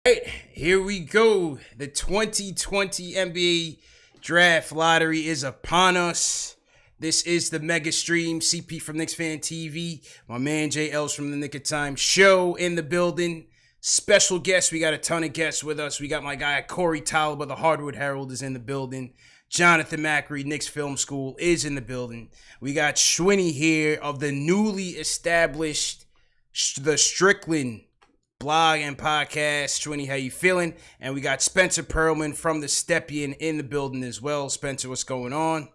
Right, here we go. The 2020 NBA Draft Lottery is upon us. This is the mega stream. CP from Knick Fans TV. My man Jay Ellis from the Nick of Time show in the building. Special guests. We got a ton of guests with us. We got my guy Corey Tolliver, the Hardwood Herald, is in the building. Jonathan Macri, Knicks Film School, is in the building. We got Schwinny here of the newly established The Strickland blog and podcast. Schwinny, how you feeling? And we got Spencer Perlman from the Stepien in the building as well. Spencer, what's going on?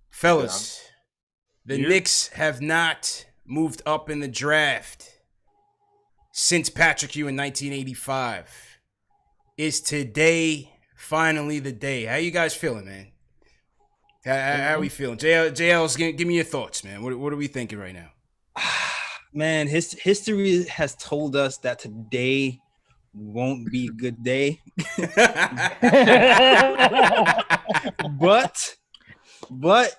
Fellas, the Knicks have not moved up in the draft since Patrick Ewing in 1985. Is today finally the day? How you guys feeling, man? How are we feeling? JL's, give me your thoughts, man. What are we thinking right now? Man, history has told us that today won't be a good day. but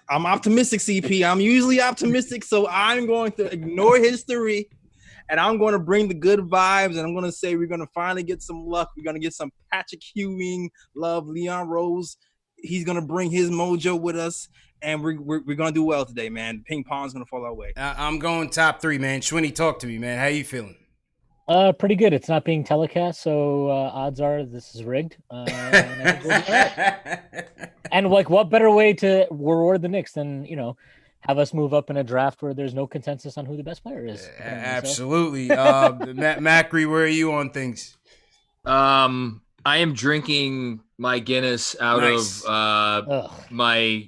I'm optimistic, CP. I'm usually optimistic, so I'm going to ignore history and I'm going to bring the good vibes, and I'm going to say we're going to finally get some luck. We're going to get some Patrick Ewing love, Leon Rose. He's going to bring his mojo with us. And we're going to do well today, man. Ping pong's going to fall our way. I'm going top three, man. Schwinny, talk to me, man. How you feeling? Pretty good. It's not being telecast, so odds are this is rigged. And like, what better way to reward the Knicks than, have us move up in a draft where there's no consensus on who the best player is. Absolutely. Macri, where are you on things? I am drinking my Guinness out of my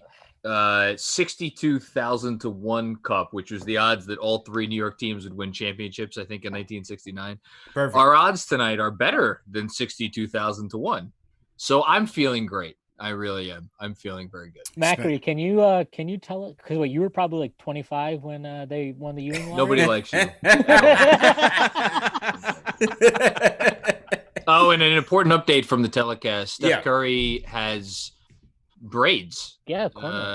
62,000 to 1 cup, which was the odds that all three New York teams would win championships, I think, in 1969. Perfect. Our odds tonight are better than 62,000 to 1. So I'm feeling great. I really am. I'm feeling very good. Macri, can you tell it? Because you were probably like 25 when they won the Ewing lottery. Nobody likes you. Oh, and an important update from the telecast. Steph Curry has braids. Yeah,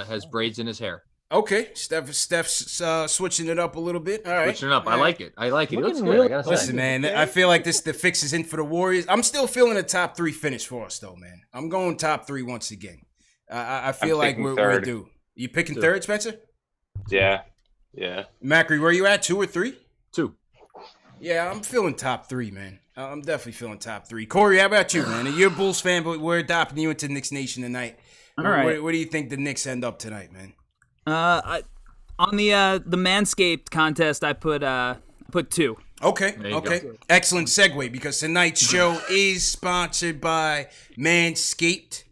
has braids in his hair. Okay, Steph's switching it up a little bit. All right, switching it up. I like it. It looks good. Really, I gotta listen, say. man. I feel like the fix is in for the Warriors. I'm still feeling a top 3 finish for us, though, man. I'm going top 3 once again. I feel like we're due. You picking third, Spencer? Yeah. Macri, where you at? 2 or 3? 2. Yeah, I'm feeling top 3, man. I'm definitely feeling top 3. Corey, how about you, man? You're a Bulls fan, but we're adopting you into Knicks Nation tonight. All right. Where do you think the Knicks end up tonight, man? On the Manscaped contest, I put 2. Okay. Excellent segue, because tonight's show is sponsored by Manscaped,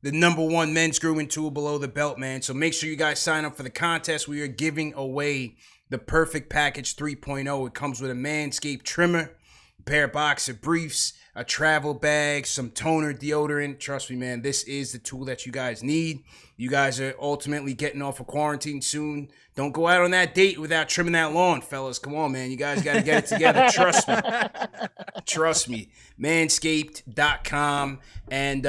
the #1 men's grooming tool below the belt, man. So make sure you guys sign up for the contest. We are giving away the Perfect Package 3.0. It comes with a Manscaped trimmer, a pair of boxer briefs, a travel bag, some toner, deodorant. Trust me, man, this is the tool that you guys need. You guys are ultimately getting off of quarantine soon. Don't go out on that date without trimming that lawn, fellas. Come on, man. You guys got to get it together. Trust me. Trust me. Manscaped.com. And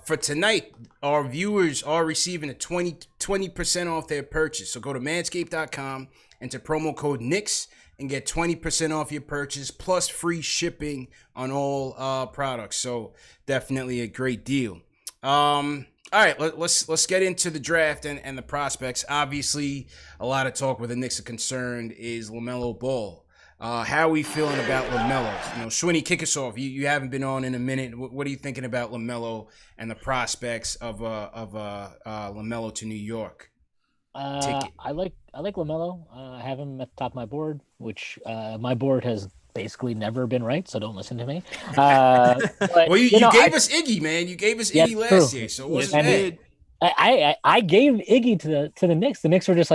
for tonight, our viewers are receiving a 20% off their purchase. So go to manscaped.com, enter promo code Knicks, and get 20% off your purchase, plus free shipping on all products. So definitely a great deal. All right, let's get into the draft and the prospects. Obviously, a lot of talk where the Knicks are concerned is LaMelo Ball. How are we feeling about LaMelo? Schwinny, kick us off. You haven't been on in a minute. What are you thinking about LaMelo and the prospects of LaMelo to New York? I like LaMelo. I have him at the top of my board, which my board has basically never been right, so don't listen to me. But, well, you gave us Iggy, man. You gave us Iggy last year, so it wasn't bad. I gave Iggy to the Knicks. The Knicks were just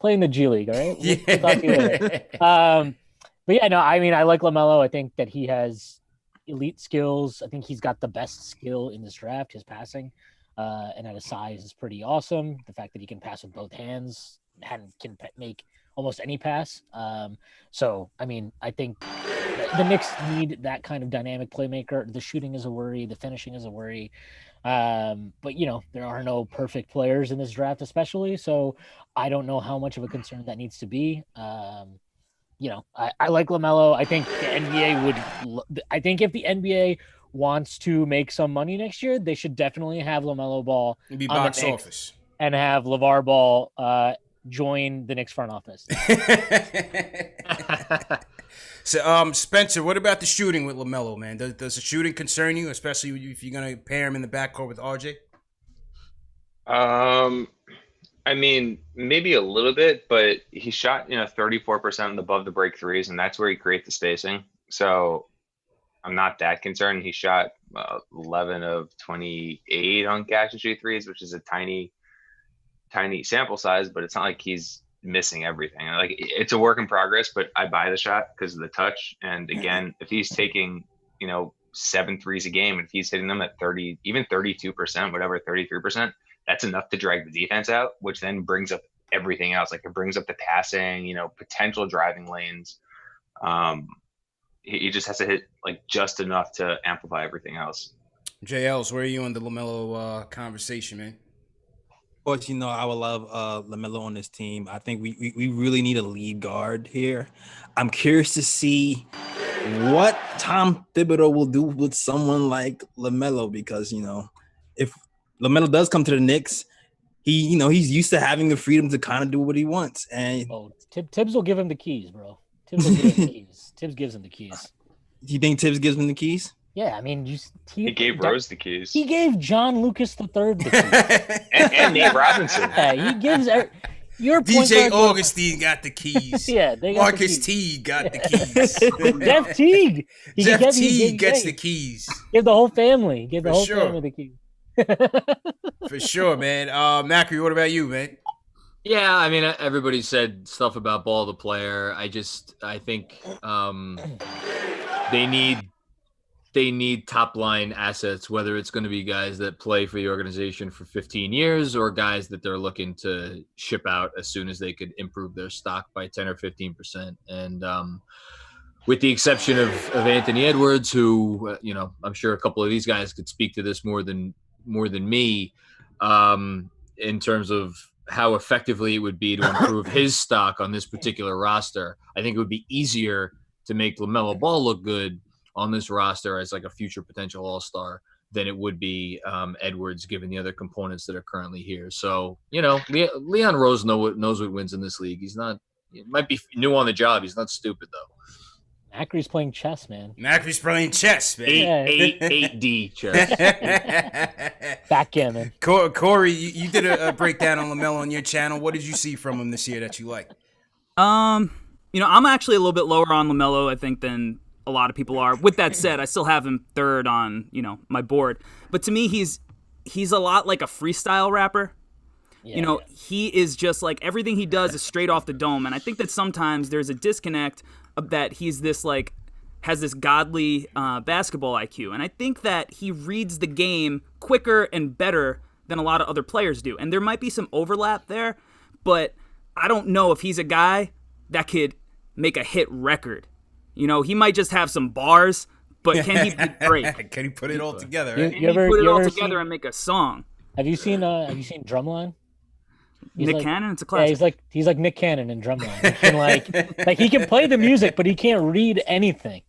playing the G League, all right? We'll talk to you later. But yeah, no, I mean, I like LaMelo. I think that he has elite skills. I think he's got the best skill in this draft, his passing. And at his size is pretty awesome. The fact that he can pass with both hands and can make almost any pass. So, I mean, I think the Knicks need that kind of dynamic playmaker. The shooting is a worry. The finishing is a worry. But, there are no perfect players in this draft, especially. So I don't know how much of a concern that needs to be. I like LaMelo. I think the NBA I think if the NBA wants to make some money next year, they should definitely have LaMelo Ball It'd be on box the Knicks office. and have LeVar Ball join the Knicks front office. So, Spencer, what about the shooting with LaMelo, man? Does the shooting concern you, especially if you're gonna pair him in the backcourt with RJ? I mean, maybe a little bit, but he shot 34% above the break threes, and that's where he creates the spacing. So I'm not that concerned. He shot 11 of 28 on catch and shoot threes, which is a tiny sample size, but it's not like he's missing everything. Like, it's a work in progress, but I buy the shot because of the touch. And again, if he's taking 7 threes a game, and if he's hitting them at 30, even 32%, whatever, 33%, that's enough to drag the defense out, which then brings up everything else. Like, it brings up the passing, potential driving lanes. He just has to hit like just enough to amplify everything else. JLs, where are you on the LaMelo conversation, man? Of course, I would love LaMelo on this team. I think we really need a lead guard here. I'm curious to see what Tom Thibodeau will do with someone like LaMelo, because if LaMelo does come to the Knicks, he's used to having the freedom to kind of do what he wants. And Tibbs will give him the keys, bro. Tibbs will give him the keys. Tibbs gives him the keys. Do you think Tibbs gives him the keys? Yeah, I mean, he gave Rose the keys. He gave John Lucas III the keys. and Nate Robinson. Yeah, he gives your DJ Augustine got the keys. Yeah, they got Marcus the keys. Teague got the keys. Jeff Teague. Jeff Teague gets the keys. Give the whole family. Give the For whole sure. family the keys. For sure, man. Macri, what about you, man? Yeah, I mean, everybody said stuff about Ball the player. I think they need top line assets, whether it's going to be guys that play for the organization for 15 years or guys that they're looking to ship out as soon as they could improve their stock by 10 or 15%. And with the exception of Anthony Edwards, who, I'm sure a couple of these guys could speak to this more than me, in terms of how effectively it would be to improve his stock on this particular roster. I think it would be easier to make LaMelo Ball look good on this roster as like a future potential all-star than it would be Edwards, given the other components that are currently here. So, Leon Rose knows what wins in this league. He might be new on the job. He's not stupid though. Macri's playing chess, man. Macri's playing chess, man. 8D chess. Backgammon. Corey, you did a breakdown on LaMelo on your channel. What did you see from him this year that you like? I'm actually a little bit lower on LaMelo, I think, than a lot of people are. With that said, I still have him third on, my board. But to me, he's a lot like a freestyle rapper. Yeah. He is just like, everything he does is straight off the dome. And I think that sometimes there's a disconnect of that he's this like, has this godly basketball IQ. And I think that he reads the game quicker and better than a lot of other players do. And there might be some overlap there, but I don't know if he's a guy that could make a hit record. He might just have some bars, but can he be great? Can he put it all together? Can he put it all together and make a song? Have you seen Drumline? Nick Cannon, it's a classic. Yeah, he's like Nick Cannon in Drumline. He can like he can play the music, but he can't read anything.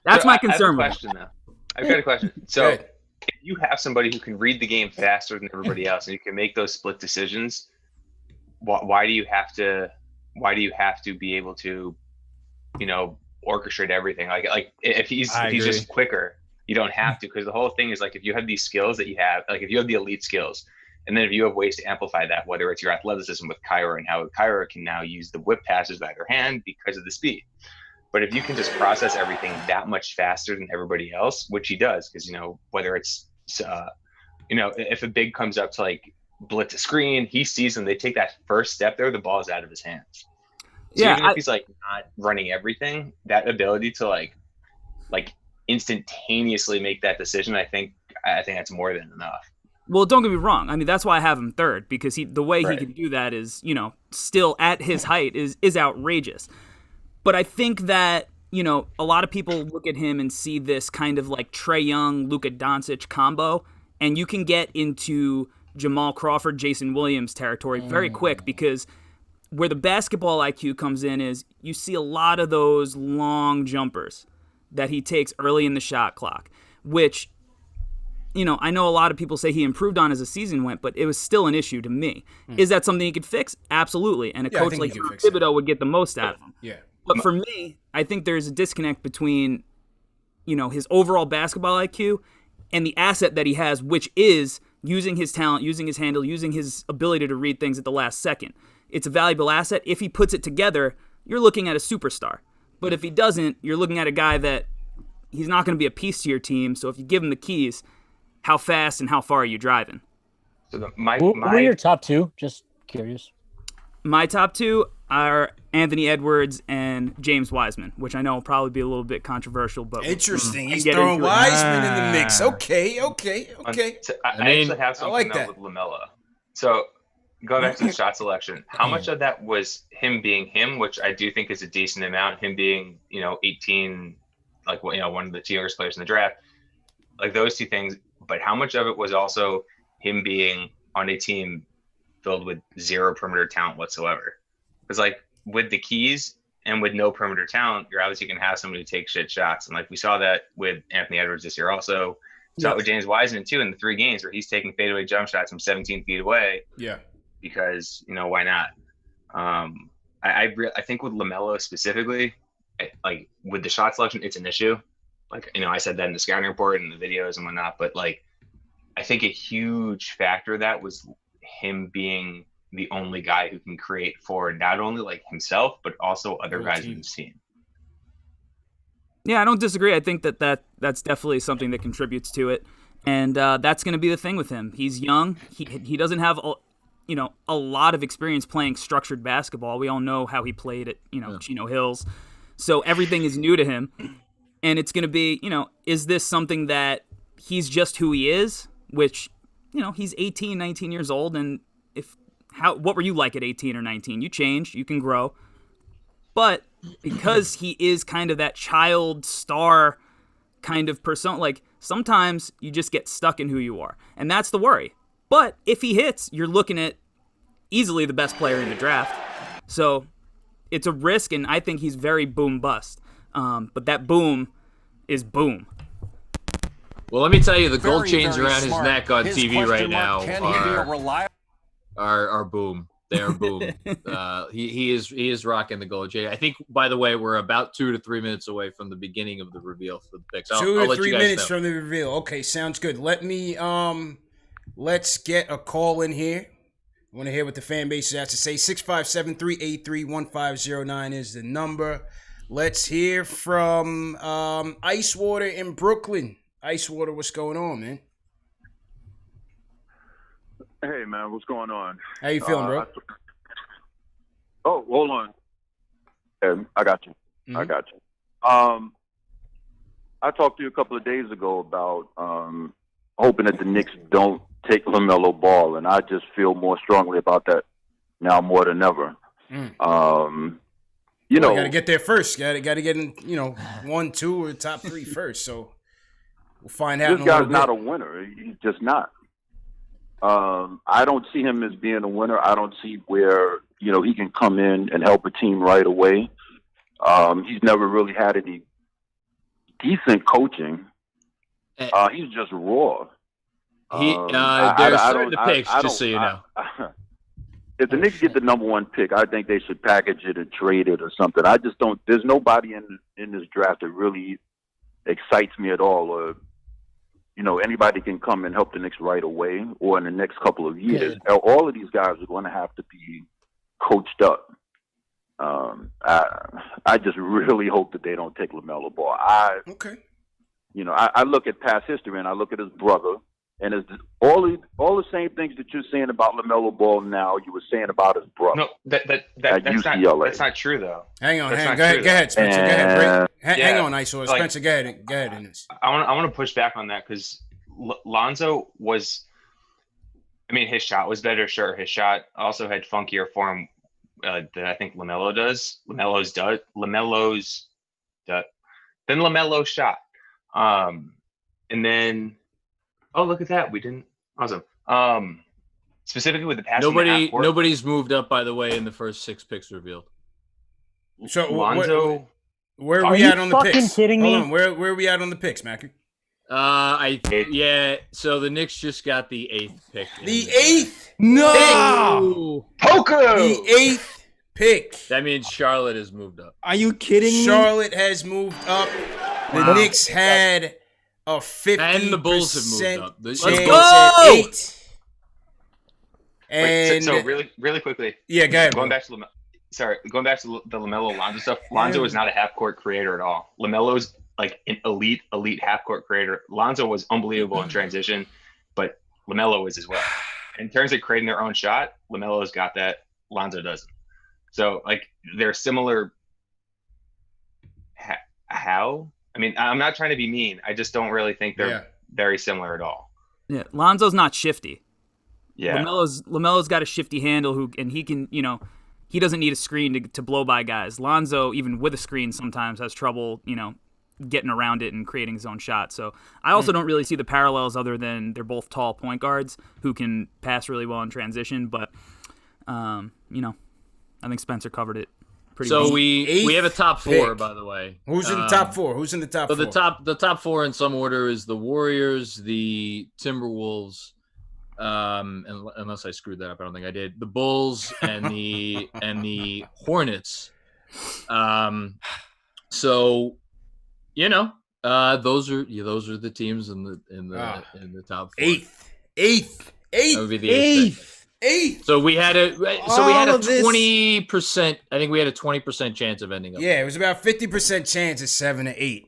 That's my concern. I've got a question. So, if you have somebody who can read the game faster than everybody else, and you can make those split decisions, why do you have to be able to, orchestrate everything? Like if he's just quicker, you don't have to, because the whole thing is like, if you have these skills that you have, like if you have the elite skills, and then if you have ways to amplify that, whether it's your athleticism with Kyra and how Kyra can now use the whip passes by her hand because of the speed. But if you can just process everything that much faster than everybody else, which he does, because, whether it's, if a big comes up to like blitz a screen, he sees them, they take that first step there, the ball is out of his hands. So even if he's like not running everything, that ability to like instantaneously make that decision, I think that's more than enough. Well, don't get me wrong. I mean, that's why I have him third, because the way he can do that is, still at his height is outrageous. But I think that, a lot of people look at him and see this kind of like Trae Young, Luka Doncic combo, and you can get into Jamal Crawford, Jason Williams territory very quick, because where the basketball IQ comes in is you see a lot of those long jumpers that he takes early in the shot clock, which, I know a lot of people say he improved on as the season went, but it was still an issue to me. Is that something he could fix? Absolutely. And a coach like Thibodeau would get the most out of him. Yeah. But for me, I think there's a disconnect between, his overall basketball IQ and the asset that he has, which is using his talent, using his handle, using his ability to read things at the last second. It's a valuable asset. If he puts it together, you're looking at a superstar. But if he doesn't, you're looking at a guy that he's not going to be a piece to your team. So if you give him the keys, how fast and how far are you driving? So who are your top two? Just curious. My top two are Anthony Edwards and James Wiseman, which I know will probably be a little bit controversial, but interesting. He's throwing Wiseman in the mix. Okay. I actually have something with LaMelo. So going back to the shot selection, how much of that was him being him, which I do think is a decent amount, him being 18, like one of the youngest players in the draft, like those two things. But how much of it was also him being on a team filled with zero perimeter talent whatsoever? Because like with the keys and with no perimeter talent, you're obviously going to have somebody who takes shit shots. And like we saw that with Anthony Edwards this year also. Saw it with James Wiseman too in the 3 games where he's taking fadeaway jump shots from 17 feet away. Yeah. Because, why not? I think with LaMelo specifically, like with the shot selection, it's an issue. Like, I said that in the scouting report and the videos and whatnot, but like, I think a huge factor of that was him being the only guy who can create for not only like himself, but also other guys in his team. Yeah, I don't disagree. I think that's definitely something that contributes to it. And that's going to be the thing with him. He's young. He doesn't have a lot of experience playing structured basketball. We all know how he played at, Chino Hills. So everything is new to him. And it's going to be, is this something that he's just who he is, which, he's 18, 19 years old. And what were you like at 18 or 19? You changed, you can grow. But because he is kind of that child star kind of person, like sometimes you just get stuck in who you are. And that's the worry. But if he hits, you're looking at easily the best player in the draft. So it's a risk, and I think he's very boom bust. But that boom is boom. Well, let me tell you, the gold chains around his neck on TV right now are boom. They are boom. He is rocking the gold chain. I think, by the way, we're about 2 to 3 minutes away from the beginning of the reveal for the picks. 2 to 3 minutes from the reveal. Okay, sounds good. Let me let's get a call in here. I want to hear what the fan base has to say. 657-383-1509 is the number. Let's hear from Icewater in Brooklyn. Icewater, what's going on, man? Hey, man, what's going on? How you feeling, bro? Hold on. I got you. Mm-hmm. I got you. I talked to you a couple of days ago about hoping that the Knicks don't take LaMelo Ball, and I just feel more strongly about that now more than ever. You got to get there first. Got to get in, 1, 2, or top 3 first. So we'll find out. This guy's not a winner. He's just not. I don't see him as being a winner. I don't see where, he can come in and help a team right away. He's never really had any decent coaching. He's just raw. There's certain picks, just so you know. If the Knicks get the number 1 pick, I think they should package it and trade it or something. I just don't. There's nobody in this draft that really excites me at all. Or anybody can come and help the Knicks right away or in the next couple of years. Yeah. All of these guys are going to have to be coached up. I just really hope that they don't take LaMelo Ball. I look at past history and I look at his brother, and it's all the same things that you're saying about LaMelo Ball now, you were saying about his brother. No, that's UCLA. That's not true, though. Hang on. Go ahead, Spencer. Go ahead. Hang on, Iso. Spencer, go ahead in this. I want to push back on that because Lonzo was, his shot was better, sure. His shot also had funkier form that I think LaMelo does. LaMelo's then LaMelo shot. And then, oh, look at that. We didn't. Awesome. specifically with the passing the half court. Nobody's moved up, by the way, in the first 6 picks revealed. So Lonzo. where are Are we you at on the fucking picks? kidding Hold me? on, where are we at on the picks, Mackie? So the Knicks just got the 8th pick. The 8th. No. Poku. The 8th pick. That means Charlotte has moved up. Are you kidding me? Charlotte has moved up. The Knicks had a 50% And the Bulls have moved up. chance Let's at go! 8. Wait, And so really quickly. yeah, go ahead. Going bro. back to going back to the LaMelo Lonzo stuff. Lonzo is not a half court creator at all. LaMelo's like an elite half court creator. Lonzo was unbelievable in transition, but LaMelo is as well. In terms of creating their own shot, LaMelo's got that. Lonzo doesn't. So like they're similar. How? I mean, I'm not trying to be mean. I just don't really think they're very similar at all. Yeah, Lonzo's not shifty. Yeah. LaMelo's got a shifty handle and he can, he doesn't need a screen to blow by guys. Lonzo, even with a screen, sometimes has trouble, getting around it and creating his own shot. So I also don't really see the parallels other than they're both tall point guards who can pass really well in transition. But, I think Spencer covered it pretty well. So we have a top 4, pick. by the way. Who's in the top 4? Who's in the top 4? So the top 4 in some order is the Warriors, the Timberwolves, unless I screwed that up, I don't think I did. The Bulls and the Hornets. So those are the teams in the top 4. Eighth. That would be the eighth. So we had a 20%. I think we had a 20% chance of ending up. Yeah, it was about 50% chance at 7 to 8.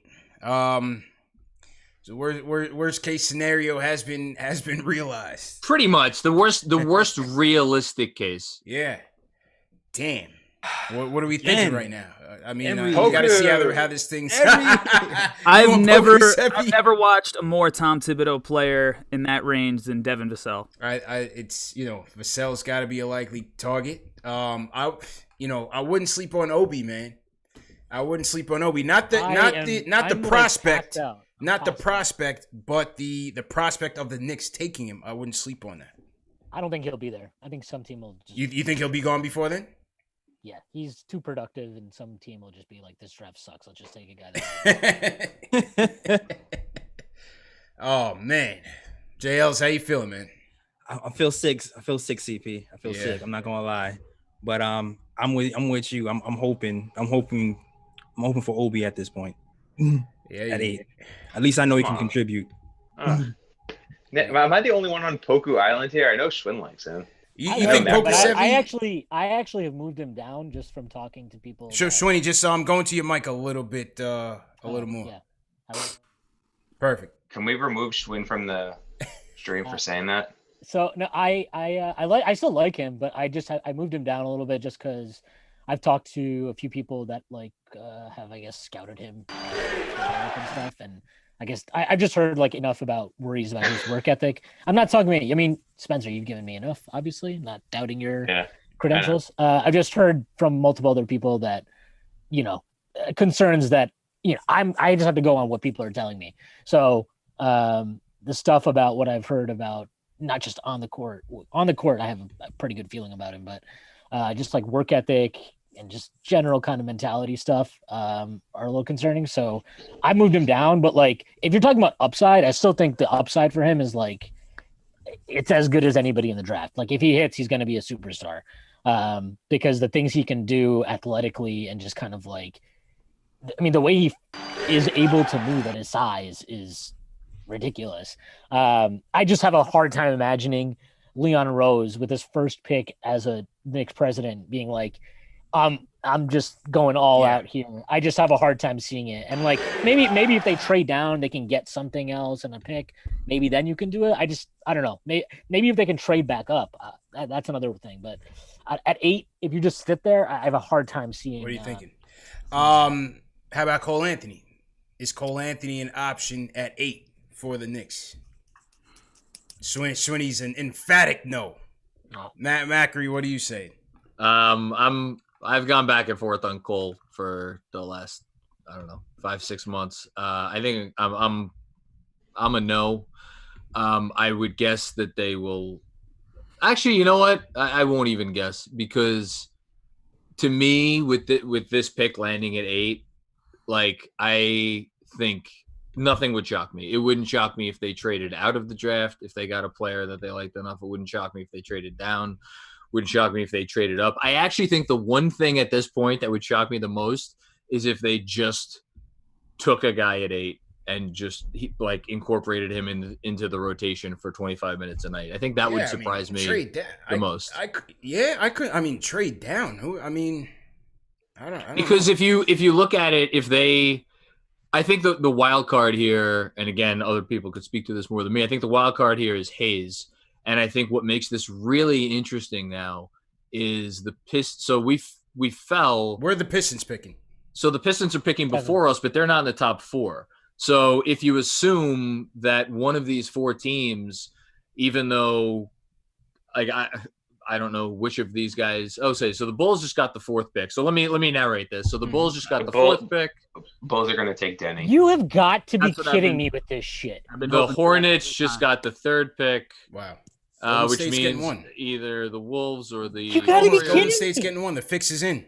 So worst case scenario has been realized. Pretty much the worst realistic case. Yeah. Damn. What are we thinking right now? I mean, you Every- got to see how this thing's. I've never watched a more Tom Thibodeau player in that range than Devin Vassell. It's Vassell's got to be a likely target. I wouldn't sleep on Obi, man. I wouldn't sleep on Obi. Not the prospect, not the prospect, but the prospect of the Knicks taking him. I wouldn't sleep on that. I don't think he'll be there. I think some team will just... You think he'll be gone before then? Yeah, he's too productive, and some team will just be like, this draft sucks. Let's just take a guy that... Oh, man. JL's, how you feeling, man? I feel sick. CP. I feel sick. I'm not gonna lie, but I'm with you. I'm hoping for Obi at this point. At 8, at least I know he can contribute. Am I the only one on Poku Island here? I know Schwinn likes him. You think Poku's heavy? I actually have moved him down just from talking to people. Sure, Schwinny, just I'm going to your mic a little bit, a little more. Yeah. Perfect. Can we remove Schwinn from the stream for saying that? So no, I still like him, but I moved him down a little bit just because I've talked to a few people that have scouted him and stuff, and I guess I've just heard enough about worries about his work ethic. I'm not talking about. I mean, Spencer, you've given me enough. Obviously, not doubting your credentials. I've just heard from multiple other people that concerns that I just have to go on what people are telling me. So the stuff about what I've heard about not just on the court. On the court, I have a pretty good feeling about him, but just work ethic and just general kind of mentality stuff are a little concerning. So I moved him down, but if you're talking about upside, I still think the upside for him is it's as good as anybody in the draft. If he hits, he's going to be a superstar because the things he can do athletically and just kind of the way he is able to move at his size is ridiculous. I just have a hard time imagining Leon Rose with his first pick as a Knicks president being I'm just going all out here. I just have a hard time seeing it. And maybe if they trade down, they can get something else in a pick. Maybe then you can do it. I don't know. Maybe if they can trade back up, that's another thing. But at 8, if you just sit there, I have a hard time seeing. What are you thinking? How about Cole Anthony? Is Cole Anthony an option at 8 for the Knicks? Swinny's an emphatic no. Matt Macri, what do you say? I've gone back and forth on Cole for the last 5-6 months. I think I'm a no. I would guess that they will. Actually, you know what? I won't even guess because to me, with this pick landing at 8, like I think nothing would shock me. It wouldn't shock me if they traded out of the draft, if they got a player that they liked enough. It wouldn't shock me if they traded down. Wouldn't shock me if they traded up. I actually think the one thing at this point that would shock me the most is if they just took a guy at 8 and just incorporated him into the rotation for 25 minutes a night. I think that would surprise me the most. I could. I mean, trade down. Who? I mean, I don't because know. if you look at it, I think the wild card here, and again, other people could speak to this more than me. I think the wild card here is Hayes, and I think what makes this really interesting now is the Pistons. So we fell. Where are the Pistons picking? So the Pistons are picking before us, but they're not in the top 4. So if you assume that one of these 4 teams, even though I don't know which of these guys. So the Bulls just got the 4th pick. So let me narrate this. So the Bulls just got the 4th pick. Bulls are going to take Denny. You have got to be kidding me with this shit. The Hornets just got the 3rd pick. Wow. Which means either the Wolves or the You gotta be kidding Golden me. State's getting 1. The fix is in.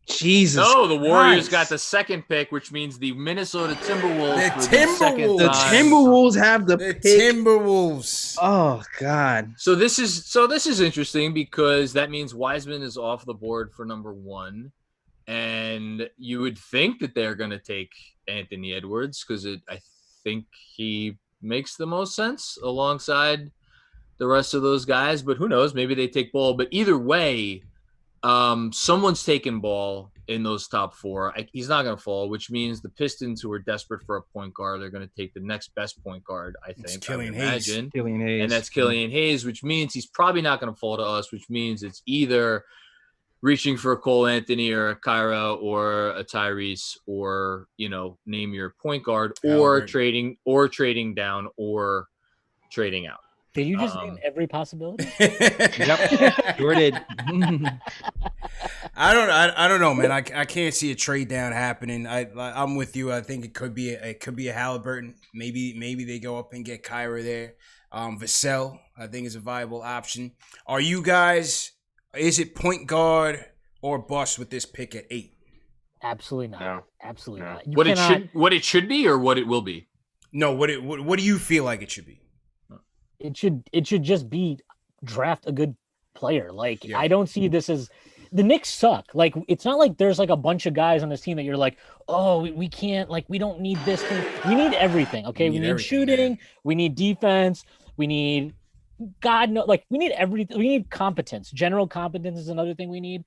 Jesus. No, the Warriors Christ. got the 2nd pick, which means the Minnesota Timberwolves. The Timberwolves have the pick. Timberwolves. Oh God. So this is interesting because that means Wiseman is off the board for number 1, and you would think that they're going to take Anthony Edwards because I think he makes the most sense alongside the rest of those guys. But who knows? Maybe they take Ball. But either way. Someone's taking Ball in those top 4. He's not going to fall, which means the Pistons, who are desperate for a point guard, are going to take the next best point guard, I think. Killian Hayes. Hayes. And that's Killian Hayes, which means he's probably not going to fall to us, which means it's either reaching for a Cole Anthony or a Kyra or a Tyrese or, name your point guard or trading down or trading out. Did you just name every possibility? Yep, sure did. I don't know, man. I can't see a trade down happening. I'm with you. I think it could be a Halliburton. Maybe they go up and get Kyra there. Vassell, I think, is a viable option. Are you guys? Is it point guard or bust with this pick at 8? Absolutely not. No. Absolutely No. not. What it should be or what it will be? No. What do you feel like it should be? It should just be draft a good player. I don't see this as the Knicks suck. It's not like there's a bunch of guys on this team that you're like, oh, we can't, we don't need this thing. We need everything. Okay. We need shooting. Man. We need defense. We need we need everything. We need competence. General competence is another thing we need.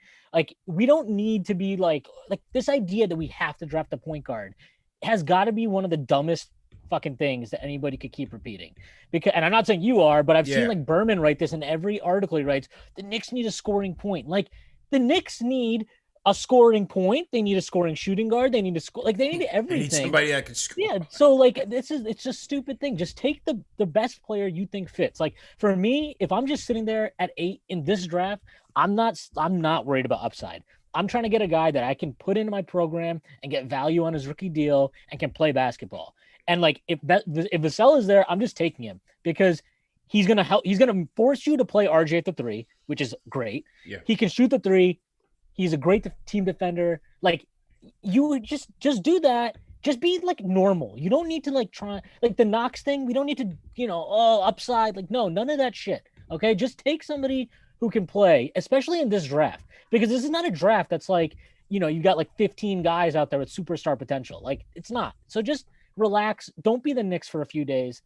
We don't need to be like this idea that we have to draft a point guard has got to be one of the dumbest fucking things that anybody could keep repeating, and I'm not saying you are, but I've seen Berman write this in every article he writes. The Knicks need a scoring point. The Knicks need a scoring point. They need a scoring shooting guard. They need to score. They need everything. They need somebody that can score. Yeah. So it's just a stupid thing. Just take the best player you think fits. For me, if I'm just sitting there at 8 in this draft, I'm not worried about upside. I'm trying to get a guy that I can put into my program and get value on his rookie deal and can play basketball. And if Vassell is there, I'm just taking him because he's gonna help. He's gonna force you to play RJ at the 3, which is great. Yeah, he can shoot the 3. He's a great team defender. You would just do that. Just be normal. You don't need to try the Knox thing. We don't need to upside. No, none of that shit. Okay, just take somebody who can play, especially in this draft, because this is not a draft that's you got 15 guys out there with superstar potential. It's not. So just relax. Don't be the Knicks for a few days.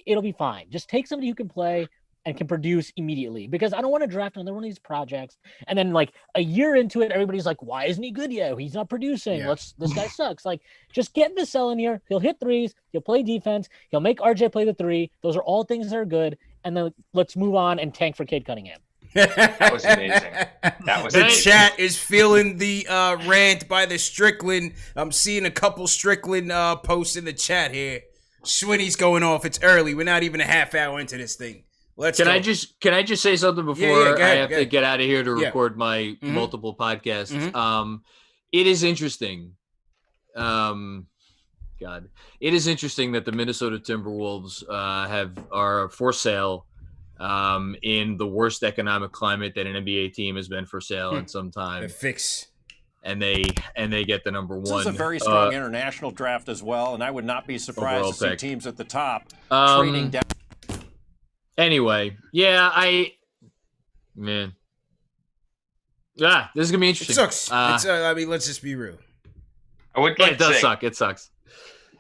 It'll be fine. Just take somebody who can play and can produce immediately, because I don't want to draft another one of these projects. And then a year into it, everybody's like, why isn't he good yet? He's not producing. Yeah. This guy sucks. Just get Vassell in here. He'll hit threes. He'll play defense. He'll make RJ play the 3. Those are all things that are good. And then let's move on and tank for Cade Cunningham. That was amazing. The chat is feeling the rant by the Strickland. I'm seeing a couple Strickland posts in the chat here. Schwinny's going off. It's early. We're not even a half hour into this thing. Can I just say something before I have to get out of here to record my multiple podcasts? Mm-hmm. It is interesting. It is interesting that the Minnesota Timberwolves are for sale. in the worst economic climate that an NBA team has been for sale in some time. The fix. And they get the number one. This is a very strong international draft as well, and I would not be surprised to see pick. teams at the top trading down. Anyway, yeah, man. Yeah, this is gonna be interesting. It sucks. I mean, let's just be real. I would like it does to say, suck. It sucks.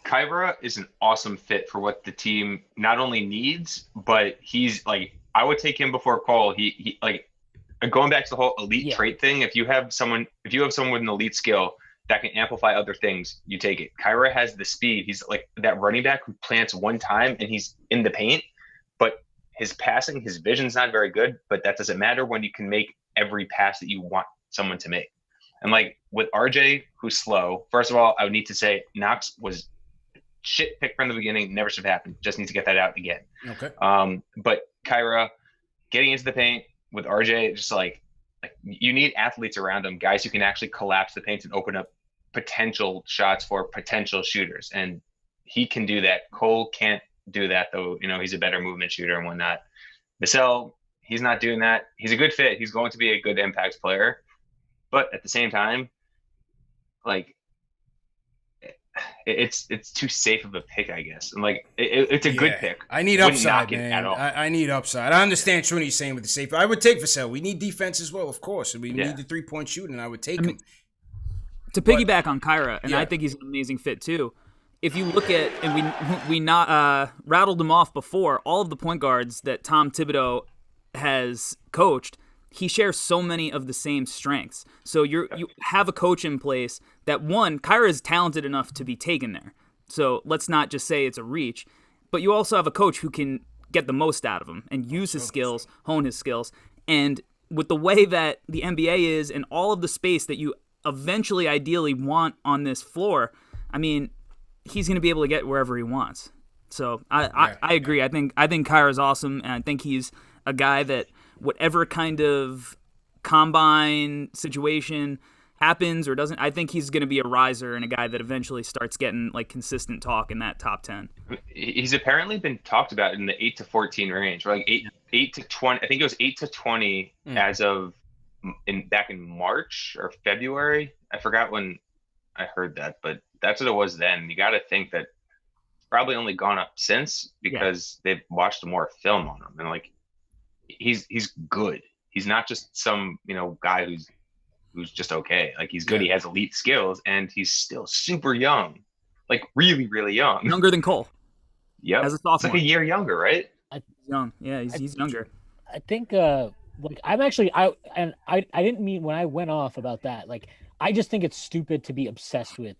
Kyra is an awesome fit for what the team not only needs, but he's like, I would take him before Cole. He like, going back to the whole elite trait thing. If you have someone with an elite skill that can amplify other things, you take it. Kyra has the speed. He's like that running back who plants one time and he's in the paint, but his passing, his vision's not very good, but that doesn't matter when you can make every pass that you want someone to make. And like with RJ, who's slow, first of all, I would need to say Knox was shit pick from the beginning, never should have happened. Just need to get that out again. Okay. But Kyra getting into the paint with RJ, just like you need athletes around him, guys who can actually collapse the paint and open up potential shots for potential shooters. And he can do that. Cole can't do that though. You know, he's a better movement shooter and whatnot. Vassell, he's not doing that. He's a good fit. He's going to be a good impact player. But at the same time, like it's too safe of a pick, I guess. And like it's a good pick. I need upside, man. I need upside. I understand what he's saying with the safe. I would take Vassell. We need defense as well, of course. And we need the 3-point shooting. I would take him. To piggyback on Kyra, and I think he's an amazing fit too. If you look at, and we not rattled them off before, all of the point guards that Tom Thibodeau has coached, he shares so many of the same strengths. So you have a coach in place that, one, Kyra is talented enough to be taken there. So let's not just say it's a reach. But you also have a coach who can get the most out of him and use his skills, hone his skills. And with the way that the NBA is and all of the space that you eventually ideally want on this floor, I mean, he's going to be able to get wherever he wants. So I agree. I think Kyra's awesome, and I think he's a guy that whatever kind of combine situation happens or doesn't, I think he's going to be a riser and a guy that eventually starts getting like consistent talk in that top 10. He's apparently been talked about in the 8 to 14 range, or like 8 to 20. I think it was 8 to 20 as of back in March or February. I forgot when I heard that, but that's what it was then. You got to think that it's probably only gone up since because they've watched more film on him, and like he's good. He's not just some guy who's just okay. Like he's good. He has elite skills, and he's still super young, like really, really young. Younger than Cole. Yeah, as a sophomore. It's like a year younger, right? Young. Yeah, he's younger. I think like I'm actually I didn't mean when I went off about that. Like I just think it's stupid to be obsessed with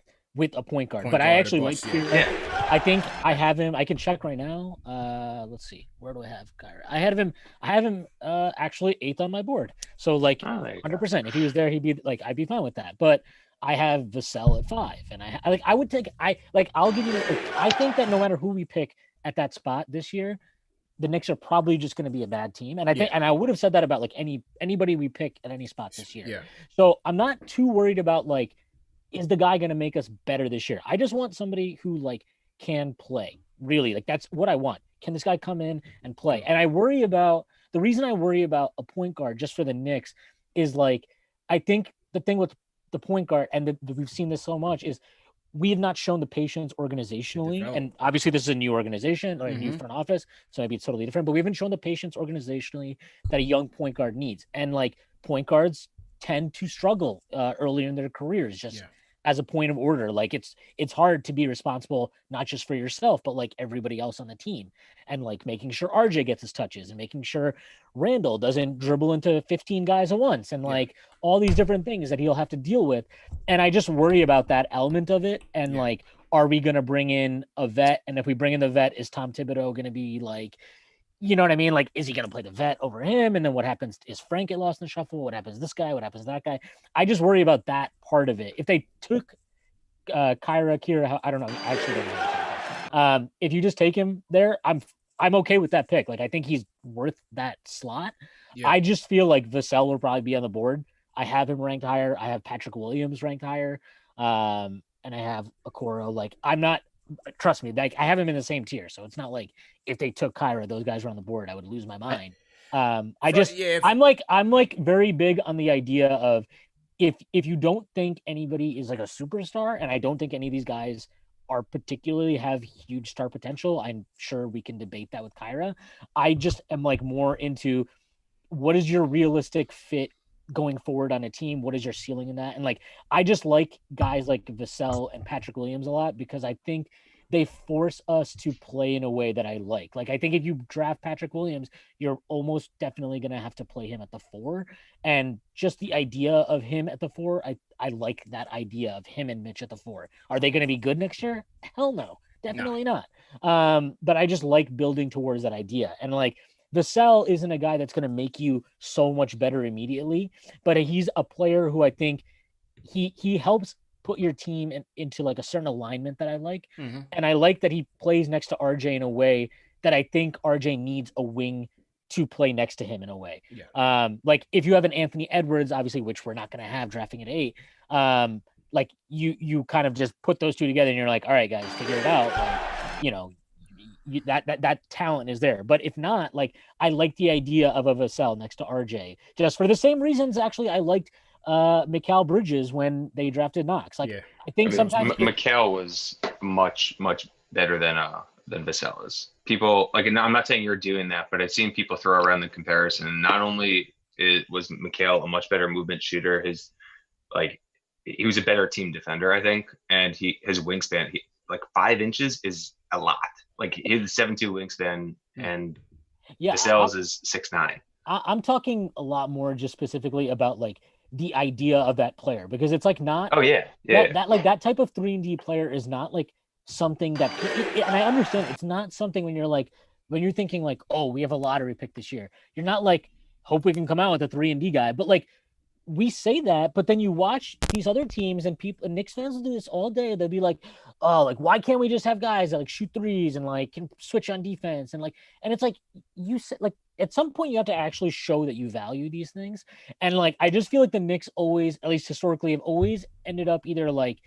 a point guard. But I actually like to. Yeah. I think I have him. I can check right now. Let's see. Where do I have Kyra? I have him actually 8th on my board. So like 100%. If he was there, he'd be like, I'd be fine with that. But I have Vassell at 5, and I'll give you. I think that no matter who we pick at that spot this year, the Knicks are probably just going to be a bad team. And I think, and I would have said that about like anybody we pick at any spot this year. Yeah. So I'm not too worried about like, is the guy going to make us better this year? I just want somebody who like can play, really. Like that's what I want. Can this guy come in and play? And the reason I worry about a point guard just for the Knicks is like, I think the thing with the point guard, and we've seen this so much, is we have not shown the patience organizationally. And obviously this is a new organization or a new front office, so maybe it's totally different, but we haven't shown the patience organizationally that a young point guard needs. And like point guards tend to struggle earlier in their careers, just as a point of order. Like it's hard to be responsible, not just for yourself, but like everybody else on the team, and like making sure RJ gets his touches and making sure Randall doesn't dribble into 15 guys at once, and like all these different things that he'll have to deal with. And I just worry about that element of it. And like, are we going to bring in a vet? And if we bring in the vet, is Tom Thibodeau going to be like, you know what I mean? Like, is he going to play the vet over him? And then what happens? Is Frank get lost in the shuffle? What happens to this guy? What happens to that guy? I just worry about that part of it. If they took Kira, I don't know. I actually don't know. If you just take him there, I'm okay with that pick. Like, I think he's worth that slot. Yeah. I just feel like Vassell will probably be on the board. I have him ranked higher. I have Patrick Williams ranked higher. And I have Okoro. Like, I'm not trust me, like I have him in the same tier, so it's not like if they took Kyra, those guys were on the board, I would lose my mind. I'm like very big on the idea of if you don't think anybody is like a superstar, and I don't think any of these guys are particularly have huge star potential, I'm sure we can debate that with Kyra. I just am like more into what is your realistic fit going forward on a team? What is your ceiling in that? And like, I just like guys like Vassell and Patrick Williams a lot because I think they force us to play in a way that I like. Like, I think if you draft Patrick Williams, you're almost definitely going to have to play him at the 4. And just the idea of him at the 4, I like that idea of him and Mitch at the 4. Are they going to be good next year? Hell no, definitely not. But I just like building towards that idea. And like, Vassell isn't a guy that's going to make you so much better immediately, but he's a player who I think he helps put your team into like a certain alignment that I like. Mm-hmm. And I like that he plays next to RJ in a way that I think RJ needs a wing to play next to him in a way. Yeah. Like if you have an Anthony Edwards, obviously, which we're not going to have drafting at 8, like you kind of just put those two together and you're like, all right, guys, figure it out. Like, you know, that talent is there. But if not, like I like the idea of a Vassell next to RJ just for the same reasons. Actually, I liked Mikal Bridges when they drafted Knox. Like I think sometimes Mikal was much better than Vassell is. People like, and I'm not saying you're doing that, but I've seen people throw around the comparison. Not only was Mikal a much better movement shooter, he was a better team defender, I think, and his wingspan, like 5 inches is a lot. Like he has a 7'2" wingspan, and Vassell's is 6'9". I'm talking a lot more just specifically about like the idea of that player, because it's like not. Oh yeah. That like that type of 3-and-D player is not like something that, and I understand it's not something when you're thinking like, oh, we have a lottery pick this year. You're not like, hope we can come out with a 3-and-D guy, but like we say that, but then you watch these other teams and people, and Knicks fans will do this all day. They'll be like, oh, like why can't we just have guys that like shoot threes and like can switch on defense and it's like you said, like at some point you have to actually show that you value these things. And like I just feel like the Knicks always, at least historically, have always ended up either like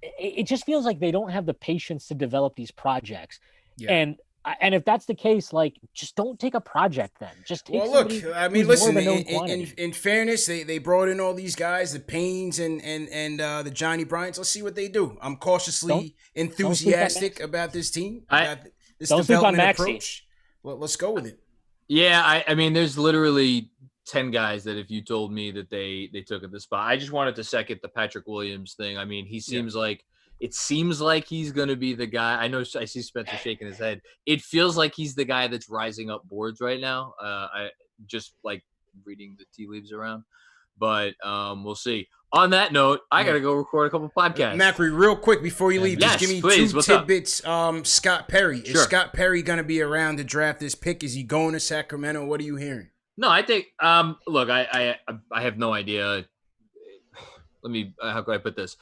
it just feels like they don't have the patience to develop these projects. Yeah. And if that's the case, like, just don't take a project then. Just take I mean, listen, in fairness, they brought in all these guys, the Paynes and the Johnny Bryants. Let's see what they do. I'm cautiously enthusiastic about this team, about this development approach. Well, let's go with it. Yeah, I mean, there's literally 10 guys that if you told me that they took at the spot, I just wanted to second the Patrick Williams thing. I mean, he seems like, it seems like he's going to be the guy. I know I see Spencer shaking his head. It feels like he's the guy that's rising up boards right now. I just like reading the tea leaves around, but we'll see. On that note, I got to go record a couple podcasts. Macri, real quick before you leave, just give me please. 2 tidbits. Scott Perry. Is Scott Perry going to be around to draft this pick? Is he going to Sacramento? What are you hearing? No, I think, look, I have no idea. How can I put this?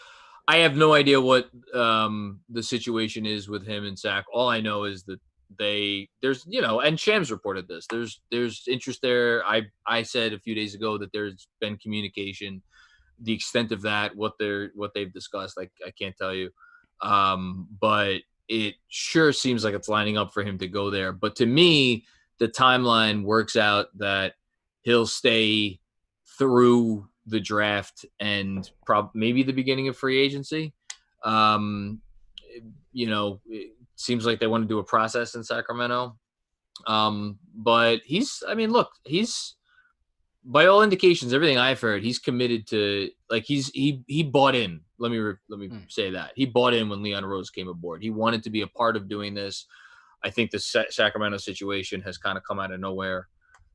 I have no idea what the situation is with him and Sac. All I know is that there's, and Shams reported this. There's interest there. I said a few days ago that there's been communication. The extent of that, what they've discussed, I can't tell you. But it sure seems like it's lining up for him to go there. But to me, the timeline works out that he'll stay through the draft and maybe the beginning of free agency. It seems like they want to do a process in Sacramento. But he's by all indications, everything I've heard, he's committed to, like, he bought in. Let me say that. He bought in when Leon Rose came aboard. He wanted to be a part of doing this. I think the Sacramento situation has kind of come out of nowhere.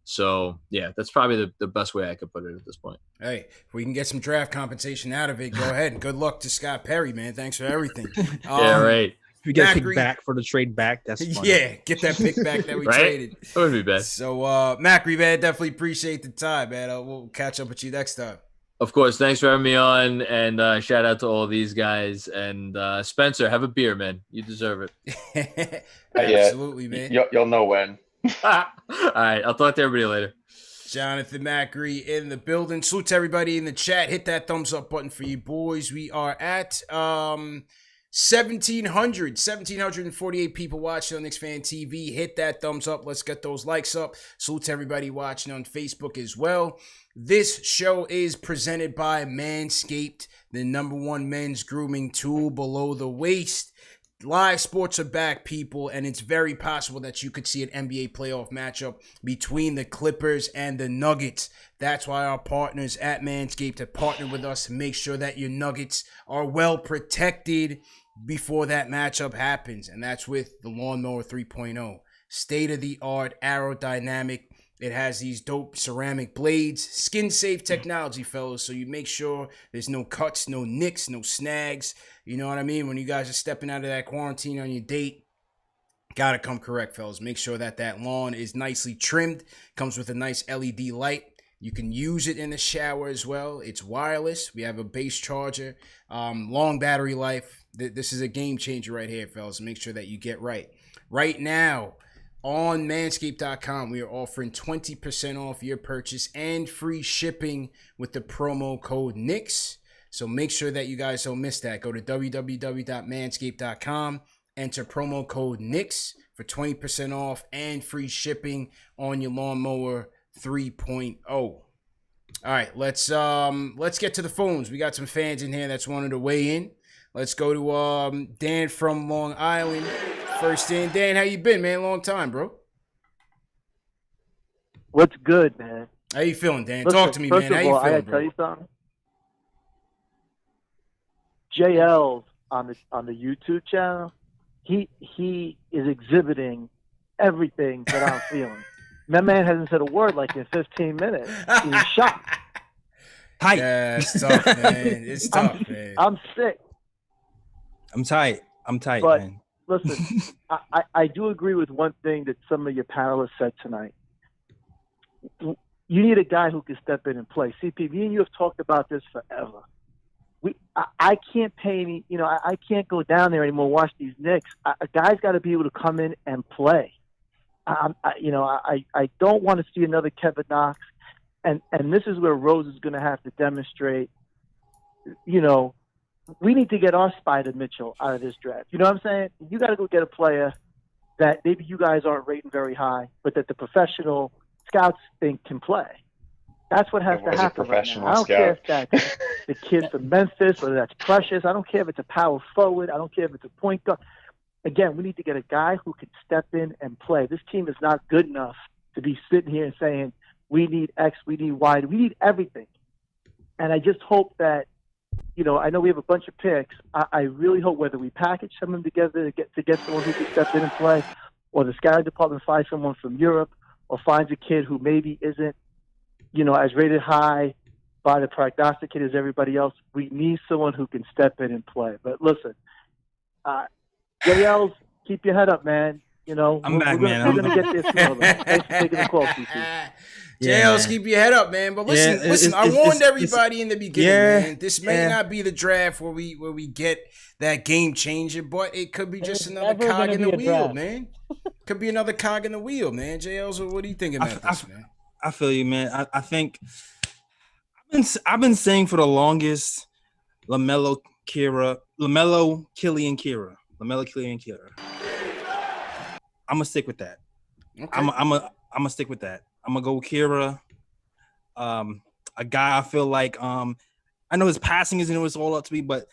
So, yeah, that's probably the best way I could put it at this point. Hey, if we can get some draft compensation out of it, go ahead. And good luck to Scott Perry, man. Thanks for everything. Yeah, right. If you get a pick back for the trade back, that's fun. Yeah, get that pick back that we traded. That would be best. So, Macri, man, definitely appreciate the time, man. We'll catch up with you next time. Of course. Thanks for having me on, and shout out to all these guys. And Spencer, have a beer, man. You deserve it. Absolutely, man. You'll know when. All right, I'll talk to everybody later. Jonathan Macri in the building. Salute to everybody in the chat. Hit that thumbs up button for you boys. We are at 1,748 people watching on Knicks Fan TV. Hit that thumbs up. Let's get those likes up. Salute to everybody watching on Facebook as well. This show is presented by Manscaped, the #1 men's grooming tool below the waist. Live sports are back, people, and it's very possible that you could see an NBA playoff matchup between the Clippers and the Nuggets. That's why our partners at Manscaped have partnered with us to make sure that your Nuggets are well protected before that matchup happens, and that's with the Lawnmower 3.0. State-of-the-art aerodynamic. It has these dope ceramic blades, skin-safe technology, fellas, so you make sure there's no cuts, no nicks, no snags. You know what I mean? When you guys are stepping out of that quarantine on your date, gotta come correct, fellas. Make sure that that lawn is nicely trimmed. Comes with a nice LED light. You can use it in the shower as well. It's wireless. We have a base charger, long battery life. This is a game changer right here, fellas. Make sure that you get right. Right now, on manscaped.com, we are offering 20% off your purchase and free shipping with the promo code Knicks. So make sure that you guys don't miss that. Go to www.manscaped.com, enter promo code Knicks for 20% off and free shipping on your Lawnmower 3.0. All right, let's get to the phones. We got some fans in here that's wanted to weigh in. Let's go to Dan from Long Island. First in, Dan, how you been, man? Long time, bro. What's good, man? How you feeling, Dan? Listen, Talk to me, man. How you feeling, I gotta bro? tell you something. JL's on the YouTube channel. He is exhibiting everything that I'm feeling. That man hasn't said a word like in 15 minutes. He's shocked. Tight. Yeah, it's tough, man. It's tough, man. I'm sick. I'm tight, But man. listen, I do agree with one thing that some of your panelists said tonight. You need a guy who can step in and play. CP, me and you have talked about this forever. I can't pay any, I can't go down there anymore, watch these Knicks. A guy's got to be able to come in and play. I don't want to see another Kevin Knox. And this is where Rose is going to have to demonstrate, we need to get our Spider Mitchell out of this draft. You know what I'm saying? You got to go get a player that maybe you guys aren't rating very high, but that the professional scouts think can play. That's what has to happen right now. I don't care if that's the kid from Memphis, whether that's Precious. I don't care if it's a power forward. I don't care if it's a point guard. Again, we need to get a guy who can step in and play. This team is not good enough to be sitting here and saying, we need X, we need Y. We need everything. And I just hope that, I know we have a bunch of picks. I really hope whether we package some of them together to get someone who can step in and play, or the scouting department finds someone from Europe, or finds a kid who maybe isn't, as rated high by the prognosticator as everybody else. We need someone who can step in and play. But listen, JL's, keep your head up, man. I'm back, man. We're going to get this together. Thanks for taking the call, CP. JL's, keep your head up, man. But listen, I warned everybody in the beginning, man. This may not be the draft where we get that game changer, but it could be just another cog in the wheel, man. Could be another cog in the wheel, man. JL's, what do you think about this, man? I feel you, man. I think I've been saying for the longest, LaMelo, Killian, Kira. I'm gonna stick with that. Okay. I'm gonna stick with that. I'm gonna go Kira. A guy I feel like I know his passing isn't what it's all up to be, but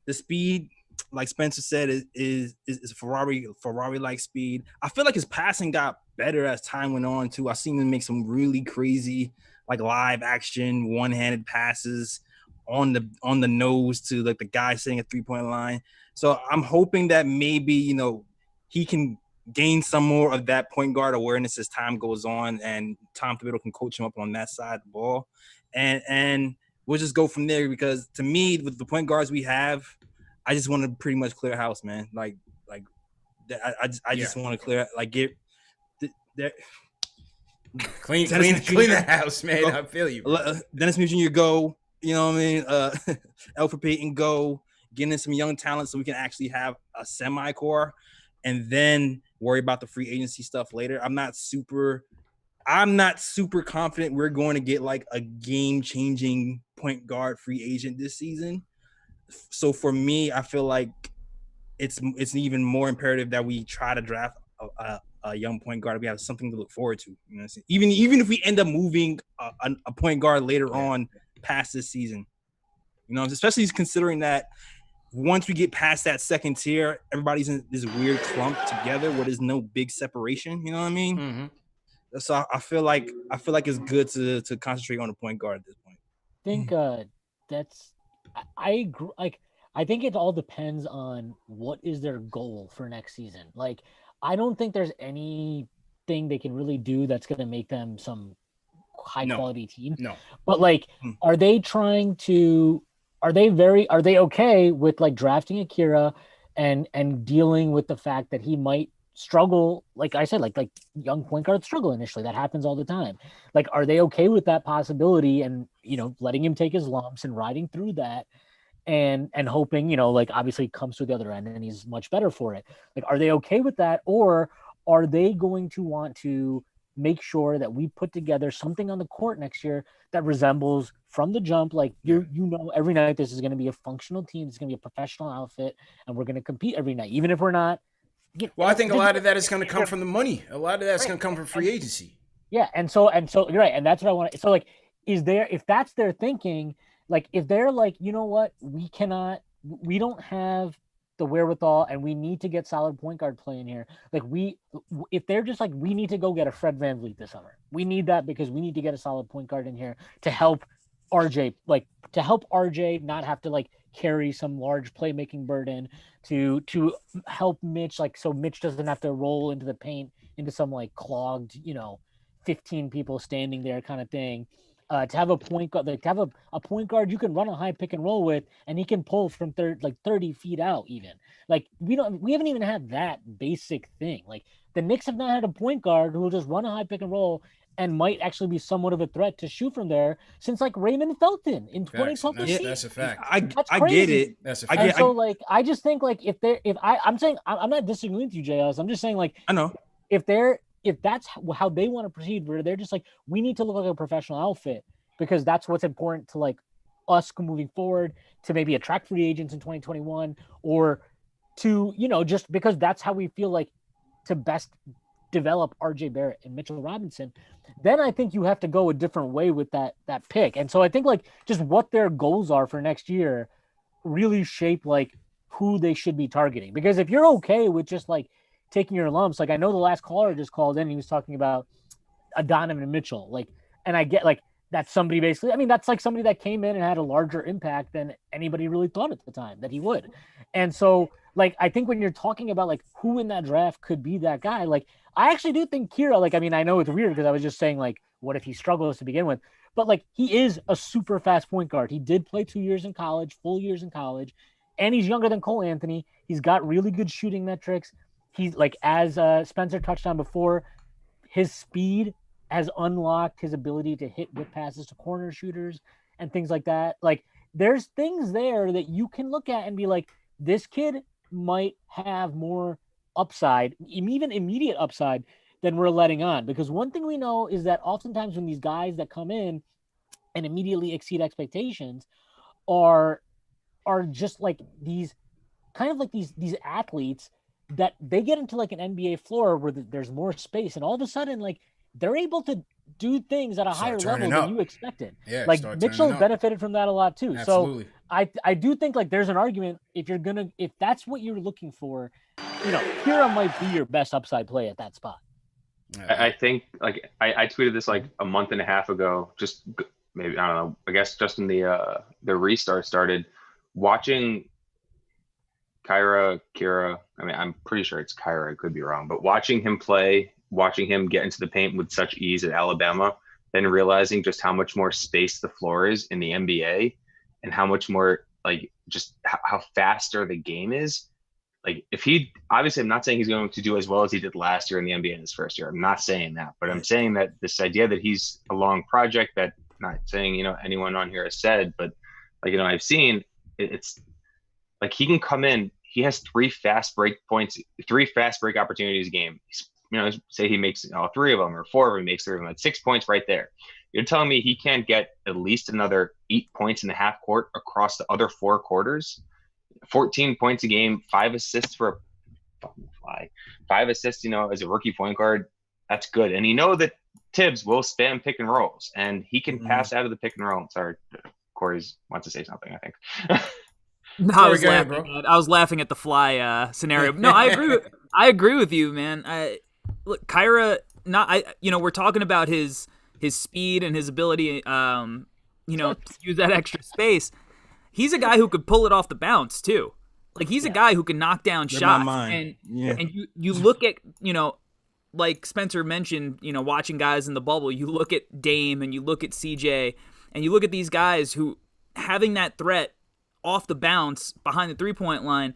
the speed, like Spencer said, is Ferrari-like speed. I feel like his passing got better as time went on too. I seen him make some really crazy, like live action, one-handed passes on the nose to like the guy sitting at 3-point line. So I'm hoping that maybe he can gain some more of that point guard awareness as time goes on, and Tom Thibodeau can coach him up on that side of the ball, and we'll just go from there. Because to me, with the point guards we have, I just want to pretty much clear house, man. I just want to clear, get clean the house, man. Go. I feel you. Dennis Smith Jr. go. You know what I mean? Elfrid Payton go. Get in some young talent so we can actually have a semi-core, and then worry about the free agency stuff later. I'm not super confident we're going to get like a game-changing point guard free agent this season. So for me, I feel like it's even more imperative that we try to draft a young point guard. We have something to look forward to. You know, even if we end up moving a point guard later on past this season, you know, especially considering that once we get past that second tier, everybody's in this weird clump together where there's no big separation. You know what I mean? Mm-hmm. So I feel like it's good to concentrate on the point guard at this point. I think that's I agree. Like, I think it all depends on what is their goal for next season. Like, I don't think there's anything they can really do that's going to make them some high quality team. No. But like, are they okay with like drafting Akira and dealing with the fact that he might struggle? Like I said, like young point guards struggle initially. That happens all the time. Like, are they okay with that possibility and, you know, letting him take his lumps and riding through that and hoping, you know, like obviously he comes to the other end and he's much better for it. Like, are they okay with that? Or are they going to want to make sure that we put together something on the court next year that resembles from the jump, like you know, every night this is going to be a functional team, it's going to be a professional outfit, and we're going to compete every night, even if we're not. Well, I think a lot of that is going to come from the money. A lot of that's going to come from free agency. Yeah, and so you're right, and that's what I want. So like, if that's their thinking, like if they're like, you know what, we don't have the wherewithal, and we need to get solid point guard play in here. Like if they're just like, we need to go get a Fred VanVleet this summer. We need that because we need to get a solid point guard in here to help RJ, not have to like carry some large playmaking burden, to help Mitch, like so Mitch doesn't have to roll into the paint into some like clogged, you know, 15 people standing there kind of thing. To have a point guard, like to have a point guard you can run a high pick and roll with, and he can pull from 30 feet out even. Like we haven't even had that basic thing. Like the Knicks have not had a point guard who will just run a high pick and roll and might actually be somewhat of a threat to shoot from there since like Raymond Felton in 2012. That's a fact. I get it. That's a fact. And so like, I just think like I'm not disagreeing with you, JS. I'm just saying like, I know if that's how they want to proceed, where they're just like, we need to look like a professional outfit because that's what's important to like us moving forward, to maybe attract free agents in 2021, or to, you know, just because that's how we feel like to best develop RJ Barrett and Mitchell Robinson, then I think you have to go a different way with that pick. And so I think like just what their goals are for next year really shape like who they should be targeting. Because if you're okay with just like taking your lumps, like I know the last caller just called in, he was talking about Donovan Mitchell, like, and I get like that's somebody basically, I mean, that's like somebody that came in and had a larger impact than anybody really thought at the time that he would. And so like, I think when you're talking about like who in that draft could be that guy, like I actually do think Kira, like, I mean, I know it's weird because I was just saying like, what if he struggles to begin with, but like he is a super fast point guard. He did play 2 years in college, full years in college, and he's younger than Cole Anthony. He's got really good shooting metrics. He's like, as Spencer touched on before, his speed has unlocked his ability to hit whip passes to corner shooters and things like that. Like there's things there that you can look at and be like, this kid might have more upside, even immediate upside, than we're letting on. Because one thing we know is that oftentimes when these guys that come in and immediately exceed expectations are just like these kind of like these athletes that they get into like an NBA floor where there's more space, and all of a sudden like they're able to do things at a higher level than you expected. Yeah, like Mitchell benefited from that a lot too. Absolutely. So I do think like there's an argument if that's what you're looking for, you know, Kira might be your best upside play at that spot. I think like I tweeted this like a month and a half ago, just maybe, I don't know, I guess just in the restart started, watching Kira, I mean, I'm pretty sure it's Kira, I could be wrong, but watching him play, watching him get into the paint with such ease at Alabama, then realizing just how much more space the floor is in the NBA and how much more like just how faster the game is. Like if he, obviously I'm not saying he's going to do as well as he did last year in the NBA in his first year. I'm not saying that, but I'm saying that this idea that he's a long project, that not saying, you know, anyone on here has said, but like, you know, I've seen it's like he can come in, he has 3 fast break opportunities a game. You know, say he makes all 3 of them or 4 of them, he makes 3 of them. That's 6 points right there. You're telling me he can't get at least another 8 points in the half court across the other 4 quarters 14 points a game, 5 assists for a fucking fly, 5 assists, as a rookie point guard. That's good. And that Tibbs will spam pick and rolls, and he can pass out of the pick and roll. Sorry, Corey wants to say something, I think. No, I was laughing at the fly scenario. No, I agree. I agree with you, man. Look, Kyra. We're talking about his speed and his ability, to use that extra space. He's a guy who could pull it off the bounce too. Like he's a guy who can knock down shots. And you look at like Spencer mentioned, watching guys in the bubble. You look at Dame and you look at CJ and you look at these guys who having that threat off the bounce behind the 3-point line,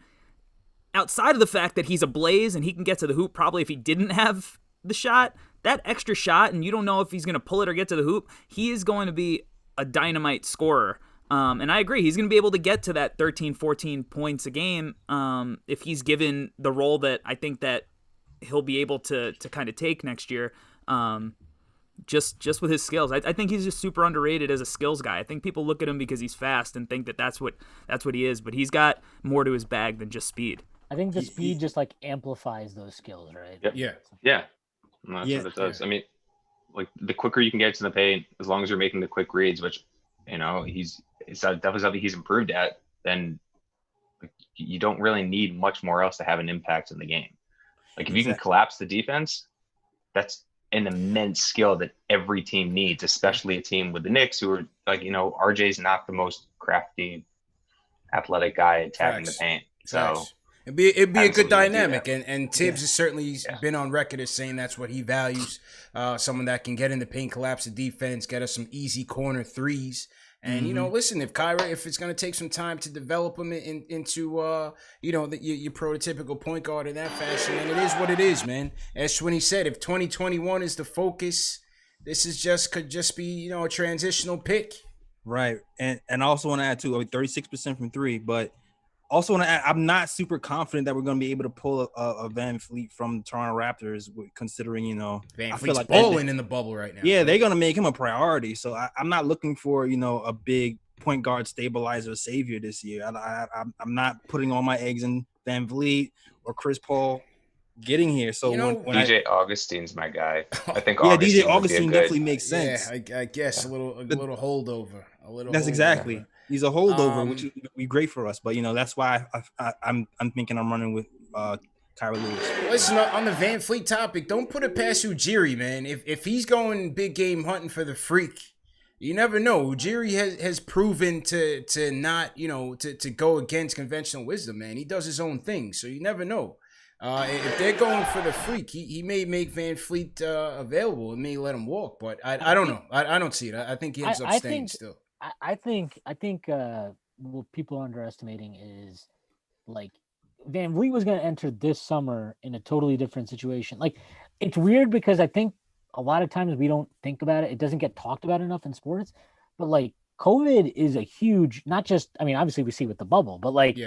outside of the fact that he's a blaze and he can get to the hoop probably if he didn't have the shot, that extra shot, and you don't know if he's going to pull it or get to the hoop, he is going to be a dynamite scorer. And I agree, he's going to be able to get to that 13, 14 points a game if he's given the role that I think that he'll be able to kind of take next year. Just with his skills. I think he's just super underrated as a skills guy. I think people look at him because he's fast and think that that's what he is, but he's got more to his bag than just speed. I think the speed just like amplifies those skills, right? Yep. Yeah. That's what it does. I mean, like the quicker you can get to the paint, as long as you're making the quick reads, which it's definitely something he's improved at, then you don't really need much more else to have an impact in the game. Like if you can collapse the defense, that's an immense skill that every team needs, especially a team with the Knicks who are like, RJ's not the most crafty, athletic guy attacking the paint. So it'd be a good dynamic. And Tibbs has certainly been on record as saying that's what he values. Someone that can get in the paint, collapse the defense, get us some easy corner threes. And, listen, if it's going to take some time to develop him into, your prototypical point guard in that fashion, then it is what it is, man. As Swinny said, if 2021 is the focus, this could just be, a transitional pick. Right. And I also want to add, too, 36% from 3, but also want to add, I'm not super confident that we're going to be able to pull a Van Fleet from the Toronto Raptors, considering, Van Fleet's like balling in the bubble right now. Yeah, they're going to make him a priority. So I'm not looking for, a big point guard stabilizer savior this year. I'm not putting all my eggs in Van Vliet or Chris Paul getting here. So when DJ Augustine's my guy. I think DJ Augustine definitely makes sense. Yeah, I guess a little holdover. That's exactly. He's a holdover, which would be great for us. But that's why I'm thinking I'm running with Kyra Lewis. Listen, on the Van Fleet topic, don't put it past Ujiri, man. If he's going big game hunting for the freak, you never know. Ujiri has proven to not to go against conventional wisdom, man. He does his own thing, so you never know. If they're going for the freak, he may make Van Fleet available and may let him walk, but I don't know. I don't see it. I think he ends up staying still. I think what people are underestimating is like Van Vliet was going to enter this summer in a totally different situation. Like it's weird because I think a lot of times we don't think about it. It doesn't get talked about enough in sports, but like COVID is a huge, not just, obviously we see with the bubble, but like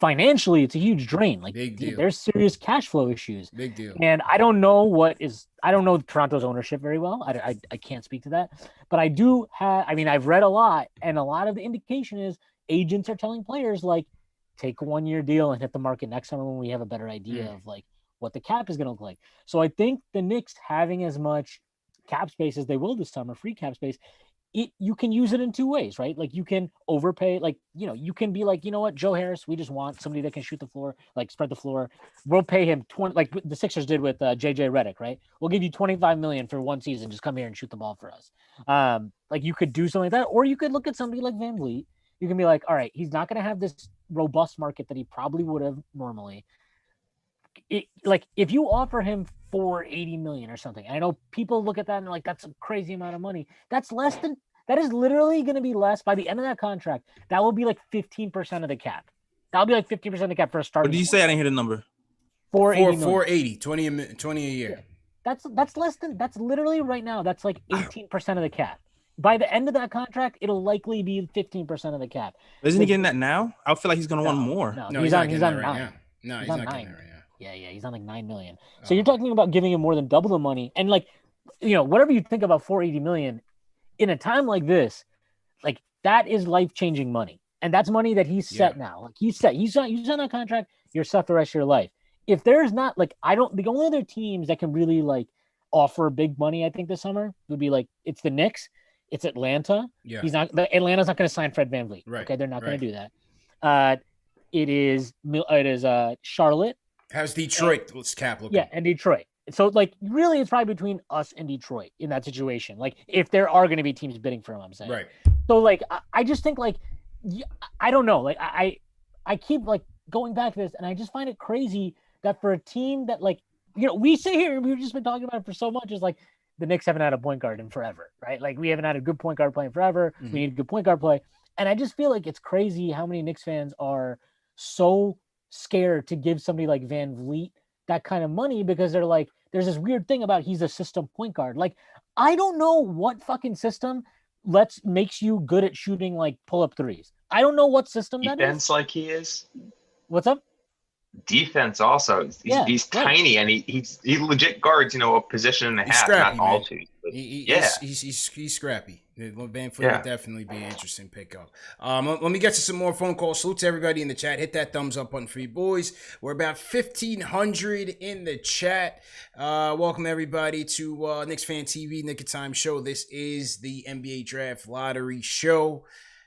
financially it's a huge drain. Like there's serious cash flow issues. Big deal. And I don't know Toronto's ownership very well. I can't speak to that, but I do have, I've read a lot, and a lot of the indication is agents are telling players like take a 1-year deal and hit the market next summer when we have a better idea of like what the cap is going to look like. So I think the Knicks having as much cap space as they will this summer, free cap space, you can use it in two ways, right? Like you can overpay, like, you can be like, you know what, Joe Harris, we just want somebody that can shoot the floor, like spread the floor. We'll pay him 20, like the Sixers did with JJ Redick, right? We'll give you $25 million for one season. Just come here and shoot the ball for us. Like you could do something like that, or you could look at somebody like Van Vliet. You can be like, all right, he's not going to have this robust market that he probably would have normally. Like if you offer him $480 million or something, I know people look at that and they're like, that's a crazy amount of money. That is literally going to be less by the end of that contract. That will be like 15% of the cap. That'll be like 15% of the cap for a starting. What did you say? I didn't hear the number. 480, 20 a year. That's less than, that's literally right now. That's like 18% of the cap. By the end of that contract, it'll likely be 15% of the cap. Isn't he getting that now? I feel like he's going to want more. No, he's on right 9. now. No, he's not getting that right now. Yeah, he's on like $9 million. So you're talking about giving him more than double the money, and like, whatever you think about $480 million in a time like this, like that is life-changing money. And that's money that he's set now. Like he's set. He's on a contract. You're set the rest of your life. If there's not the only other teams that can really like offer big money, I think this summer would be like it's the Knicks, it's Atlanta. Yeah. Atlanta's not going to sign Fred VanVleet. Right. Okay, they're not going to do that. It is Charlotte. How's Detroit? Let's cap looking. Yeah, and Detroit. So like really, it's probably between us and Detroit in that situation. Like if there are going to be teams bidding for him, I'm saying. Right. So like I just think like I don't know. Like I keep like going back to this, and I just find it crazy that for a team that like we sit here and we've just been talking about it for so much. Is like the Knicks haven't had a point guard in forever, right? Like we haven't had a good point guard playing forever. Mm-hmm. We need a good point guard play, and I just feel like it's crazy how many Knicks fans are so scared to give somebody like Van Vliet that kind of money because they're like, there's this weird thing about he's a system point guard. Like I don't know what fucking system makes you good at shooting like pull-up threes. I don't know what system that is. Defense like he is. What's up? Defense also. He's tiny and he legit guards, a position and a half, scrappy, not all two. He's scrappy. Van Fleet would definitely be an interesting pickup. Let me get to some more phone calls. Salute to everybody in the chat. Hit that thumbs up button for you boys. We're about 1,500 in the chat. Welcome everybody to Knicks Fan TV, Nick of Time Show. This is the NBA Draft Lottery Show.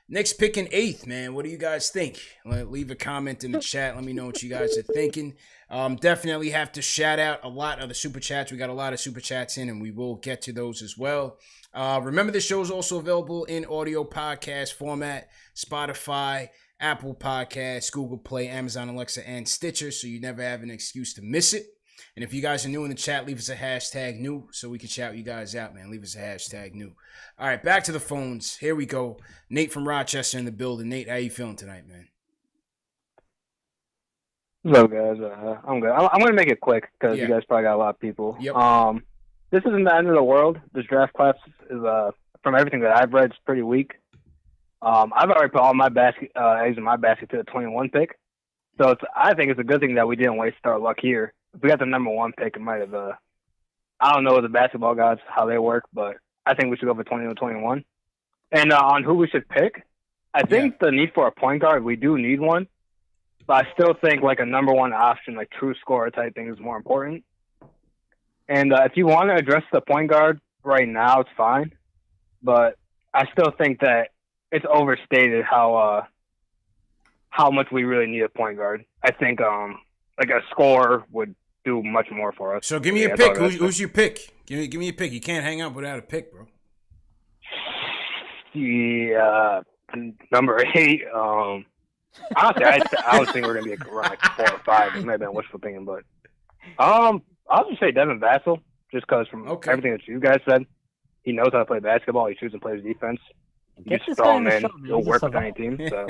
Knicks picking 8th, man. What do you guys think? Leave a comment in the chat. Let me know what you guys are thinking. Definitely have to shout out a lot of the super chats. We got a lot of super chats in, and we will get to those as well. Remember, the show is also available in audio podcast format, Spotify, Apple Podcasts, Google Play, Amazon Alexa, and Stitcher, so you never have an excuse to miss it. And if you guys are new in the chat, leave us a hashtag new so we can shout you guys out, man. Leave us a hashtag new. All right, back to the phones. Here we go. Nate from Rochester in the building. Nate, how you feeling tonight, man? Hello, guys. I'm good. I'm going to make it quick because you guys probably got a lot of people. Yep. This isn't the end of the world. This draft class is, from everything that I've read, it's pretty weak. I've already put all my eggs in my basket to the 21 pick. So I think it's a good thing that we didn't waste our luck here. If we got the number 1 pick, it might have, I don't know the basketball gods, how they work, but I think we should go for 20 or 21. And on who we should pick, I think the need for a point guard, we do need one. But I still think like a number 1 option, like true scorer type thing is more important. And if you want to address the point guard right now, it's fine. But I still think that it's overstated how much we really need a point guard. I think like a scorer would do much more for us. So give me a pick. Who's your pick? Give me a pick. You can't hang up without a pick, bro. Yeah, number 8. Honestly, I was thinking we're gonna be around like 4 or 5. It might have been wishful thinking, but I'll just say Devin Vassell, just because from everything that you guys said, he knows how to play basketball. He shoots and plays defense. You just throw him in. He'll work with any team. So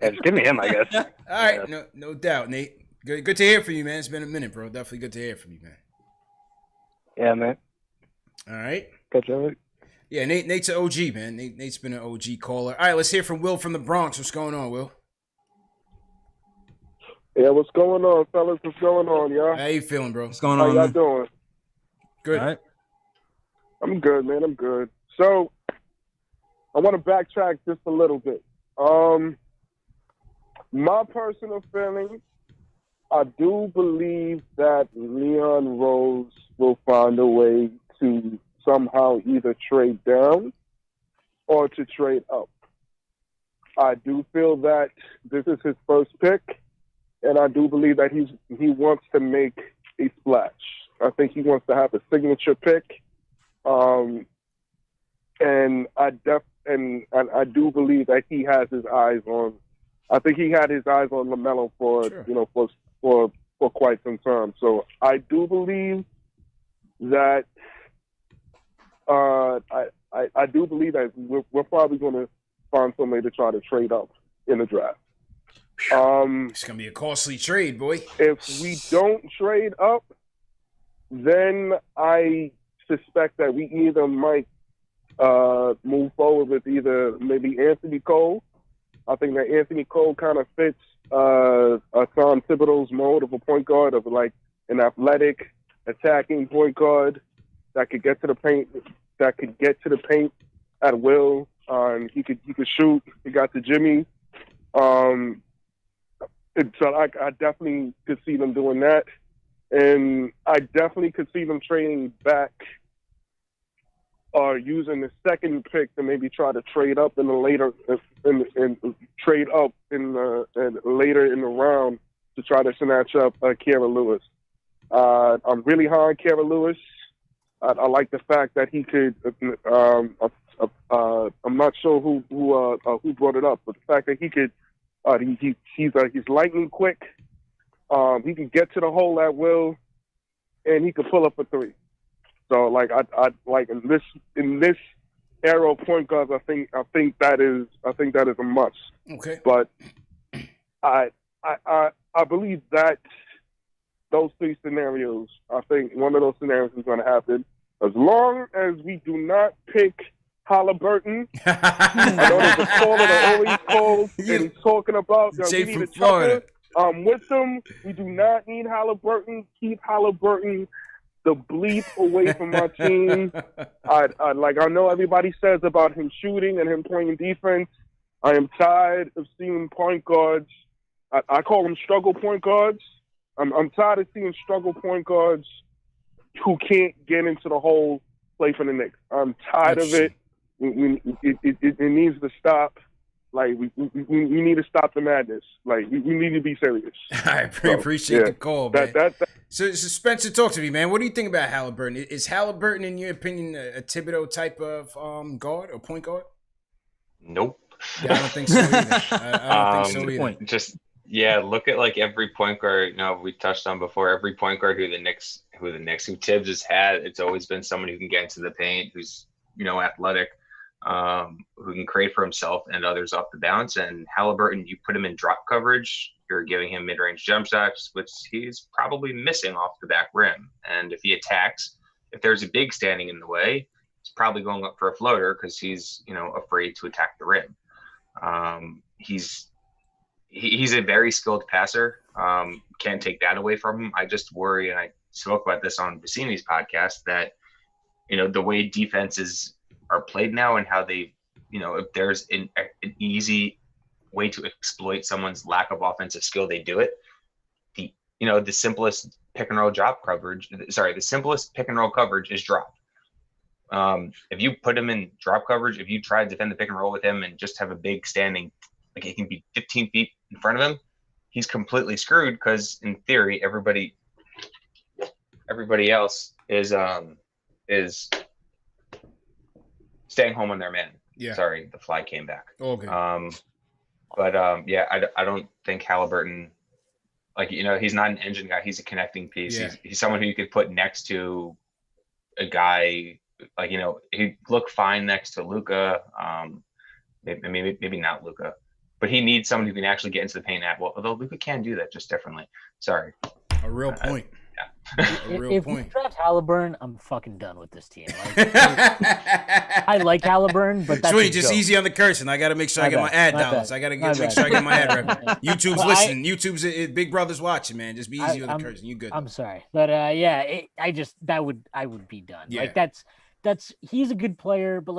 just give me him, I guess. All right, no doubt, Nate. Good to hear from you, man. It's been a minute, bro. Definitely good to hear from you, man. Yeah, man. All right. Catch you. Yeah, Nate's an OG, man. Nate's been an OG caller. All right, let's hear from Will from the Bronx. What's going on, Will? Yeah, what's going on, fellas? What's going on, y'all? How you feeling, bro? What's going on? on? How y'all doing? Good. All right. I'm good, man. I'm good. So, I want to backtrack just a little bit. My personal feeling, I do believe that Leon Rose will find a way to somehow either trade down or to trade up. I do feel that this is his first pick, and I do believe that he wants to make a splash. I think he wants to have a signature pick, and I do believe that he has his eyes on. I think he had his eyes on LaMelo for for quite some time. So I do believe that I do believe that we're probably going to find somebody to try to trade up in the draft. It's gonna be a costly trade, boy. If we don't trade up, then I suspect that we either might move forward with either maybe Anthony Cole. I think that Anthony Cole kind of fits Tom Thibodeau's mode of a point guard, of like an athletic, attacking point guard that could get to the paint, at will. He could shoot. He got the Jimmy. So I definitely could see them doing that, and I definitely could see them trading back, or using the second pick to maybe try to trade up in the later, and trade up in the later in the round to try to snatch up Kara Lewis. I'm really high on Kara Lewis. I like the fact that he could. I'm not sure who brought it up, but the fact that he could. He's lightning quick. He can get to the hole at will, and he can pull up a three. So like I like in this era of point guards, I think that is a must. Okay. But I believe that those three scenarios, I think one of those scenarios is going to happen as long as we do not pick Halliburton. I know there's a caller that always calls and he's talking about Jay we from need a Florida. I'm with them. We do not need Halliburton. Keep Halliburton the bleep away from our team. I know everybody says about him shooting and him playing defense. I am tired of seeing point guards. I call them struggle point guards. I'm tired of seeing struggle point guards who can't get into the hole play for the Knicks. I'm tired of it. It needs to stop. Like we need to stop the madness. Like we need to be serious. I appreciate the call, man. That, so Spencer, talk to me, man. What do you think about Halliburton? Is Halliburton, in your opinion, a Thibodeau type of guard or point guard? Nope. Yeah, I don't think so either. I don't think so either. Just look at like every point guard. We touched on before. Every point guard who Tibbs has had, it's always been someone who can get into the paint, who's athletic, who can create for himself and others off the bounce. And Halliburton, you put him in drop coverage, you're giving him mid-range jump shots, which he's probably missing off the back rim. And if he attacks, if there's a big standing in the way, he's probably going up for a floater because he's afraid to attack the rim. He's a very skilled passer. Can't take that away from him. I just worry, and I spoke about this on Bassini's podcast, that the way defenses are played now and how they, if there's an easy way to exploit someone's lack of offensive skill, they do it. The simplest pick and roll coverage is drop. If you put him in drop coverage, if you try to defend the pick and roll with him and just have a big standing, like he can be 15 feet in front of him, he's completely screwed because in theory everybody else is staying home on their man. Yeah. Sorry, the fly came back. Okay. I don't think Halliburton, he's not an engine guy. He's a connecting piece. Yeah. He's someone who you could put next to a guy, he'd look fine next to Luka. Maybe not Luka, but he needs someone who can actually get into the paint although Luka can do that just differently. Sorry. A real point. If we draft Halliburton, I'm fucking done with this team. I like Halliburton, but that's Sweetie, just easy on the cursing. I got to make sure I get my ad dollars. I got to make sure I get my ad revenue. YouTube's listening. YouTube's Big Brother's watching, man. Just be easy on the cursing. You good? I'm sorry, but I would be done. Yeah. Like that's he's a good player, but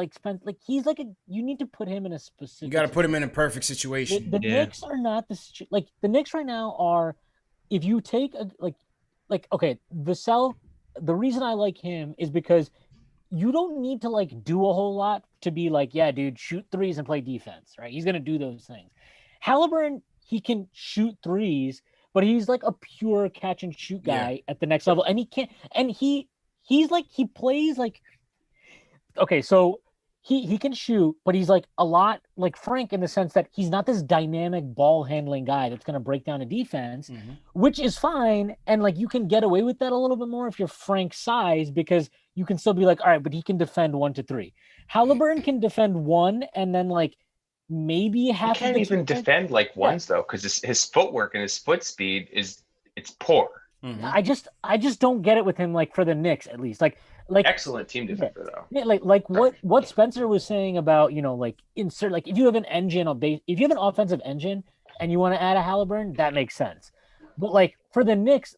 he's you need to put him in a specific. You got to put him in a perfect situation. The Knicks are not the Knicks right now are. If you take okay, the reason I like him is because you don't need to do a whole lot to be dude, shoot threes and play defense, right? He's gonna do those things. Halliburton, he can shoot threes, but he's a pure catch and shoot guy at the next level, and he can't. And he plays okay, so he can shoot, but he's a lot like Frank in the sense that he's not this dynamic ball handling guy that's going to break down a defense, which is fine. And you can get away with that a little bit more if you're Frank's size, because you can still be all right, but he can defend 1 to 3. Halliburton can defend 1 and then maybe half. He can't even defend ones though, because his footwork and his foot speed it's poor. Mm-hmm. I just don't get it with him for the Knicks at least. Excellent team defender though. Yeah, what Spencer was saying about insert if you have an engine if you have an offensive engine and you want to add a Halliburton, that makes sense. But for the Knicks,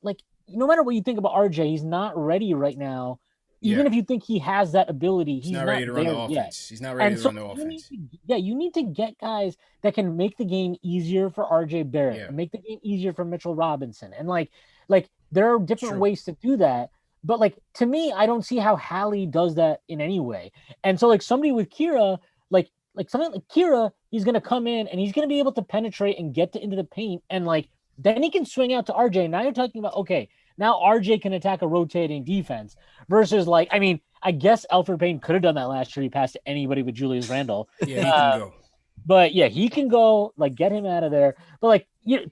no matter what you think about RJ, he's not ready right now. even if you think he has that ability, he's not ready to run the offense. Yet. He's not ready to run the offense. You need to get guys that can make the game easier for RJ Barrett, and make the game easier for Mitchell Robinson. And like there are different ways to do that. But like to me, I don't see how Hallie does that in any way. And so like somebody with Kira, like something like Kira, he's gonna come in and he's gonna be able to penetrate and get into the paint, and like then he can swing out to RJ. Now you're talking about now RJ can attack a rotating defense versus like, I mean, I guess Elfrid Payton could have done that last year. He passed to anybody with Julius Randle. Yeah, he can go. But yeah, he can go, like, get him out of there. But like,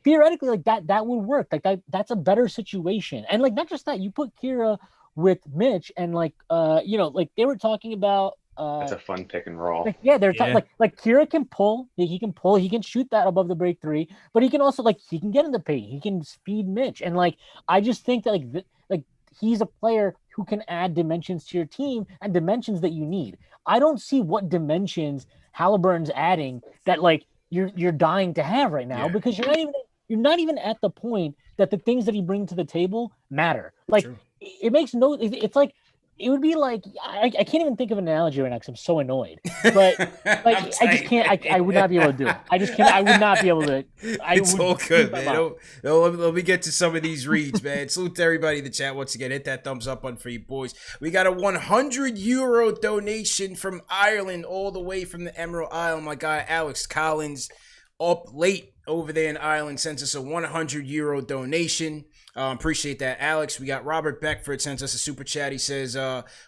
theoretically, like that would work. Like that's a better situation. And like, not just that, you put Kira with Mitch, and like, like they were talking about. That's a fun pick and roll. They're like Kira can pull. He can shoot that above the break three, but he can also he can get in the paint. He can speed Mitch, and like I just think that like he's a player who can add dimensions to your team and dimensions that you need. I don't see what dimensions Halliburton's adding that like you're dying to have right now, because you're not even at the point that the things that he brings to the table matter. Like it makes no. It's like. It would be like I can't even think of an analogy right now because I'm so annoyed. But like I just can't. I would not be able to do it. I just can't. I would not be able to. It's all good, man. Let me get to some of these reads, man. Salute to everybody in the chat once again. Hit that thumbs up button for you boys. We got a €100 donation from Ireland, all the way from the Emerald Isle. My guy Alex Collins, up late over there in Ireland, sends us a €100 donation. Appreciate that, Alex. We got Robert Beckford sends us a super chat. He says,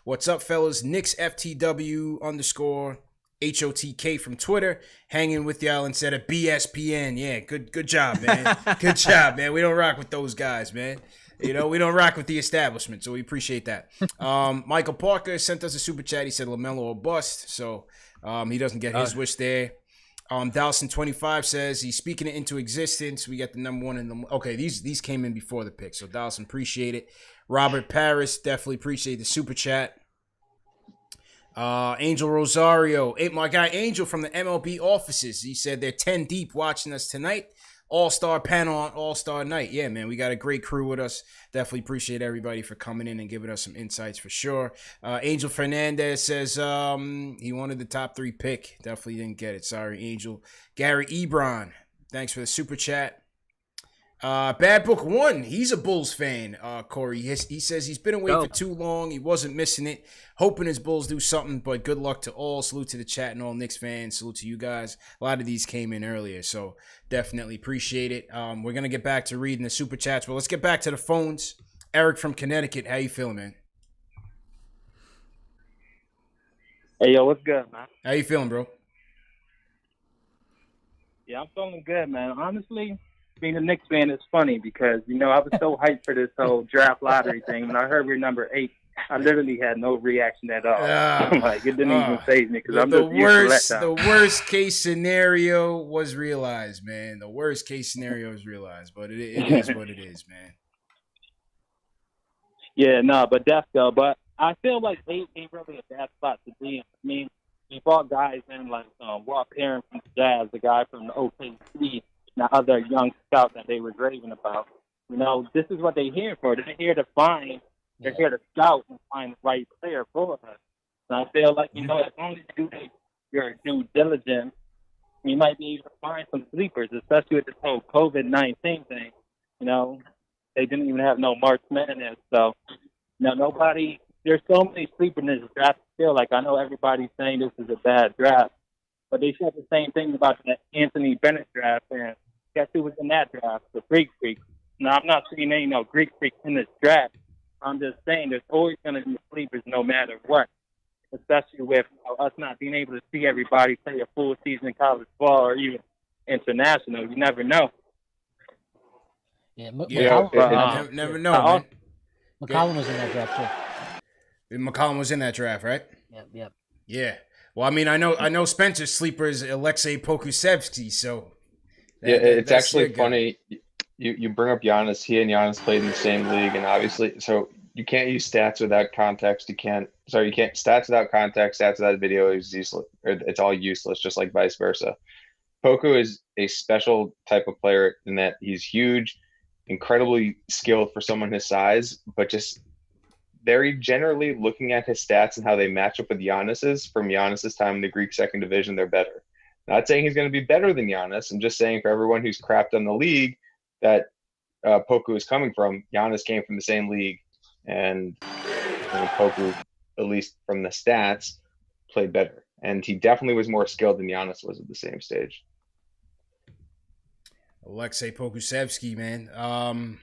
what's up, fellas? Knicks FTW _ HOTK from Twitter, hanging with y'all instead of BSPN. Yeah, good job, man. Good job, man. We don't rock with those guys, man. We don't rock with the establishment, so we appreciate that. Michael Parker sent us a super chat. He said LaMelo or bust, so he doesn't get his wish there. Dawson25 says he's speaking it into existence. We got the number one in the. Okay, these came in before the pick, so Dawson, appreciate it. Robert Paris, definitely appreciate the super chat. Angel Rosario, my guy Angel from the MLB offices. He said they're 10 deep watching us tonight. All-star panel on All-Star night. Yeah, man, we got a great crew with us. Definitely appreciate everybody for coming in and giving us some insights for sure. Angel Fernandez says he wanted the top 3 pick. Definitely didn't get it. Sorry, Angel. Gary Ebron, thanks for the super chat. Bad Book 1, he's a Bulls fan, Corey. He says he's been away for too long. He wasn't missing it. Hoping his Bulls do something, but good luck to all. Salute to the chat and all Knicks fans. Salute to you guys. A lot of these came in earlier, so definitely appreciate it. We're going to get back to reading the super chats, but let's get back to the phones. Eric from Connecticut, how you feeling, man? Hey, yo, what's good, man? How you feeling, bro? Yeah, I'm feeling good, man. Honestly, being a Knicks fan is funny because, I was so hyped for this whole draft lottery thing. When I heard we're number 8, I literally had no reaction at all. It didn't even faze me because I'm just used to the worst case scenario was realized, man. The worst case scenario is realized, but it is what it is, man. Yeah, no, but that's go. But I feel like 8 ain't really a bad spot to be in. I mean, we bought guys in like Walt Aaron from the Jazz, the guy from the OKC, and other young scouts that they were raving about. This is what they're here for. They're here to find. They're here to scout and find the right player for us. And I feel like, as long as you do your due diligence, you might be able to find some sleepers, especially with this whole COVID-19 thing. They didn't even have no March Madness. So, nobody, there's so many sleepers in this draft. I feel like I know everybody's saying this is a bad draft, but they said the same thing about the Anthony Bennett draft. And guess who was in that draft? The Greek Freak. Now, I'm not saying there ain't no Greek Freak in this draft. I'm just saying there's always going to be sleepers no matter what, especially with us not being able to see everybody play a full season in college ball or even international. You never know. Yeah, never know, man. McCollum was in that draft too. McCollum was in that draft, right? Yep. Yeah. Well, I mean, I know Spencer's sleeper is Alexei Pokusevsky, so it's actually funny. You bring up Giannis. He and Giannis played in the same league, and obviously, so you can't use stats without context. You can't stats without context. Stats without video is useless. Or it's all useless, just like vice versa. Poku is a special type of player in that he's huge, incredibly skilled for someone his size, but just very generally looking at his stats and how they match up with Giannis's from Giannis's time in the Greek second division, they're better. Not saying he's going to be better than Giannis. I'm just saying for everyone who's crapped on the league that Poku is coming from, Giannis came from the same league, and Poku, at least from the stats, played better. And he definitely was more skilled than Giannis was at the same stage. Alexei Pokusevsky, man.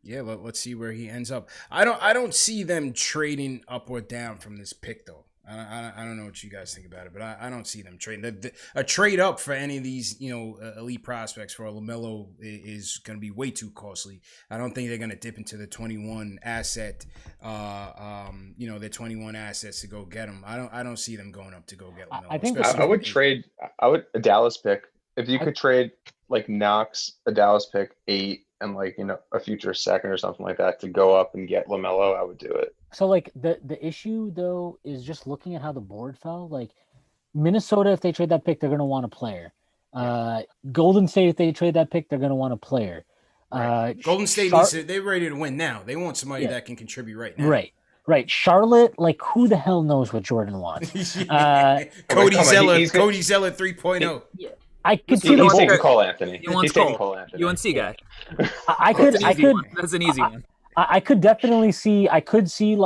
Yeah, let's see where he ends up. I don't see them trading up or down from this pick, though. I don't know what you guys think about it, but I don't see them trading. A trade up for any of these, elite prospects for LaMelo is going to be way too costly. I don't think they're going to dip into the 21 asset, their 21 assets to go get them. I don't see them going up to go get LaMelo. I think I would trade. A Dallas pick. If you could trade like Knox, a Dallas pick 8, and a future second or something like that to go up and get LaMelo, I would do it. So the issue though is just looking at how the board fell. Like Minnesota, if they trade that pick, they're going to want a player. Golden State, if they trade that pick, they're going to want a player. Right. Golden State they're ready to win now. They want somebody that can contribute right now. Right. Charlotte, who the hell knows what Jordan wants? Cody Zeller 3.0. Yeah. I could see he's taking Cole Anthony. He's taking Cole Anthony. UNC guy. I could. That's an easy one. I could definitely see. I could see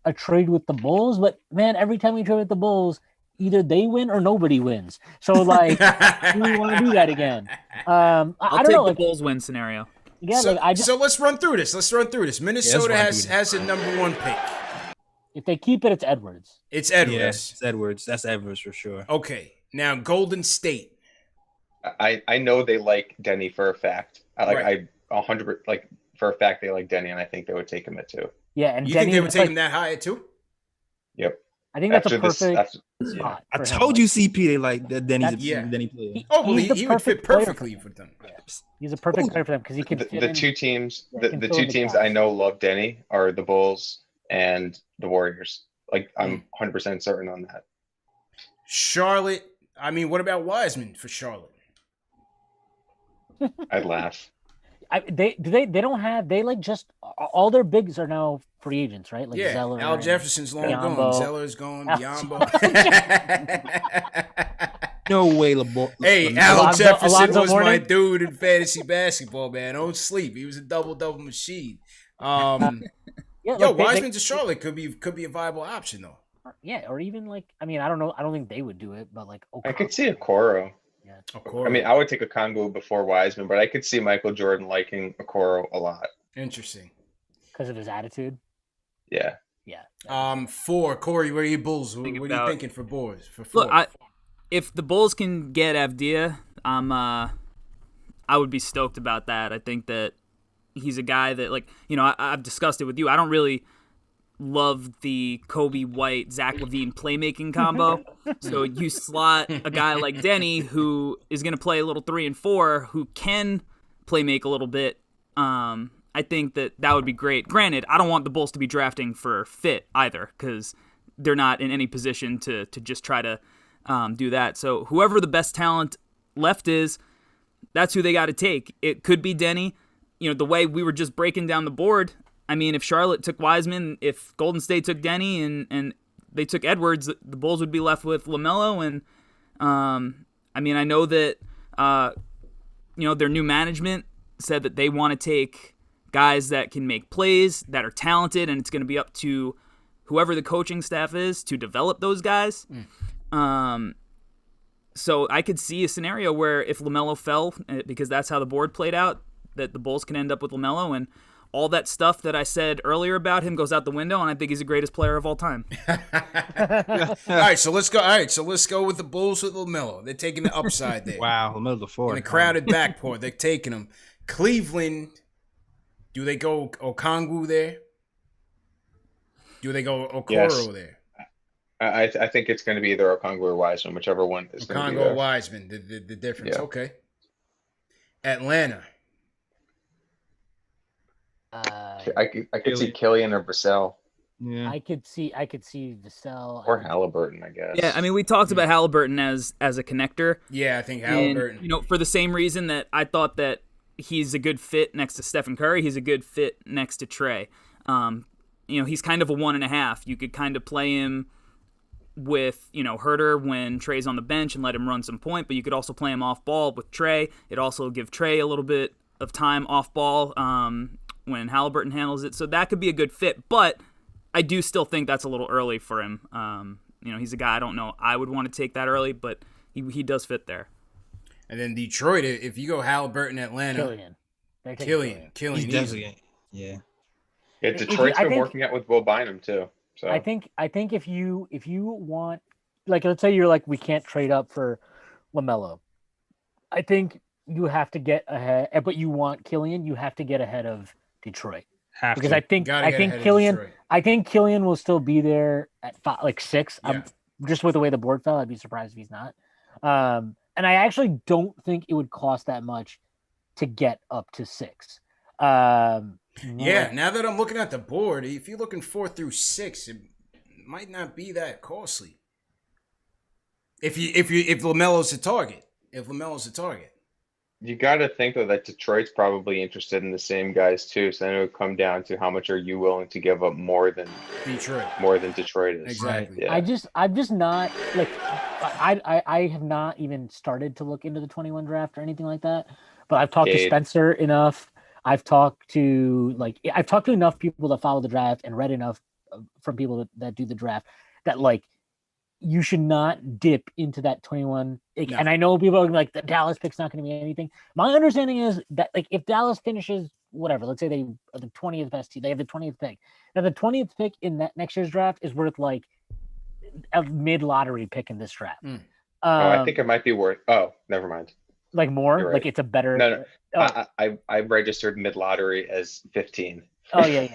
a trade with the Bulls, but man, every time we trade with the Bulls, either they win or nobody wins. So do we want to do that again? I don't know. The Bulls win scenario. Yeah. So let's run through this. Minnesota has a number 1 pick. If they keep it, it's Edwards. It's Edwards. Yes, it's Edwards. That's Edwards for sure. Okay. Now Golden State. I know they like Denny for a fact. I 100 for a fact they like Denny, and I think they would take him at 2. Yeah, and you Denny, think they would take him that high at 2? Yep. I think that's a perfect spot. I told you, CP, they like that. Denny's Denny player. He would fit perfectly with them. Yeah. He's a perfect player for them because he can. The two teams, the two teams I know love Denny are the Bulls and the Warriors. I'm 100% certain on that. Charlotte. I mean, what about Wiseman for Charlotte? I'd laugh. They don't have just all their bigs are now free agents, right? Zeller, Al Jefferson's long Biyombo. gone. Zeller's gone. Biyombo. No way, Hey, Al Jefferson was my dude in fantasy basketball, man. Don't sleep. He was a double machine. Wiseman to Charlotte could be a viable option though. Yeah, or even I don't know. I don't think they would do it, but I could see Okoro. Yeah. I mean, I would take a Kongu before Wiseman, but I could see Michael Jordan liking Okoro a lot. Interesting. Because of his attitude? Yeah. Yeah. 4. Corey, where are you Bulls? What are you thinking for Bulls? For 4? Look, if the Bulls can get Avdia, I would be stoked about that. I think that he's a guy that, I've discussed it with you. I don't really love the Kobe White, Zach LaVine playmaking combo. So you slot a guy like Denny, who is going to play a little 3 and 4, who can play make a little bit. I think that would be great. Granted, I don't want the Bulls to be drafting for fit either, because they're not in any position to just try to do that. So whoever the best talent left is, that's who they got to take. It could be Denny. The way we were just breaking down the board, I mean, if Charlotte took Wiseman, if Golden State took Denny, and they took Edwards, the Bulls would be left with LaMelo. And I know that their new management said that they want to take guys that can make plays, that are talented, and it's going to be up to whoever the coaching staff is to develop those guys. So I could see a scenario where if LaMelo fell, because that's how the board played out, that the Bulls can end up with LaMelo, and all that stuff that I said earlier about him goes out the window, and I think he's the greatest player of all time. All right, so let's go with the Bulls with LaMelo. They're taking the upside there. Wow, LaMelo's the 4. In a crowded backcourt, they're taking him. Cleveland, do they go Okongwu there? Do they go Okoro there? I think it's going to be either Okongwu or Wiseman, whichever one is going to be there. Okongwu or Wiseman, the difference. Yeah. Okay. Atlanta. I could see Killian or Vassell. Yeah. I could see Vassell or Halliburton, I guess. Yeah, I mean, we talked about Halliburton as a connector. Yeah, I think Halliburton. And, for the same reason that I thought that he's a good fit next to Stephen Curry, he's a good fit next to Trey. he's kind of a 1.5. You could kind of play him with, Herter when Trey's on the bench and let him run some point, but you could also play him off ball with Trey. It also give Trey a little bit of time off ball when Halliburton handles it. So that could be a good fit, but I do still think that's a little early for him. He's a guy I don't know I would want to take that early, but he does fit there. And then Detroit, if you go Halliburton, Atlanta, Killian. He's definitely, yeah. Yeah, Detroit's been working out with Will Bynum too. So I think if you want, like, let's say you're like, we can't trade up for LaMelo. I think you have to get ahead, but you want Killian, you have to get ahead of Detroit. I think Killian will still be there at 6. Yeah. Just with the way the board fell, I'd be surprised if he's not. And I actually don't think it would cost that much to get up to 6. Yeah, now that I'm looking at the board, if you're looking 4 through 6, it might not be that costly. If LaMelo's the target. You got to think, though, that Detroit's probably interested in the same guys, too. So then it would come down to how much are you willing to give up more than Detroit is. Exactly. Yeah. I'm just not, like, I have not even started to look into the 21 draft or anything like that. But I've talked to Spencer enough. I've talked to enough people that follow the draft and read enough from people that do the draft that, like, you should not dip into that 21. No. And I know people are like, the Dallas pick's not going to be anything. My understanding is that, like, if Dallas finishes whatever, let's say they are the 20th best team, they have the 20th pick. Now the 20th pick in that next year's draft is worth like a mid-lottery pick in this draft. I think it might be worth. Oh, never mind. Like more, right. Like it's a better. No. Oh. I registered mid-lottery as 15. Oh yeah.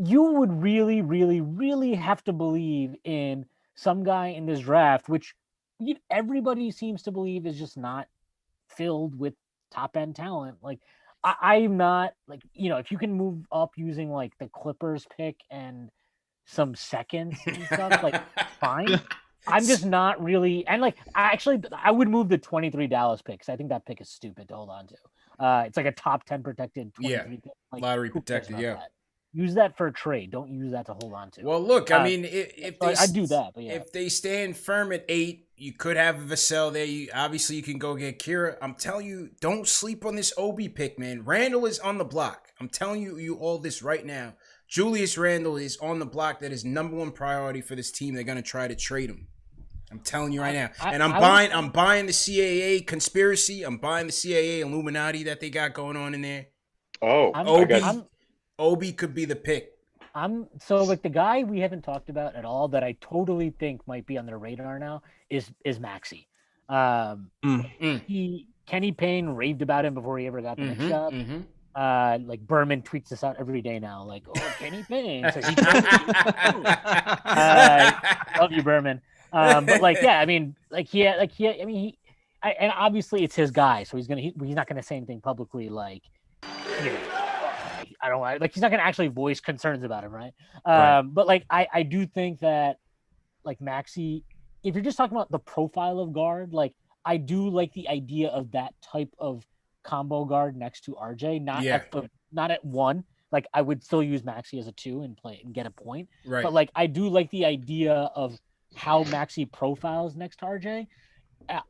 You would really, really, really have to believe in some guy in this draft, which everybody seems to believe is just not filled with top-end talent. Like, I'm not, like, if you can move up using, like, the Clippers pick and some seconds and stuff, like, fine. I'm just not really, and, like, I would move the 23 Dallas pick, because I think that pick is stupid to hold on to. It's like a top 10 protected 23 pick. Like, lottery protected, yeah. That? Use that for a trade. Don't use that to hold on to. Well, look, I mean, if they I do that, but yeah. If they stand firm at 8, you could have Vassell there. Obviously you can go get Kira. I'm telling you, don't sleep on this Obi pick, man. Randall is on the block. I'm telling you all this right now. Julius Randle is on the block. That is number one priority for this team. They're gonna try to trade him. I'm telling you right now. And I'm buying the CAA conspiracy. I'm buying the CAA Illuminati that they got going on in there. Oh, Obi could be the pick. The guy we haven't talked about at all that I totally think might be on their radar now is Maxey. Kenny Payne raved about him before he ever got the next job. Like Berman tweets this out every day now, like, oh, Kenny Payne. So love you, Berman. But like, yeah, I mean, and obviously it's his guy, so he's not gonna say anything publicly, like, I don't know, like, he's not gonna actually voice concerns about him, right? But like, I do think that, like, Maxey, if you're just talking about the profile of guard, like, I do like the idea of that type of combo guard next to RJ, not at 1. Like, I would still use Maxey as a 2 and play and get a point. Right. But like, I do like the idea of how Maxey profiles next to RJ.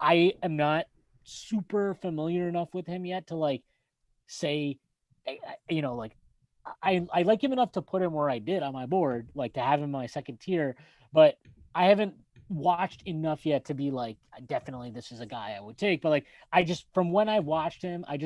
I am not super familiar enough with him yet to, like, say, like, I like him enough to put him where I did on my board, like, to have him in my second tier, but I haven't watched enough yet to be like, definitely this is a guy I would take. But like, I just, from when I watched him, I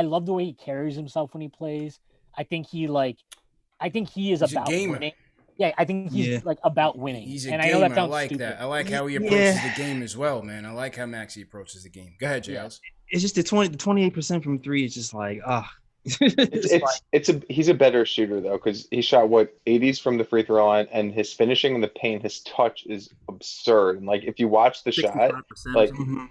love the way he carries himself when he plays. I think he is about winning. Yeah, I think he's like about winning. He's a and gamer. I know that sounds like stupid. that. I like how he approaches the game as well, man. I like how Maxey approaches the game. Go ahead, Giles. It's just the 28% from 3 is just like, he's a better shooter though, because he shot 80s from the free throw line, and his finishing in the paint, his touch is absurd. And like, if you watch the shot, like, I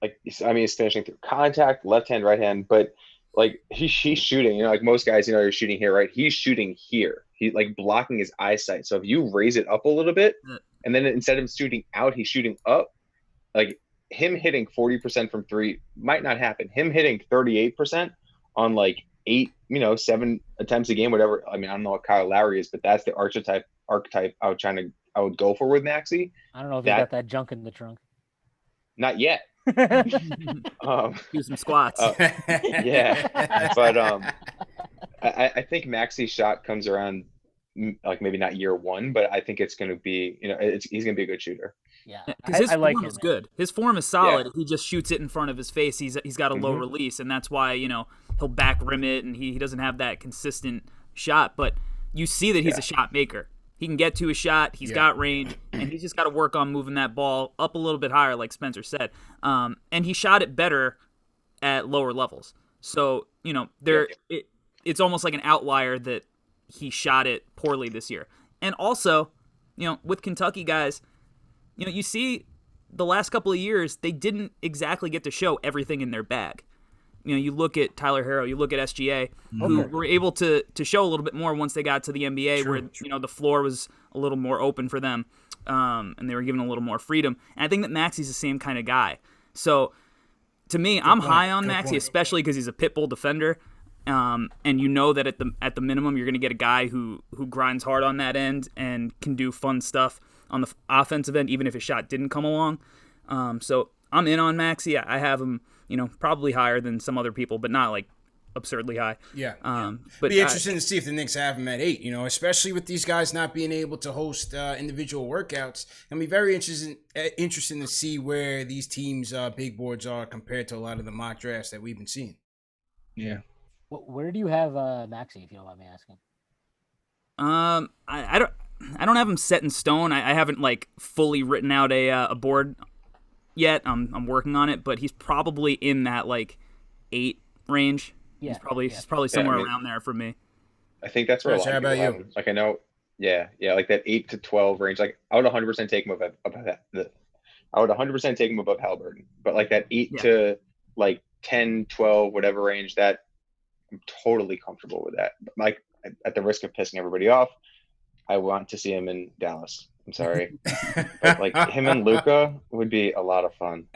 mean, he's finishing through contact, left hand, right hand, but like, he's shooting, like most guys, you're shooting here, right? He's shooting here. He's like blocking his eyesight. So if you raise it up a little bit, and then instead of shooting out, he's shooting up, like, him hitting 40% from three might not happen. Him hitting 38% on like 7 attempts a game, whatever. I mean, I don't know what Kyle Lowry is, but that's the archetype I would go for with Maxey. I don't know if he's got that junk in the trunk. Not yet. Do some squats. Yeah, but I think Maxey's shot comes around like maybe not year one, but I think it's going to be, he's going to be a good shooter. Yeah, because his like form him, is good. His form is solid. Yeah. He just shoots it in front of his face. He's got a low release, and that's why he'll back rim it, and he doesn't have that consistent shot. But you see that he's a shot maker. He can get to a shot. He's got range, and he's just got to work on moving that ball up a little bit higher, like Spencer said. And he shot it better at lower levels. So it's almost like an outlier that he shot it poorly this year. And also, with Kentucky guys, you see the last couple of years, they didn't exactly get to show everything in their bag. You look at Tyler Harrow, you look at SGA, who were able to show a little bit more once they got to the NBA, where the floor was a little more open for them, and they were given a little more freedom. And I think that Maxey's the same kind of guy. So, to me, I'm high on Maxey, especially because he's a pit bull defender, and that at the minimum you're going to get a guy who grinds hard on that end and can do fun stuff on the offensive end, even if his shot didn't come along. So I'm in on Maxey. I have him, probably higher than some other people, but not like absurdly high. Yeah. But be interesting to see if the Knicks have him at 8, especially with these guys not being able to host individual workouts. It'll be very interesting to see where these teams' big boards are compared to a lot of the mock drafts that we've been seeing. Yeah. Where do you have Maxey, if you don't mind me asking? I don't have him set in stone. I haven't like fully written out a board yet. I'm working on it, but he's probably in that like 8 range. Yeah, he's probably somewhere around there for me. I think that's where a lot of people have him. Like I know, like that 8 to 12 range. Like I would 100% take him above that. I would 100% take him above Halliburton, but like that 8 to like 10, 12, whatever range, that I'm totally comfortable with that. But like at the risk of pissing everybody off, I want to see him in Dallas. I'm sorry, but like him and Luka would be a lot of fun.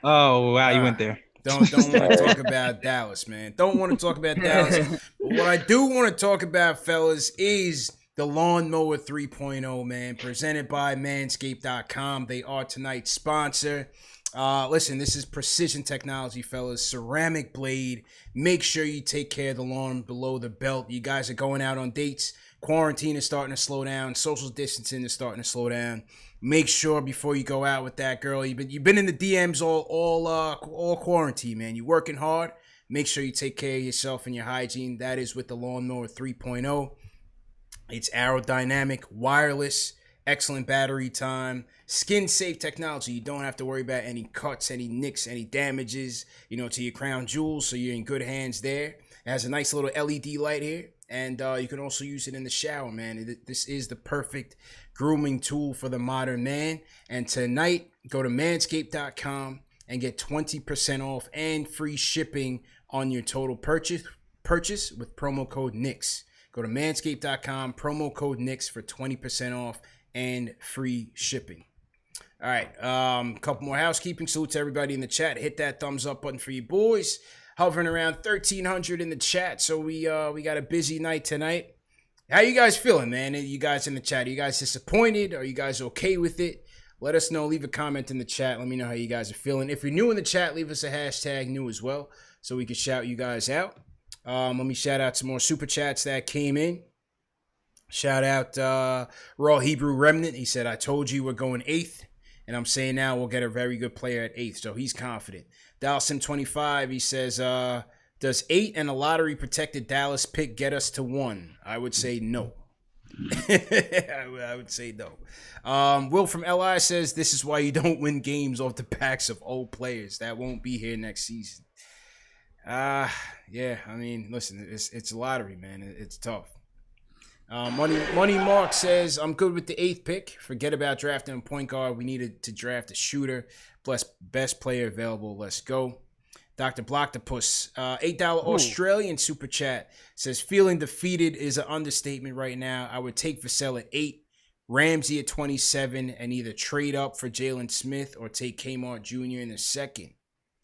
Oh wow, you went there. Don't want to talk about Dallas, man. Don't want to talk about Dallas. But what I do want to talk about, fellas, is the Lawnmower 3.0, man, presented by Manscaped.com. They are tonight's sponsor. Listen, this is precision technology, fellas. Ceramic blade. Make sure you take care of the lawn below the belt. You guys are going out on dates. Quarantine is starting to slow down. Social distancing is starting to slow down. Make sure before you go out with that girl, you've been in the DMs all quarantine, man. You're working hard. Make sure you take care of yourself and your hygiene. That is with the Lawnmower 3.0. It's aerodynamic, wireless, excellent battery time, skin-safe technology. You don't have to worry about any cuts, any nicks, any damages, to your crown jewels. So you're in good hands there. It has a nice little LED light here. And you can also use it in the shower, man. This is the perfect grooming tool for the modern man. And tonight, go to manscaped.com and get 20% off and free shipping on your total purchase with promo code Knicks. Go to manscaped.com, promo code Knicks for 20% off and free shipping. All right, a couple more housekeeping. Salute to everybody in the chat. Hit that thumbs up button for you boys. Hovering around 1,300 in the chat, so we got a busy night tonight. How you guys feeling, man? You guys in the chat, are you guys disappointed? Are you guys okay with it? Let us know. Leave a comment in the chat. Let me know how you guys are feeling. If you're new in the chat, leave us a hashtag new as well, so we can shout you guys out. Let me shout out some more super chats that came in. Shout out Raw Hebrew Remnant. He said, I told you we're going 8th, and I'm saying now we'll get a very good player at 8th, so he's confident. Dalsim25, he says, does 8 and a lottery protected Dallas pick get us to 1? I would say no. I would say no. Will from LI says, this is why you don't win games off the backs of old players. That won't be here next season. Yeah, I mean, listen, it's a lottery, man. It's tough. Money Mark says, I'm good with the 8th pick. Forget about drafting a point guard. We needed to draft a shooter. Plus, best player available. Let's go. Dr. Blocktopus, $8 Australian super chat says, feeling defeated is an understatement right now. I would take Vassell at 8 Ramsey at 27, and either trade up for Jalen Smith or take Kmart Jr. in the second.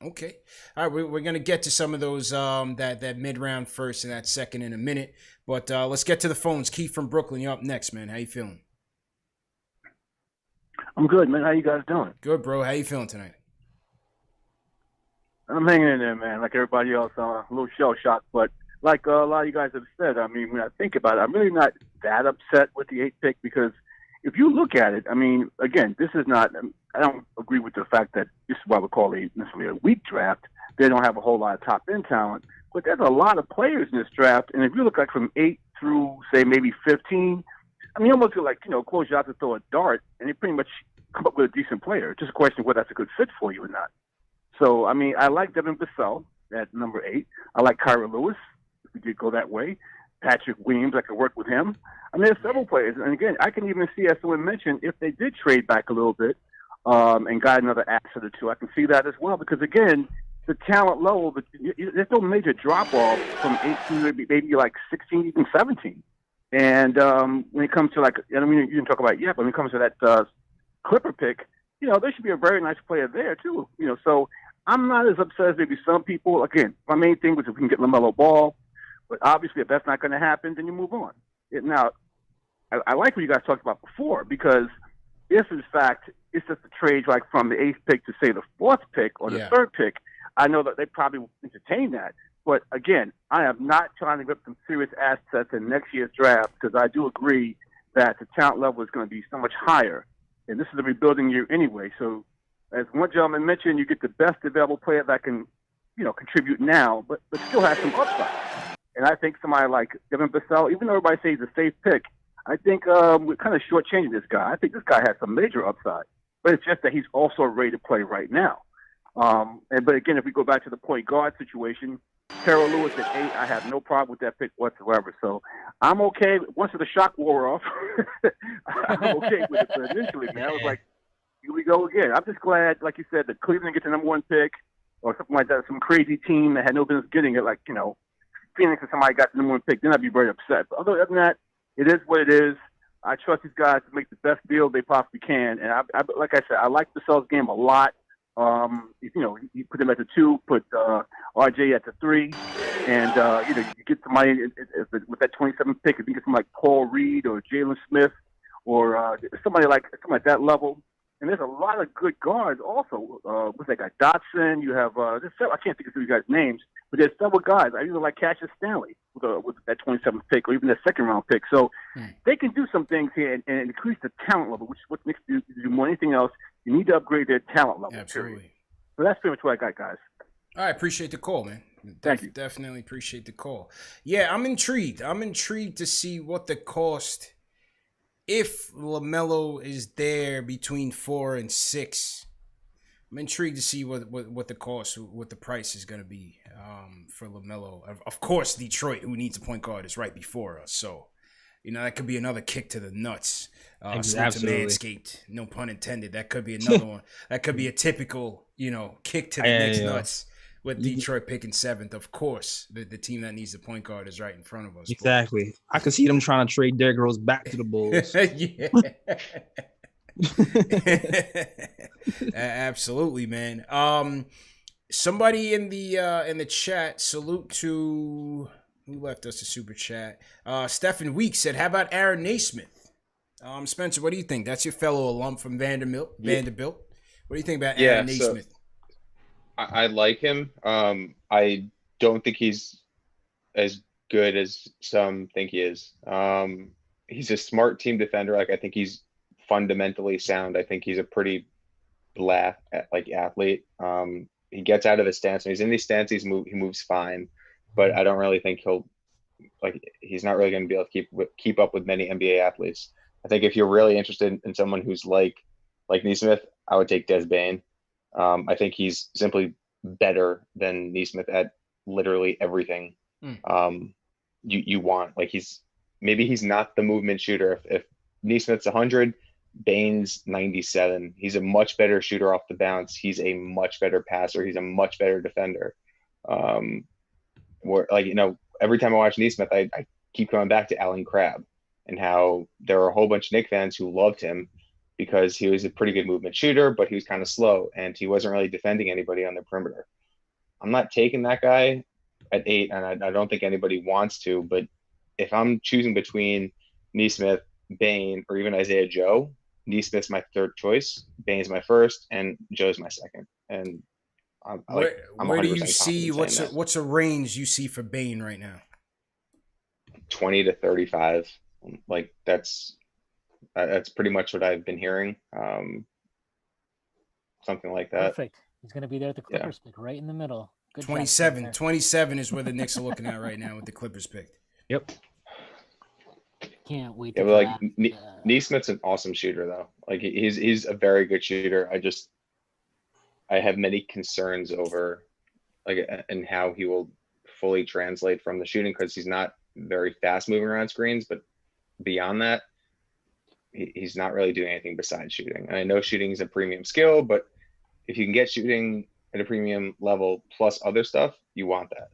Okay. All right, we're going to get to some of those, that mid-round first and that second in a minute. But let's get to the phones. Keith from Brooklyn, you're up next, man. How you feeling? I'm good, man. How you guys doing? Good, bro. How you feeling tonight? I'm hanging in there, man. Like everybody else, a little shell-shocked. But like a lot of you guys have said, I mean, when I think about it, I'm really not that upset with the 8th pick because if you look at it, I mean, again, this is not – I don't agree with the fact that this is what we call necessarily a weak draft. They don't have a whole lot of top-end talent. But there's a lot of players in this draft. And if you look like from 8 through, say, maybe 15 – I mean, you almost feel like, close your eyes and throw a dart, and they pretty much come up with a decent player. It's just a question of whether that's a good fit for you or not. So, I mean, I like Devin Vassell at number 8. I like Kyra Lewis, if we did go that way. Patrick Williams, I could work with him. I mean, there's several players. And, again, I can even see, as someone mentioned, if they did trade back a little bit and got another asset or two, I can see that as well. Because, again, the talent level, there's no major drop-off from 18 to maybe like 16, even 17. And when it comes to I mean, you didn't talk about it yet, but when it comes to that Clipper pick, there should be a very nice player there too. So I'm not as upset as maybe some people. Again, my main thing was if we can get LaMelo Ball, but obviously if that's not going to happen, then you move on. Now, I like what you guys talked about before because if in fact it's just a trade like from the 8th pick to say the 4th pick or the 3rd pick, I know that they probably will entertain that. But again, I am not trying to get some serious assets in next year's draft because I do agree that the talent level is going to be so much higher. And this is a rebuilding year anyway. So as one gentleman mentioned, you get the best available player that can, contribute now, but still has some upside. And I think somebody like Devin Vassell, even though everybody says he's a safe pick, I think we're kind of shortchanging this guy. I think this guy has some major upside. But it's just that he's also ready to play right now. But again, if we go back to the point guard situation, Carol Lewis at 8, I have no problem with that pick whatsoever. So I'm okay. Once the shock wore off, I'm okay with it. But initially, man, I was like, here we go again. I'm just glad, like you said, that Cleveland gets the number 1 pick or something like that, some crazy team that had no business getting it, like, Phoenix or somebody got the number 1 pick, then I'd be very upset. But other than that, it is what it is. I trust these guys to make the best deal they possibly can. And I like I said, I like the Celtics game a lot. You put them at the 2, put RJ at the 3, and you get somebody with that 27th pick. If you get somebody like Paul Reed or Jalen Smith or somebody like that level. And there's a lot of good guards also. What's that guy? Dotson. You have I can't think of you guys' names, but there's several guys. I even like Cassius Stanley with that 27th pick or even that 2nd round pick. So they can do some things here and increase the talent level, which is what makes you do more than anything else. You need to upgrade their talent level. Absolutely. Period. So that's pretty much what I got, guys. All right, appreciate the call, man. Thank you. Definitely appreciate the call. Yeah, I'm intrigued. I'm intrigued to see what the cost, if LaMelo is there between 4 and 6. I'm intrigued to see what the cost, what the price is going to be for LaMelo. Of course, Detroit, who needs a point guard, is right before us. So, that could be another kick to the nuts. Absolutely. To Manscaped, no pun intended. That could be another one. That could be a typical, kick to the Knicks nuts with Detroit picking 7th. Of course, the team that needs the point guard is right in front of us. Exactly. I can see them trying to trade Derrick Rose back to the Bulls. Absolutely, man. Somebody in the chat, salute to who left us a super chat. Stephen Weeks said, "How about Aaron Naismith?" Spencer, what do you think? That's your fellow alum from Vanderbilt. What do you think about Aaron Naismith? I like him. I don't think he's as good as some think he is. He's a smart team defender. I think he's fundamentally sound. I think he's a pretty athlete. He gets out of his stance. When he's in these stances, he moves fine. But I don't really think he's not really going to be able to keep up with many NBA athletes. I think if you're really interested in someone who's like Naismith, I would take Des Bane. I think he's simply better than Naismith at literally everything you want. He's not the movement shooter. If Naismith's 100, Bane's 97. He's a much better shooter off the bounce. He's a much better passer. He's a much better defender. Every time I watch Naismith, I keep coming back to Alan Crabb. and how there were a whole bunch of Knick fans who loved him because he was a pretty good movement shooter, but he was kind of slow and he wasn't really defending anybody on the perimeter. I'm not taking that guy at 8, and I don't think anybody wants to, but if I'm choosing between Nesmith, Bane, or even Isaiah Joe, Nesmith's my third choice, Bane's my first, and Joe's my second. And I'm where do you 100% see confident what's a range you see for Bane right now? 20 to 35. Like that's pretty much what I've been hearing. Something like that. Perfect. He's going to be there at the Clippers pick, right in the middle. Good 27. 27 is where the Knicks are looking at right now with the Clippers pick. Yep. Can't wait Yeah, to but like Nesmith's an awesome shooter though. Like he's a very good shooter. I have many concerns over and how he will fully translate from the shooting, because he's not very fast moving around screens, but beyond that, he's not really doing anything besides shooting. And I know shooting is a premium skill, but if you can get shooting at a premium level plus other stuff, you want that.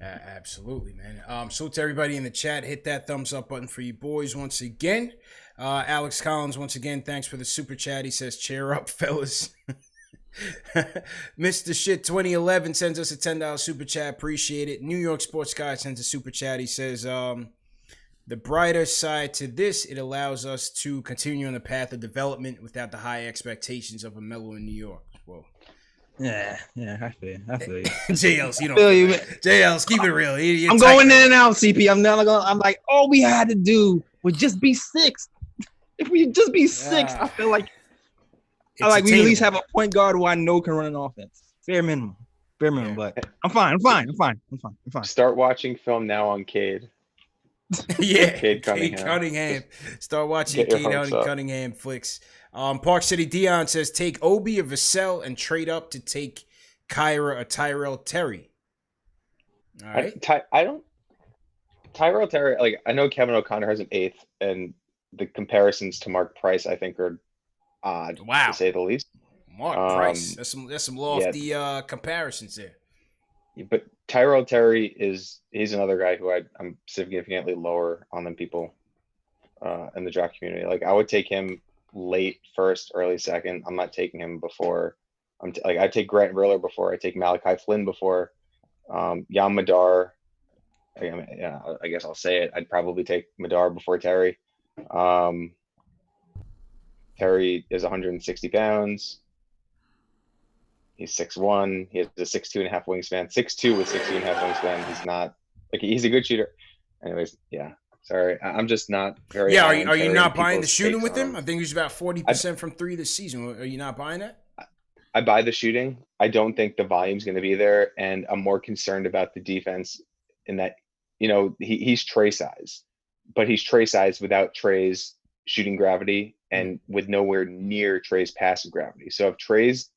Absolutely, man. So to everybody in the chat, hit that thumbs up button for you boys once again. Alex Collins, once again, thanks for the super chat. He says, cheer up, fellas. Mr. Shit 2011 sends us a $10 super chat. Appreciate it. New York Sports Guy sends a super chat. He says, the brighter side to this, it allows us to continue on the path of development without the high expectations of a Melo in New York. Whoa. Yeah, I feel you. JLs, you don't feel you. JLs, keep it real. I'm going in and out, CP. I'm like, all we had to do was just be 6th. If we just be 6th, I feel like we at least have a point guard who I know can run an offense. Bare minimum. But I'm fine. Start watching film now on Cade. Yeah, Cade Cunningham. Start watching Cade Cunningham flicks. Park City Dion says, take Obi or Vassell and trade up to take Kyra or Tyrell Terry. All right. Tyrell Terry, like, I know Kevin O'Connor has an 8th, and the comparisons to Mark Price, I think, are odd, to say the least. Mark Price. That's some lofty comparisons there. But Tyrell Terry he's another guy who I'm significantly lower on than people in the draft community. Like, I would take him late first, early second. I'm not taking him before. I take Grant Riller before. I take Malachi Flynn before. Yam Madar. I guess I'll say it. I'd probably take Madar before Terry. Terry is 160 pounds. He's 6'1". He has a 6'2.5" wingspan. 6'2" with 6'2.5" wingspan. He's not he's a good shooter. Anyways, yeah. Sorry, I'm just not very. Yeah, are you not buying the shooting with him? I think he's about 40% from 3 this season. Are you not buying that? I buy the shooting. I don't think the volume's going to be there, and I'm more concerned about the defense in that, he's Trey size, but he's Trey size without Trey's shooting gravity and with nowhere near Trey's passive gravity. So if Trey's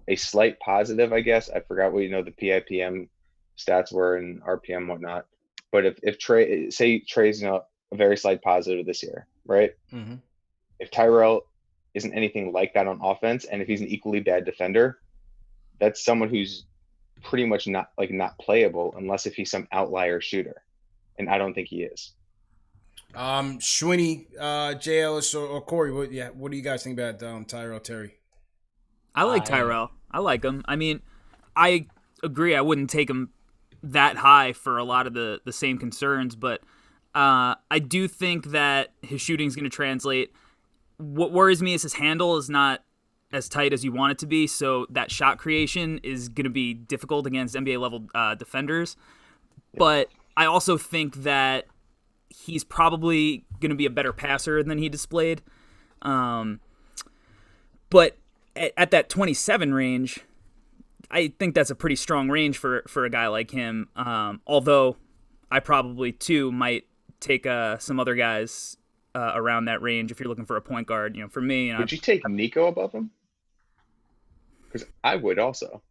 a slight positive, I guess, I forgot what the PIPM stats were and RPM and whatnot. But if Trey's a very slight positive this year, right? Mm-hmm. If Tyrell isn't anything like that on offense, and if he's an equally bad defender, that's someone who's pretty much not playable unless if he's some outlier shooter, and I don't think he is. Schwinny, J. Ellis, or Corey, what do you guys think about Tyrell Terry? I like Tyrell. I like him. I mean, I agree. I wouldn't take him that high for a lot of the same concerns, but I do think that his shooting is going to translate. What worries me is his handle is not as tight as you want it to be, so that shot creation is going to be difficult against NBA level defenders. But I also think that he's probably going to be a better passer than he displayed. But at that 27 range, I think that's a pretty strong range for a guy like him. Although I probably too might take some other guys around that range if you're looking for a point guard. For me, would you take Nico above him? Because I would also.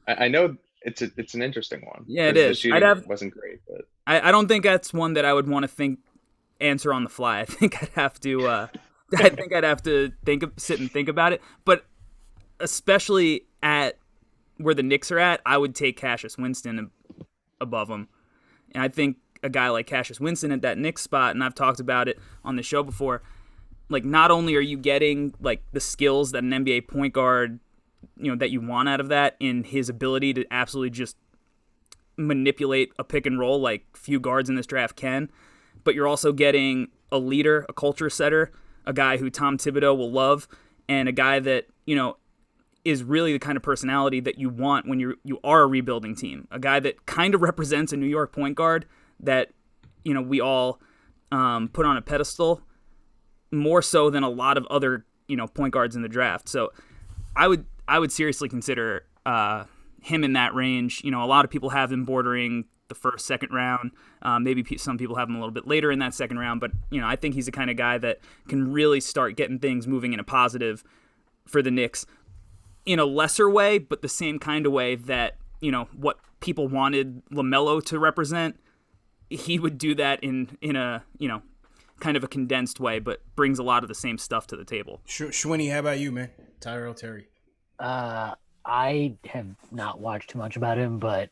I know it's an interesting one. Yeah, it is. Wasn't great, but I don't think that's one that I would want to answer on the fly. I think I'd have to. Sit and think about it. But especially at where the Knicks are at, I would take Cassius Winston above him. And I think a guy like Cassius Winston at that Knicks spot, and I've talked about it on the show before, like not only are you getting like the skills that an NBA point guard, that you want out of that in his ability to absolutely just manipulate a pick and roll like few guards in this draft can, but you're also getting a leader, a culture setter, a guy who Tom Thibodeau will love, and a guy that, is really the kind of personality that you want when you are a rebuilding team. A guy that kind of represents a New York point guard that, we all put on a pedestal more so than a lot of other, point guards in the draft. So I would seriously consider him in that range. A lot of people have him bordering the first, second round. Maybe some people have him a little bit later in that second round, but I think he's the kind of guy that can really start getting things moving in a positive for the Knicks in a lesser way, but the same kind of way that, what people wanted LaMelo to represent, he would do that in a, kind of a condensed way, but brings a lot of the same stuff to the table. Schwinny, how about you, man? Tyrell Terry. I have not watched too much about him, but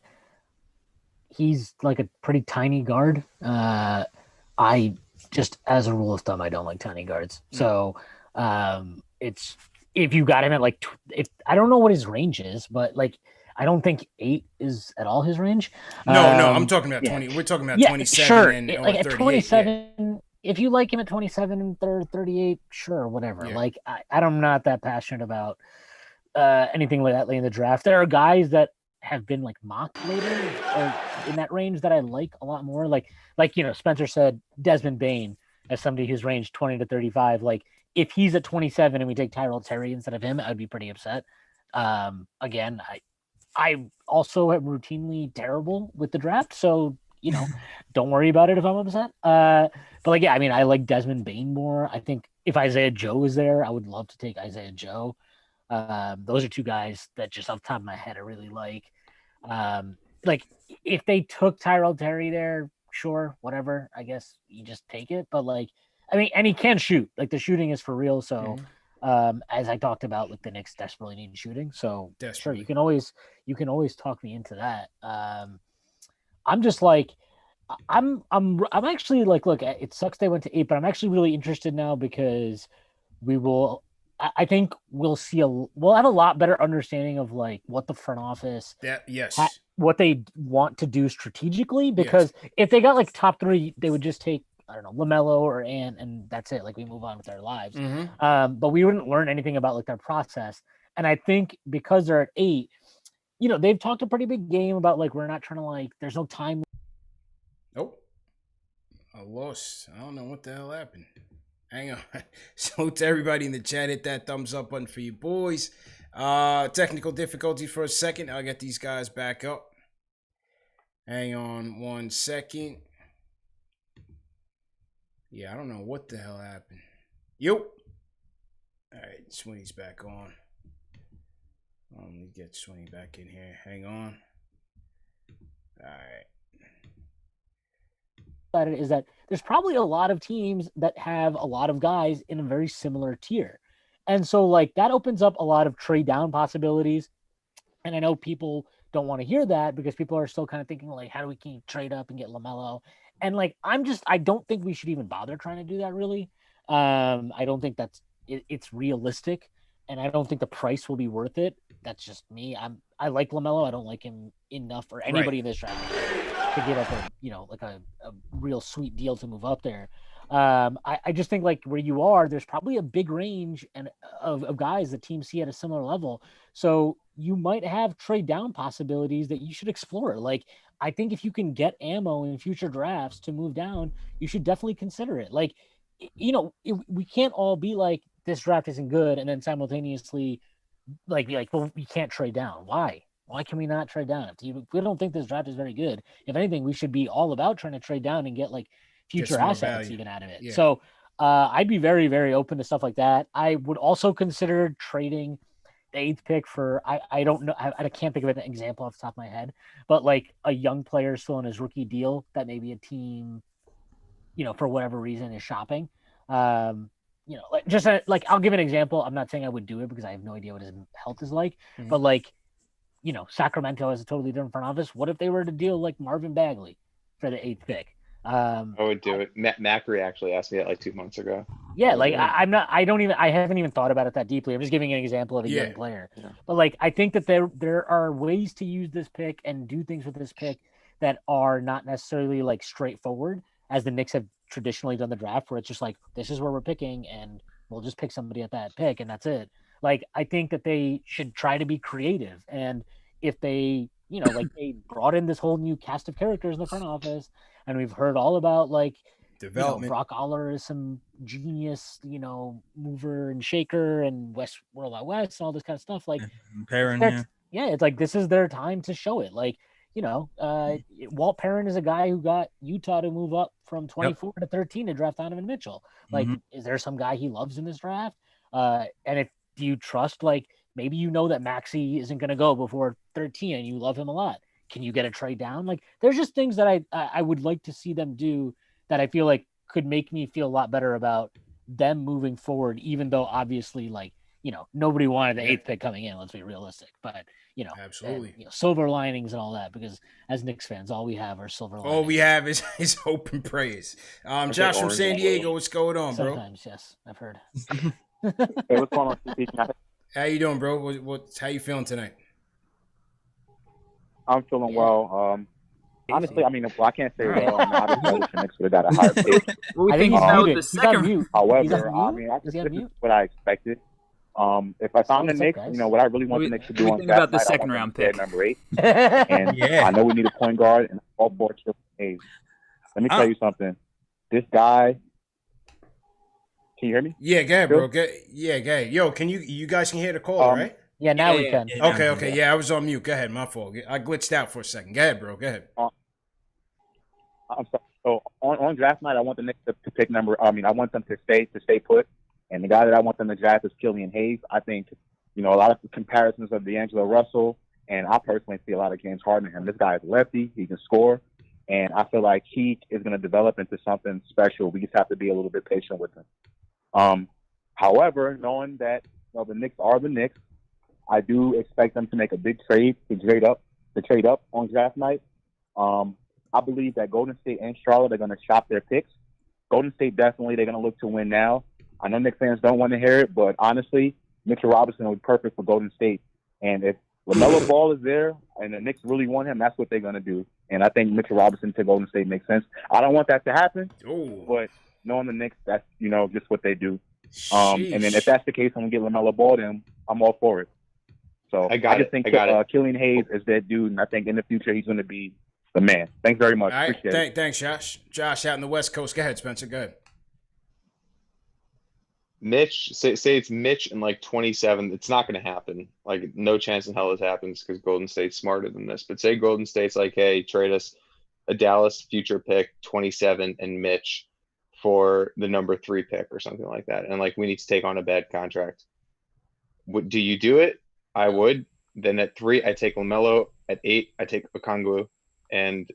he's like a pretty tiny guard. I just, as a rule of thumb, I don't like tiny guards. So it's, if you got him at like, I don't know what his range is, but like, I don't think 8 is at all his range. No, I'm talking about 20. We're talking about 27 sure. and like at 27. Yeah. If you like him at 27 and 38, sure, whatever. Yeah. Like I'm not that passionate about anything like that late in the draft. There are guys that have been like mocked later or in that range that I like a lot more. Like Spencer said, Desmond Bane as somebody who's ranged 20 to 35. Like if he's at 27 and we take Tyrell Terry instead of him, I'd be pretty upset. Again, I also am routinely terrible with the draft, so don't worry about it if I'm upset. But like, yeah, I mean, I like Desmond Bane more. I think if Isaiah Joe is there, I would love to take Isaiah Joe. Those are two guys that just off the top of my head I really like. Like if they took Tyrell Terry there, sure, whatever. I guess you just take it. But like, I mean, and he can shoot. Like the shooting is for real. So as I talked about, like the Knicks desperately need shooting. So sure, you can always talk me into that. I'm just like, I'm actually like, look, it sucks they went to 8, but I'm actually really interested now because I think we'll have a lot better understanding of like what the front office, what they want to do strategically. Because if they got like top 3, they would just take, I don't know, LaMelo or Ant, and that's it. Like we move on with our lives. But we wouldn't learn anything about like their process. And I think because they're at 8, they've talked a pretty big game about like, we're not trying to like, there's no time. Nope. I lost. I don't know what the hell happened. Hang on. So to everybody in the chat, hit that thumbs up button for you boys. Technical difficulties for a second. I'll get these guys back up. Hang on 1 second. Yeah, I don't know what the hell happened. Yo. All right, Sweeney's back on. Let me get Sweeney back in here. Hang on. All right. Is that there's probably a lot of teams that have a lot of guys in a very similar tier. And so like that opens up a lot of trade down possibilities. And I know people don't want to hear that because people are still kind of thinking like, how do we keep trade up and get LaMelo? And like, I don't think we should even bother trying to do that really. I don't think it's realistic, and I don't think the price will be worth it. That's just me. I like LaMelo. I don't like him enough or anybody in this draft to give up a real sweet deal to move up there. I just think like where you are, there's probably a big range of guys that teams see at a similar level. So you might have trade down possibilities that you should explore. Like, I think if you can get ammo in future drafts to move down, you should definitely consider it. Like, we can't all be like, this draft isn't good, and then simultaneously be like, well, we can't trade down. Why? Why can we not trade down? If we don't think this draft is very good, if anything, we should be all about trying to trade down and get like future assets even out of it. Yeah. So I'd be very, very open to stuff like that. I would also consider trading the 8th pick for, I don't know, I can't think of an example off the top of my head, but like a young player still on his rookie deal that maybe a team, for whatever reason is shopping. Like I'll give an example. I'm not saying I would do it because I have no idea what his health is like, but like, Sacramento has a totally different front office. What if they were to deal like Marvin Bagley for the 8th pick? I would do it. Macri actually asked me that like 2 months ago. Yeah, like I haven't even thought about it that deeply. I'm just giving an example of a young player. Yeah. But like, I think that there are ways to use this pick and do things with this pick that are not necessarily like straightforward, as the Knicks have traditionally done the draft, where it's just like, this is where we're picking, and we'll just pick somebody at that pick, and that's it. Like, I think that they should try to be creative, and if they, like they brought in this whole new cast of characters in the front office, and we've heard all about like development. Brock Aller is some genius, mover and shaker, and World Out West and all this kind of stuff. Like, it's like this is their time to show it. Like, Walt Perrin is a guy who got Utah to move up from 24 to 13 to draft Donovan Mitchell. Like, is there some guy he loves in this draft? And if do you trust, like, maybe that Maxey isn't going to go before 13 and you love him a lot. Can you get a trade down? Like, there's just things that I would like to see them do that I feel like could make me feel a lot better about them moving forward, even though obviously, like, nobody wanted the 8th pick coming in. Let's be realistic. But, absolutely, and, silver linings and all that, because as Knicks fans, all we have are silver linings. All we have is hope and praise. Josh from San Diego, what's going on, bro? Sometimes, yes, I've heard. Hey, what's going on, CP? How you doing, bro? How you feeling tonight? I'm feeling well. Honestly, I mean, I can't say well. Obviously, I wish the Knicks would have got a higher pick. What do you think about the second? However, I mean, this is what I expected. If I found the Knicks, what I really want the Knicks to do on think about the second round pick, number 8, and I know we need a point guard, and all for Killian Hayes. Let me tell you something. This guy. Can you hear me? Yeah, go ahead, bro. Go ahead. Yo, you guys can hear the call, right? Yeah, now we can. Okay. Yeah, I was on mute. Go ahead. My fault. I glitched out for a second. Go ahead, bro. Go ahead. I'm sorry. So on draft night, I want the Knicks to pick number. I mean, I want them to stay put. And the guy that I want them to draft is Killian Hayes. I think, a lot of comparisons of D'Angelo Russell, and I personally see a lot of James Harden in him. This guy is lefty. He can score. And I feel like he is going to develop into something special. We just have to be a little bit patient with him. However, knowing that the Knicks are the Knicks, I do expect them to make a big trade to trade up on draft night. I believe that Golden State and Charlotte are going to shop their picks. Golden State definitely, they're going to look to win now. I know Knicks fans don't want to hear it, but honestly, Mitchell Robinson would be perfect for Golden State. And if LaMelo Ball is there and the Knicks really want him, that's what they're going to do. And I think Mitchell Robinson to Golden State makes sense. I don't want that to happen, but knowing the Knicks, that's, just what they do. And then if that's the case, I'm going to get LaMelo Ball, then I'm all for it. So I just think Killian Hayes is that dude, and I think in the future he's going to be the man. Thanks very much. All right. Appreciate it. Thanks, Josh. Josh out in the West Coast. Go ahead, Spencer. Go ahead. Mitch, say it's Mitch in like 27. It's not going to happen. Like, no chance in hell this happens because Golden State's smarter than this. But say Golden State's like, hey, trade us a Dallas future pick, 27, and Mitch for the number 3 pick or something like that. And like, we need to take on a bad contract. Do you do it? I would. Then at 3, I take LaMelo. At 8, I take Okongwu. And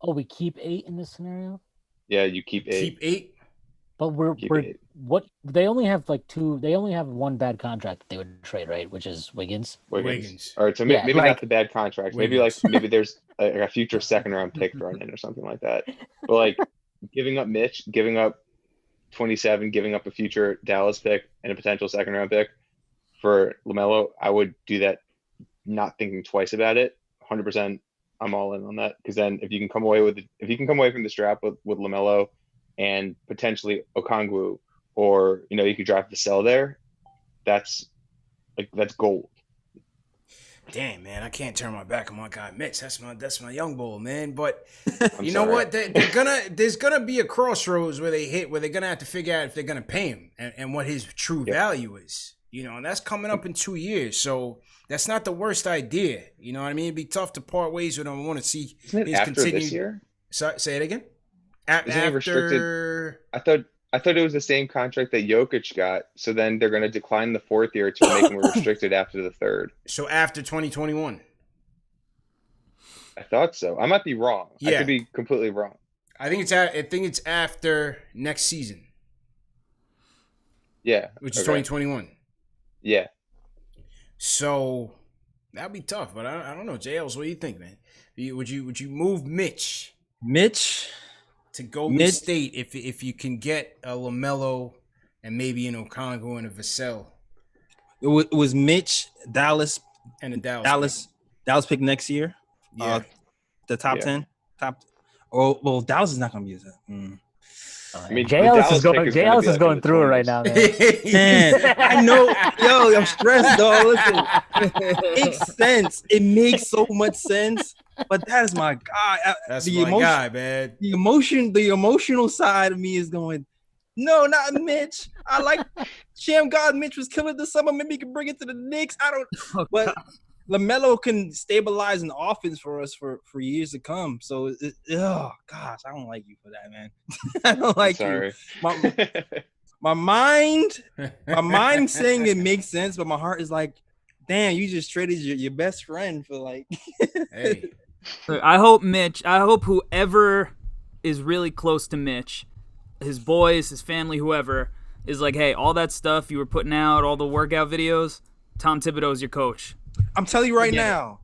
we keep 8 in this scenario? Yeah, you keep 8. Keep 8? But we're what they only have like 2. They only have 1 bad contract that they would trade, right? Which is Wiggins. All right, so maybe not the bad contract. Wiggins. Maybe there's a future second round pick thrown in or something like that. But like giving up Mitch, giving up 27, giving up a future Dallas pick and a potential second round pick for LaMelo, I would do that, not thinking twice about it. 100%, I'm all in on that, because then if you can come away from this draft with LaMelo and potentially Okongwu, or you could draft the sell there, that's gold. Damn, man, I can't turn my back on my guy Mitch. That's my young bull, man. But you know what? There's gonna be a crossroads where they're gonna have to figure out if they're gonna pay him and what his true value is. And that's coming up in 2 years. So that's not the worst idea. You know what I mean? It'd be tough to part ways with him. I want to see his after continued. This year? Say it again. Isn't it restricted? I thought it was the same contract that Jokic got. So then they're going to decline the 4th year to make him restricted after the 3rd. So after 2021. I thought so. I might be wrong. Yeah. I could be completely wrong. I think it's after next season. Yeah. Which is 2021. Yeah. So that'd be tough, but I don't know. JLs, what do you think, man? Would you move Mitch to Golden Mitch- State if you can get a LaMelo and maybe an Okongwu and a Vassell It was Mitch, Dallas, and a Dallas. Dallas pick next year. Yeah. The top 10. Oh, well, Dallas is not going to be as I mean, Jay the Ellis Dallas is going. pick is Jay gonna Ellis be is like going in the through it right 20s. now, man. Man, I know. Yo, I'm stressed, though. Listen, it makes sense. It makes so much sense. But that is my guy. That's my guy, man. The emotional side of me is going, no, not Mitch. I like Sham God. Mitch was killing this summer. Maybe he can bring it to the Knicks. I don't. But LaMelo can stabilize an offense for us for years to come. So, oh gosh, I don't like you for that, man. I don't like you. My mind saying it makes sense, but my heart is like, damn, you just traded your best friend for like. Hey, I hope whoever is really close to Mitch, his boys, his family, whoever, is like, hey, all that stuff you were putting out, all the workout videos, Tom Thibodeau's your coach. I'm telling you right now.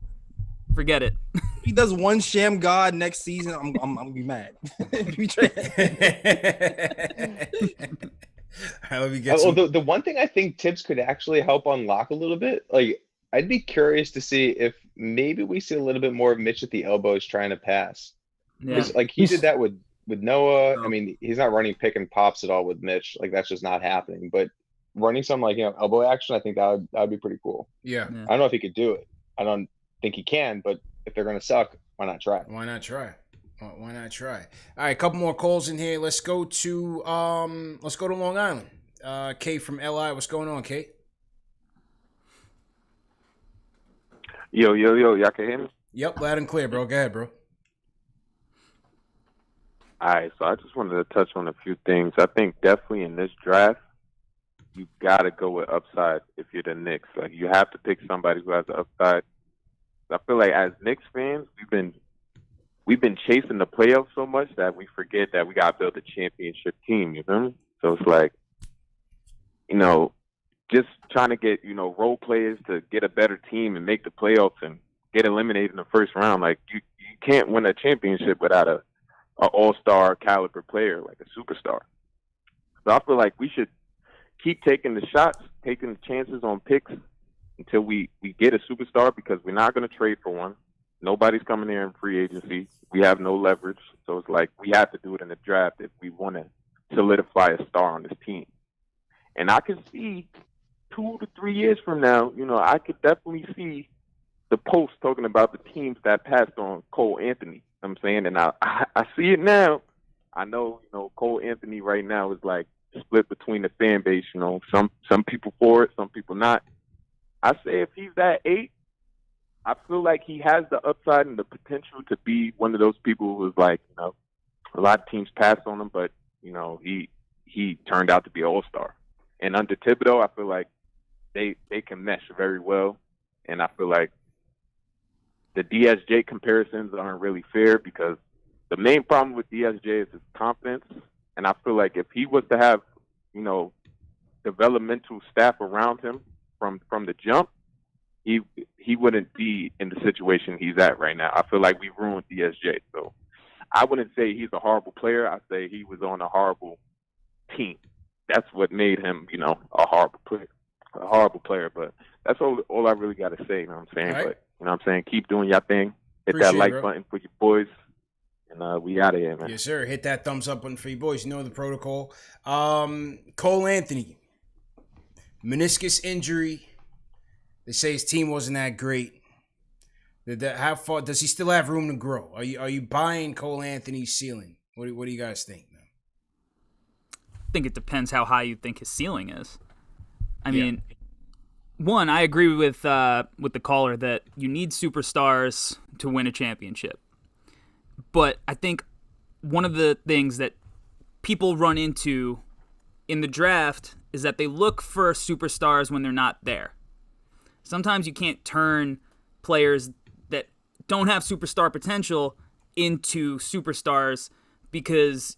Forget it. He does one Sham God next season. I'm gonna be mad. Let me get the one thing I think Tibbs could actually help unlock a little bit, like I'd be curious to see if maybe we see a little bit more of Mitch at the elbows trying to pass. Yeah. Like he did that with Noah. I mean, he's not running pick and pops at all with Mitch. Like that's just not happening. But running some like elbow action, I think that would be pretty cool. Yeah. I don't know if he could do it. I don't think he can, but if they're gonna suck, why not try? Why not try? Why not try? All right, a couple more calls in here. Let's go to Long Island. Kate from LI. What's going on, Kate? Yo, y'all can hear me? Yep, loud and clear, bro. Go ahead, bro. All right, so I just wanted to touch on a few things. I think definitely in this draft, you got to go with upside if you're the Knicks. Like, you have to pick somebody who has the upside. I feel like as Knicks fans, we've been chasing the playoffs so much that we forget that we got to build a championship team, you know? So it's like, just trying to get, role players to get a better team and make the playoffs and get eliminated in the first round. Like, you can't win a championship without an all-star caliber player, like a superstar. So I feel like we should keep taking the shots, taking the chances on picks until we get a superstar, because we're not going to trade for one. Nobody's coming here in free agency. We have no leverage. So it's like we have to do it in the draft if we want to solidify a star on this team. And I can see 2 to 3 years from now, I could definitely see the post talking about the teams that passed on Cole Anthony. You know what I'm saying? And I see it now. I know, Cole Anthony right now is like split between the fan base. Some people for it, some people not. I say if he's that 8, I feel like he has the upside and the potential to be one of those people who's like, a lot of teams passed on him, but he turned out to be an all-star. And under Thibodeau, I feel like they can mesh very well. And I feel like the DSJ comparisons aren't really fair, because the main problem with DSJ is his confidence. And I feel like if he was to have, developmental staff around him from the jump, he wouldn't be in the situation he's at right now. I feel like we ruined DSJ. So I wouldn't say he's a horrible player. I say he was on a horrible team. That's what made him, a horrible player. But that's all I really got to say. You know what I'm saying? Right. But you know what I'm saying? Keep doing your thing. Hit Appreciate that like it, button for your boys. And we out of here, man. Yes, sir. Hit that thumbs up button for you boys. You know the protocol. Cole Anthony, meniscus injury. They say his team wasn't that great. How far does he still have room to grow? Are you buying Cole Anthony's ceiling? What do you guys think, man? I think it depends how high you think his ceiling is. I mean, one, I agree with the caller that you need superstars to win a championship. But I think one of the things that people run into in the draft is that they look for superstars when they're not there. Sometimes you can't turn players that don't have superstar potential into superstars because,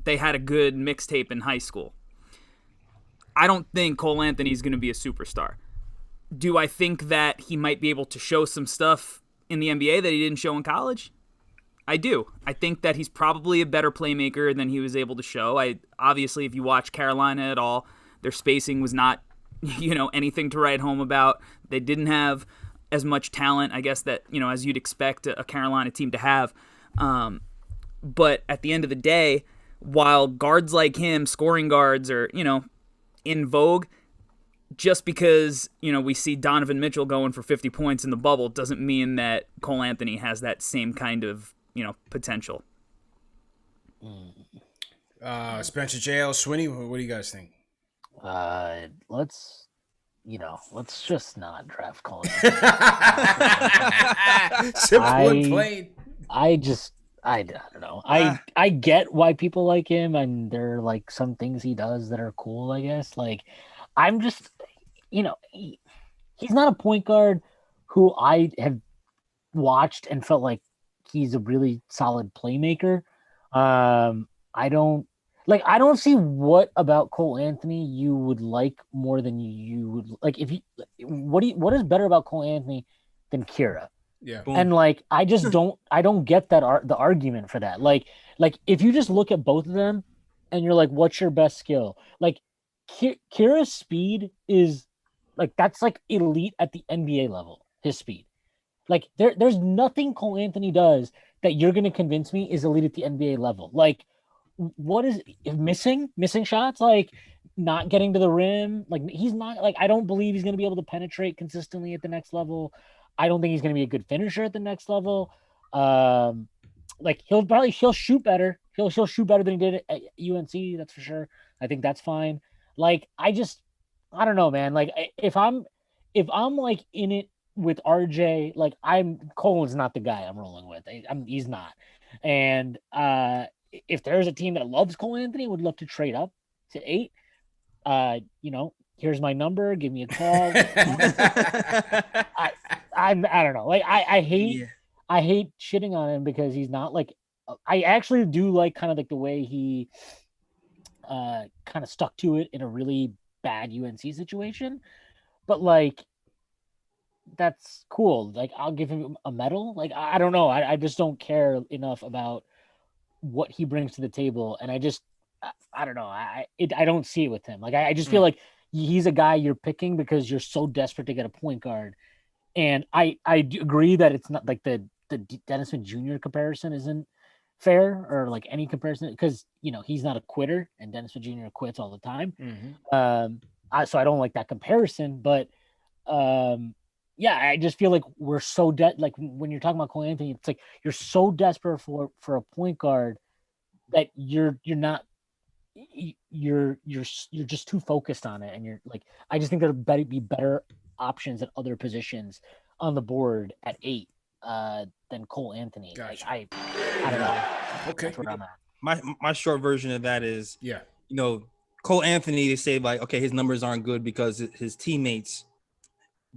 they had a good mixtape in high school. I don't think Cole Anthony is going to be a superstar. Do I think that he might be able to show some stuff in the NBA that he didn't show in college? I do. I think that he's probably a better playmaker than he was able to show. Obviously, if you watch Carolina at all, their spacing was not, anything to write home about. They didn't have as much talent, I guess, that, as you'd expect a Carolina team to have. But at the end of the day, while guards like him, scoring guards, are, in vogue, just because, we see Donovan Mitchell going for 50 points in the bubble doesn't mean that Cole Anthony has that same kind of, potential. Spencer, JL, Swinney, what do you guys think? Let's just not draft Cole Anthony. Simple and plain. I don't know. I get why people like him, and there are like some things he does that are cool, I guess. Like, I'm just, he's not a point guard who I have watched and felt like he's a really solid playmaker. I don't see what about Cole Anthony you would like more than you would like. What is better about Cole Anthony than Kira? Yeah. And like, I just don't get that the argument for that. Like if you just look at both of them and you're like, what's your best skill? Like Kira's speed is like, that's like elite at the NBA level, his speed. Like there's nothing Cole Anthony does that you're going to convince me is elite at the NBA level. Like, what is missing shots? Like not getting to the rim. Like he's not like, I don't believe he's going to be able to penetrate consistently at the next level. I don't think he's going to be a good finisher at the next level. Like he'll shoot better. He'll shoot better than he did at UNC. That's for sure. I think that's fine. Like, I don't know, man. Like if I'm like in it with RJ, like Cole's not the guy I'm rolling with. He's not. And if there's a team that loves Cole Anthony, would love to trade up to 8. Here's my number. Give me a call. I don't know. Like I hate shitting on him because he's not like. I actually do like kind of like the way he kind of stuck to it in a really bad UNC situation, but like that's cool. Like I'll give him a medal. Like I don't know. I just don't care enough about what he brings to the table, and I don't know. I don't see it with him. Like I just feel like he's a guy you're picking because you're so desperate to get a point guard. And I do agree that it's not like the Dennis Smith Jr. comparison isn't fair, or like any comparison, because he's not a quitter and Dennis Smith Jr. quits all the time. Mm-hmm. So I don't like that comparison, but I just feel like we're so like when you're talking about Cole Anthony, it's like you're so desperate for a point guard that you're just too focused on it, and you're like, I just think there'd be better options at other positions on the board at 8 than Cole Anthony. Gotcha. Like I don't know. Okay. That's where I'm at. My short version of that is, Cole Anthony, they say like, okay, his numbers aren't good because his teammates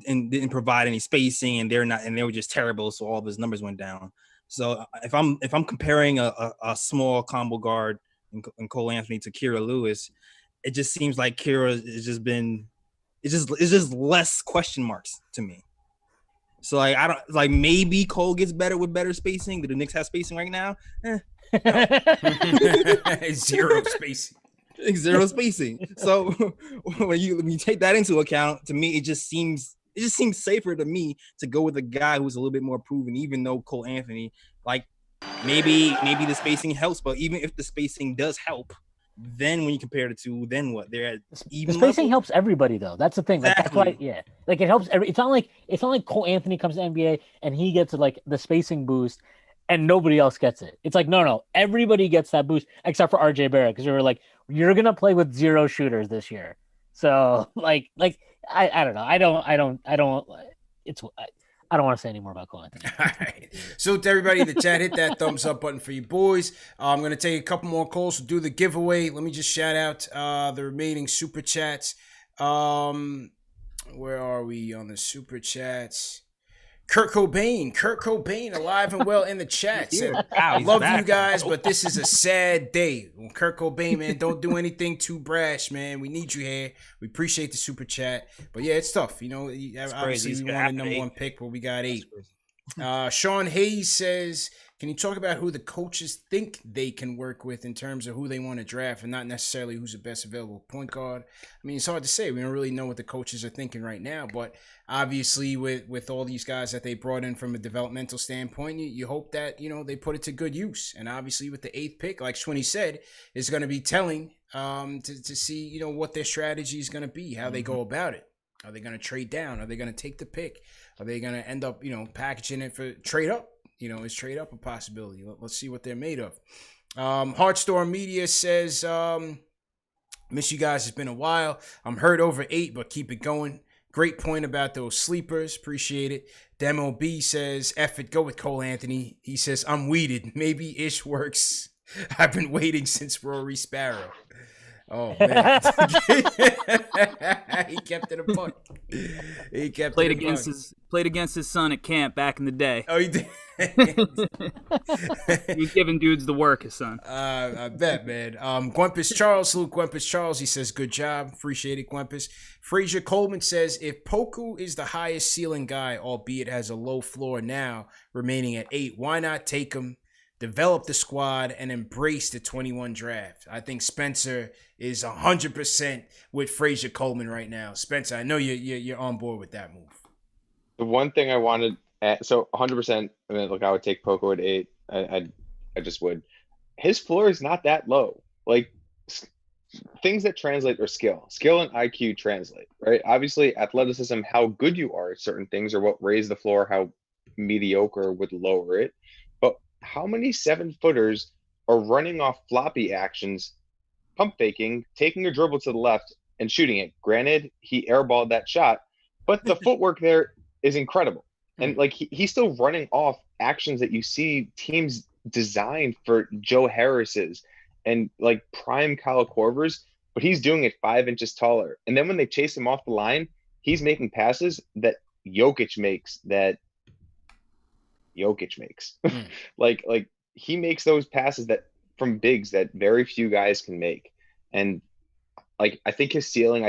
didn't provide any spacing, and they were just terrible, so all of his numbers went down. So if I'm comparing a small combo guard in Cole Anthony to Kira Lewis, it just seems like Kira has just been. It's just less question marks to me. So like I don't like, maybe Cole gets better with better spacing. Do the Knicks have spacing right now? Zero spacing. Zero spacing. So when you take that into account, to me it just seems safer to me to go with a guy who's a little bit more proven, even though Cole Anthony, like maybe the spacing helps, but even if the spacing does help, then when you compare the two, then what? They're at even. The spacing helps everybody, though. That's the thing. Exactly. Like, that's why, like it helps it's not like Cole Anthony comes to NBA and he gets like the spacing boost, and nobody else gets it. It's like no, everybody gets that boost except for RJ Barrett, because we were like, you're gonna play with 0 shooters this year. So like I don't know. I don't want to say any more about Cole Anthony. All right. So to everybody in the chat, hit that thumbs up button for you boys. I'm going to take a couple more calls to do the giveaway. Let me just shout out the remaining super chats. Where are we on the super chats? Kurt Cobain, alive and well in the chat. Said, I love you guys, but this is a sad day. Kurt Cobain, man, don't do anything too brash, man. We need you here. We appreciate the super chat. But yeah, it's tough. Obviously we want a number 1 pick, but we got 8. Sean Hayes says, Can you talk about who the coaches think they can work with in terms of who they want to draft and not necessarily who's the best available point guard? I mean, it's hard to say. We don't really know what the coaches are thinking right now, but obviously with all these guys that they brought in from a developmental standpoint, you hope that, they put it to good use. And obviously with the 8th pick, like Schwinney said, is going to be telling to see, what their strategy is going to be, how they go about it. Are they going to trade down? Are they going to take the pick? Are they going to end up, packaging it for trade up? Is trade up a possibility? Let's see what they're made of. Heartstorm Media says, miss you guys. It's been a while. I'm hurt over 8, but keep it going. Great point about those sleepers. Appreciate it. Demo B says, F it, go with Cole Anthony. He says, I'm weeded. Maybe Ish works. I've been waiting since Rory Sparrow. Oh, man. He kept it a buck. He kept played it against his son at camp back in the day. Oh, he did. He's giving dudes the work, his son. I bet, man. Gwempus Charles, Luke Gwempus Charles, he says, good job. Appreciate it, Gwempus. Frazier Coleman says, if Poku is the highest ceiling guy, albeit has a low floor now, remaining at 8, why not take him, develop the squad, and embrace the 21 draft? I think Spencer is 100% with Frazier Coleman right now. Spencer, I know you're on board with that move. The one thing I wanted, so 100%. I mean, look, I would take Poco at 8. I just would. His floor is not that low. Like things that translate are skill and IQ translate, right? Obviously, athleticism, how good you are at certain things, are what raise the floor. How mediocre would lower it. But how many 7-footers are running off floppy actions, pump faking, taking a dribble to the left and shooting it? Granted, he airballed that shot, but the footwork there is incredible. And like he's still running off actions that you see teams designed for Joe Harris's and like prime Kyle Korver's, but he's doing it 5 inches taller. And then when they chase him off the line, he's making passes that Jokic makes. Like he makes those passes that from bigs that very few guys can make. And like I think his ceiling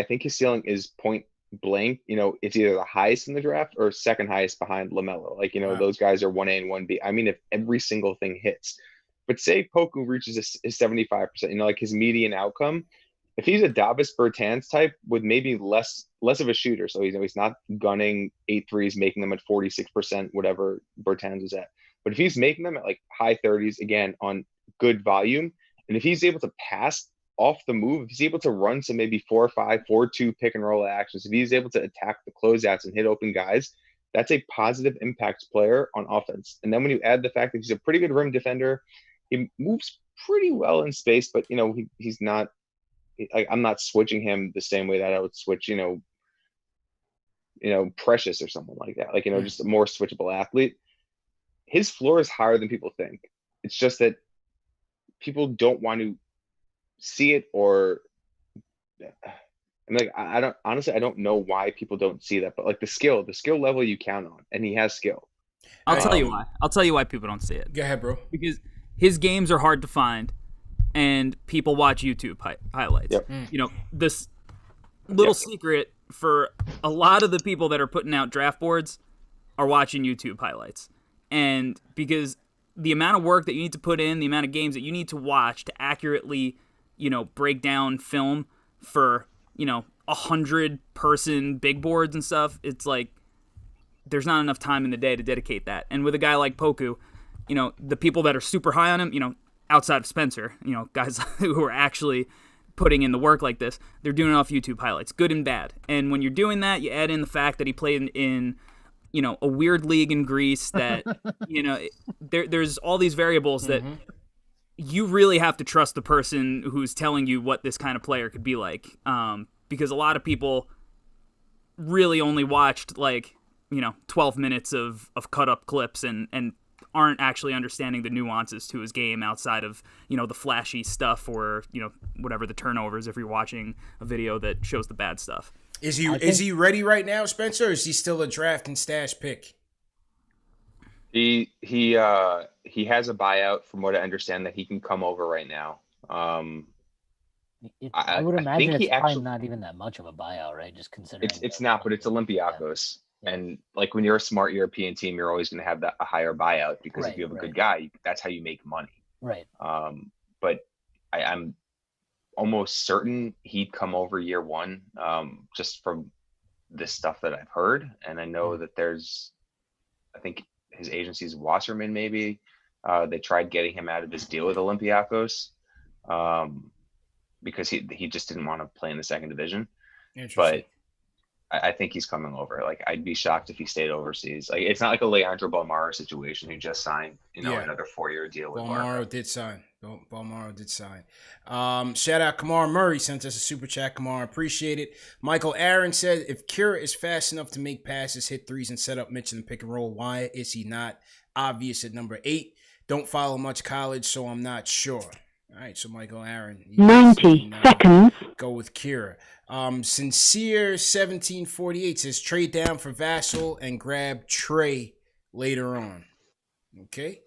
is point blank. It's either the highest in the draft or second highest behind LaMelo. Like, wow. Those guys are 1A and 1B. I mean, if every single thing hits, but say Poku reaches his 75%, like his median outcome, if he's a Davis Bertans type with maybe less of a shooter, so he's not gunning 8 threes, making them at 46%, whatever Bertans is at. But if he's making them at like high 30s, again, on good volume, and if he's able to pass off the move, if he's able to run some maybe 4-5, 4-2 pick and roll actions, if he's able to attack the closeouts and hit open guys, that's a positive impact player on offense. And then when you add the fact that he's a pretty good rim defender, he moves pretty well in space, but he's not. I'm not switching him the same way that I would switch, Precious or someone like that. Like, just a more switchable athlete. His floor is higher than people think. It's just that people don't want to see it, or I'm like, I don't know why people don't see that, but like the skill level you count on, and he has skill. I'll tell you why. I'll tell you why people don't see it. Go ahead, bro. Because his games are hard to find, and people watch YouTube highlights. Yep. This little secret for a lot of the people that are putting out draft boards are watching YouTube highlights. And because the amount of work that you need to put in, the amount of games that you need to watch to accurately, break down film for, 100-person big boards and stuff, it's like there's not enough time in the day to dedicate that. And with a guy like Poku, the people that are super high on him, outside of Spencer, guys who are actually putting in the work like this, they're doing it off YouTube highlights, good and bad. And when you're doing that, you add in the fact that he played in a weird league in Greece that, there's all these variables that you really have to trust the person who's telling you what this kind of player could be like. Because a lot of people really only watched 12 minutes of cut up clips and aren't actually understanding the nuances to his game outside of, the flashy stuff or, whatever the turnovers if you're watching a video that shows the bad stuff. Is he ready right now, Spencer, or is he still a draft and stash pick? He has a buyout, from what I understand, that he can come over right now. I would imagine it's probably not even that much of a buyout, right? Just considering it's not, but it's Olympiacos. And like when you're a smart European team, you're always going to have a higher buyout because if you have a good guy, that's how you make money. Right. But I'm almost certain he'd come over year one, just from this stuff that I've heard. And I know that I think his agency's Wasserman, maybe. They tried getting him out of his deal with Olympiacos because he just didn't want to play in the second division. But I think he's coming over. Like, I'd be shocked if he stayed overseas. Like, it's not like a Leandro Balmaro situation who just signed, another 4-year deal with Balmaro did sign. Balmaro did sign. Shout out Kamar Murray sent us a super chat. Kamar, appreciate it. Michael Aaron said, if Kira is fast enough to make passes, hit threes, and set up Mitch in the pick and roll, why is he not obvious at number 8? Don't follow much college, so I'm not sure. All right, so Michael Aaron. 90 seconds. Go with Kira. Sincere 1748 says trade down for Vassell and grab Trey later on. Okay.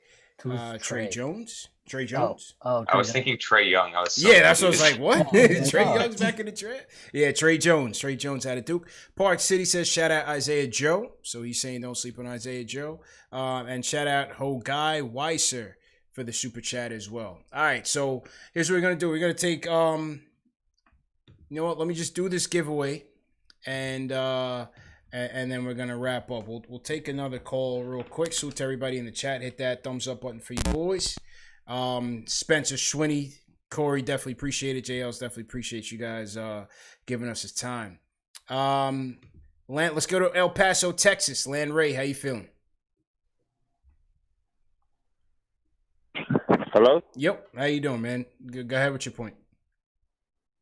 Trey Jones. Trey Jones. I was thinking Trey Young. That's what I was like. What? Trey Young's back in the draft? Yeah, Trey Jones. Trey Jones out of Duke. Park City says shout out Isaiah Joe. So he's saying don't sleep on Isaiah Joe. And shout out Ho Guy Weiser for the super chat as well. All right, so here's what we're gonna do. We're gonna take you know what? Let me just do this giveaway, and then we're gonna wrap up. We'll take another call real quick. Salute to everybody in the chat. Hit that thumbs up button for you boys. Spencer Schwinney, Corey, definitely appreciate it. JL's definitely appreciate you guys giving us his time. Let's go to El Paso, Texas. Lan Ray, how you feeling? Hello? Yep. How you doing, man? Go ahead with your point.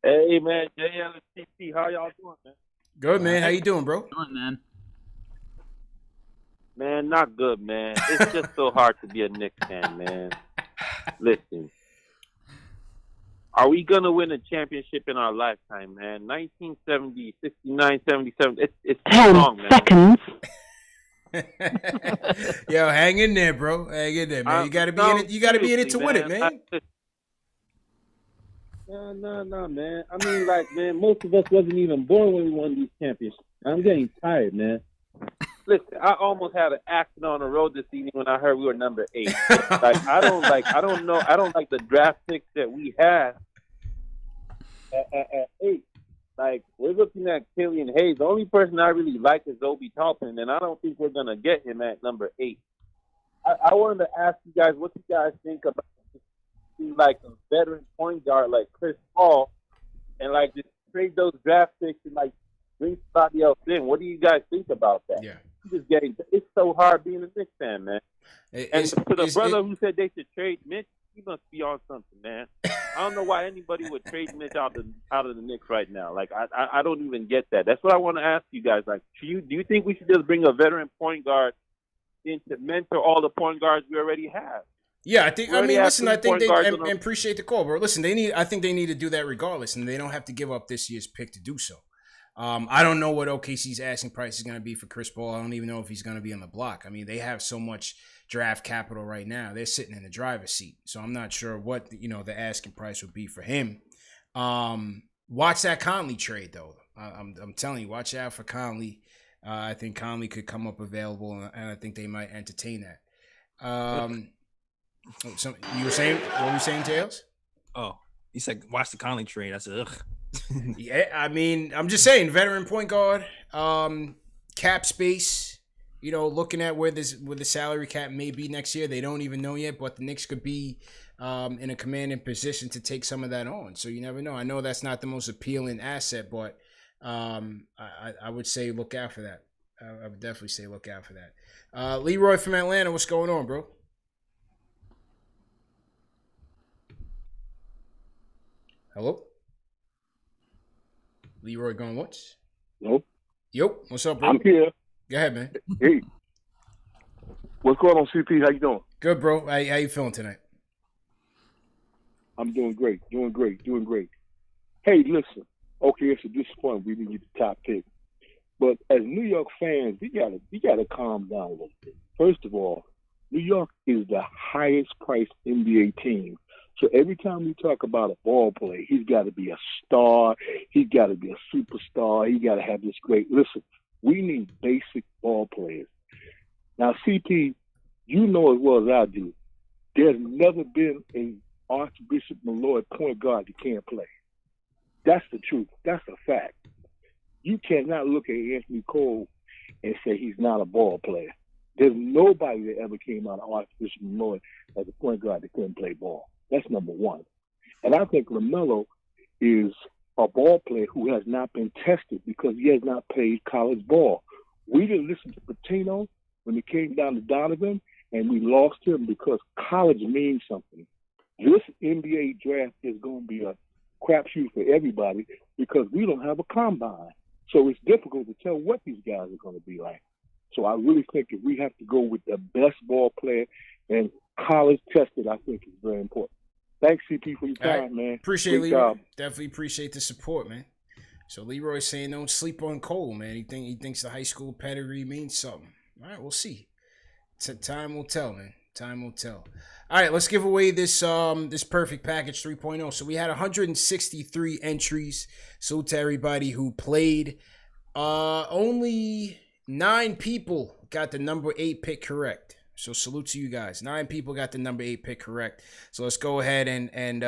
Hey, man. JL and CP, how y'all doing, man? Good, man. How you doing, bro? Good, man. Man, not good, man. It's just so hard to be a Knicks fan, man. Listen. Are we going to win a championship in our lifetime, man? 1970, 69, 77. It's 10 long, man. seconds. Yo, hang in there, bro. Hang in there, man. You gotta be in it. You gotta be in it to win it, man. No, man. I mean, like, man, most of us wasn't even born when we won these championships. I'm getting tired, man. Listen, I almost had an accident on the road this evening when I heard we were number 8. I don't like the draft picks that we had at 8. Like, we're looking at Killian Hayes. The only person I really like is Obi Toppin, and I don't think we're going to get him at number 8. I wanted to ask you guys what you guys think about like a veteran point guard like Chris Paul and like just trade those draft picks and like bring somebody else in. What do you guys think about that? Yeah. It's so hard being a Knicks fan, man. And to the brother who said they should trade Mitch, he must be on something, man. I don't know why anybody would trade Mitch out of the Knicks right now. Like, I don't even get that. That's what I want to ask you guys. Like, do you think we should just bring a veteran point guard in to mentor all the point guards we already have? Yeah, I think they appreciate the call, bro. Listen, I think they need to do that regardless, and they don't have to give up this year's pick to do so. I don't know what OKC's asking price is going to be for Chris Paul. I don't even know if he's going to be on the block. I mean, they have so much draft capital right now. They're sitting in the driver's seat. So I'm not sure what, the asking price would be for him. Watch that Conley trade, though. I'm telling you, watch out for Conley. I think Conley could come up available, and I think they might entertain that. You were saying, what were you saying, Tails? Oh, he said, watch the Conley trade. I said, ugh. Yeah, I mean, I'm just saying, veteran point guard, cap space, looking at where the salary cap may be next year. They don't even know yet, but the Knicks could be in a commanding position to take some of that on. So you never know. I know that's not the most appealing asset, but I would say look out for that. I would definitely say look out for that. Leroy from Atlanta, what's going on, bro? Hello? Leroy going once? Nope. Yo, what's up, bro? I'm here. Go ahead, man. Hey. What's going on, CP? How you doing? Good, bro. How you feeling tonight? I'm doing great. Hey, listen. Okay, it's a disappointment we didn't get the top pick. But as New York fans, we gotta calm down a little bit. First of all, New York is the highest priced NBA team. So every time we talk about a ball player, he's got to be a star. He's got to be a superstar. He got to have this great. Listen, We need basic ball players. Now, CP, you know as well as I do, there's never been a Archbishop Malloy point guard that can't play. That's the truth. That's a fact. You cannot look at Anthony Cole and say he's not a ball player. There's nobody that ever came out of Archbishop Malloy as a point guard that couldn't play ball. That's number one. And I think LaMelo is a ball player who has not been tested because he has not played college ball. We didn't listen to Patino when it came down to Donovan, and we lost him because college means something. This NBA draft is going to be a crapshoot for everybody because we don't have a combine. So it's difficult to tell what these guys are going to be like. So I really think if we have to go with the best ball player and college tested, I think is very important. Thanks, CP, for your time, man. Appreciate it, Great Leroy. job. Definitely appreciate the support, man. So Leroy's saying don't sleep on Cole, man. He thinks the high school pedigree means something. All right, we'll see. Time will tell, man. Time will tell. All right, let's give away this this perfect package 3.0. So we had 163 entries. So to everybody who played, only 9 people got the number 8 pick correct. So salute to you guys. 9 people got the number 8 pick correct. So let's go ahead and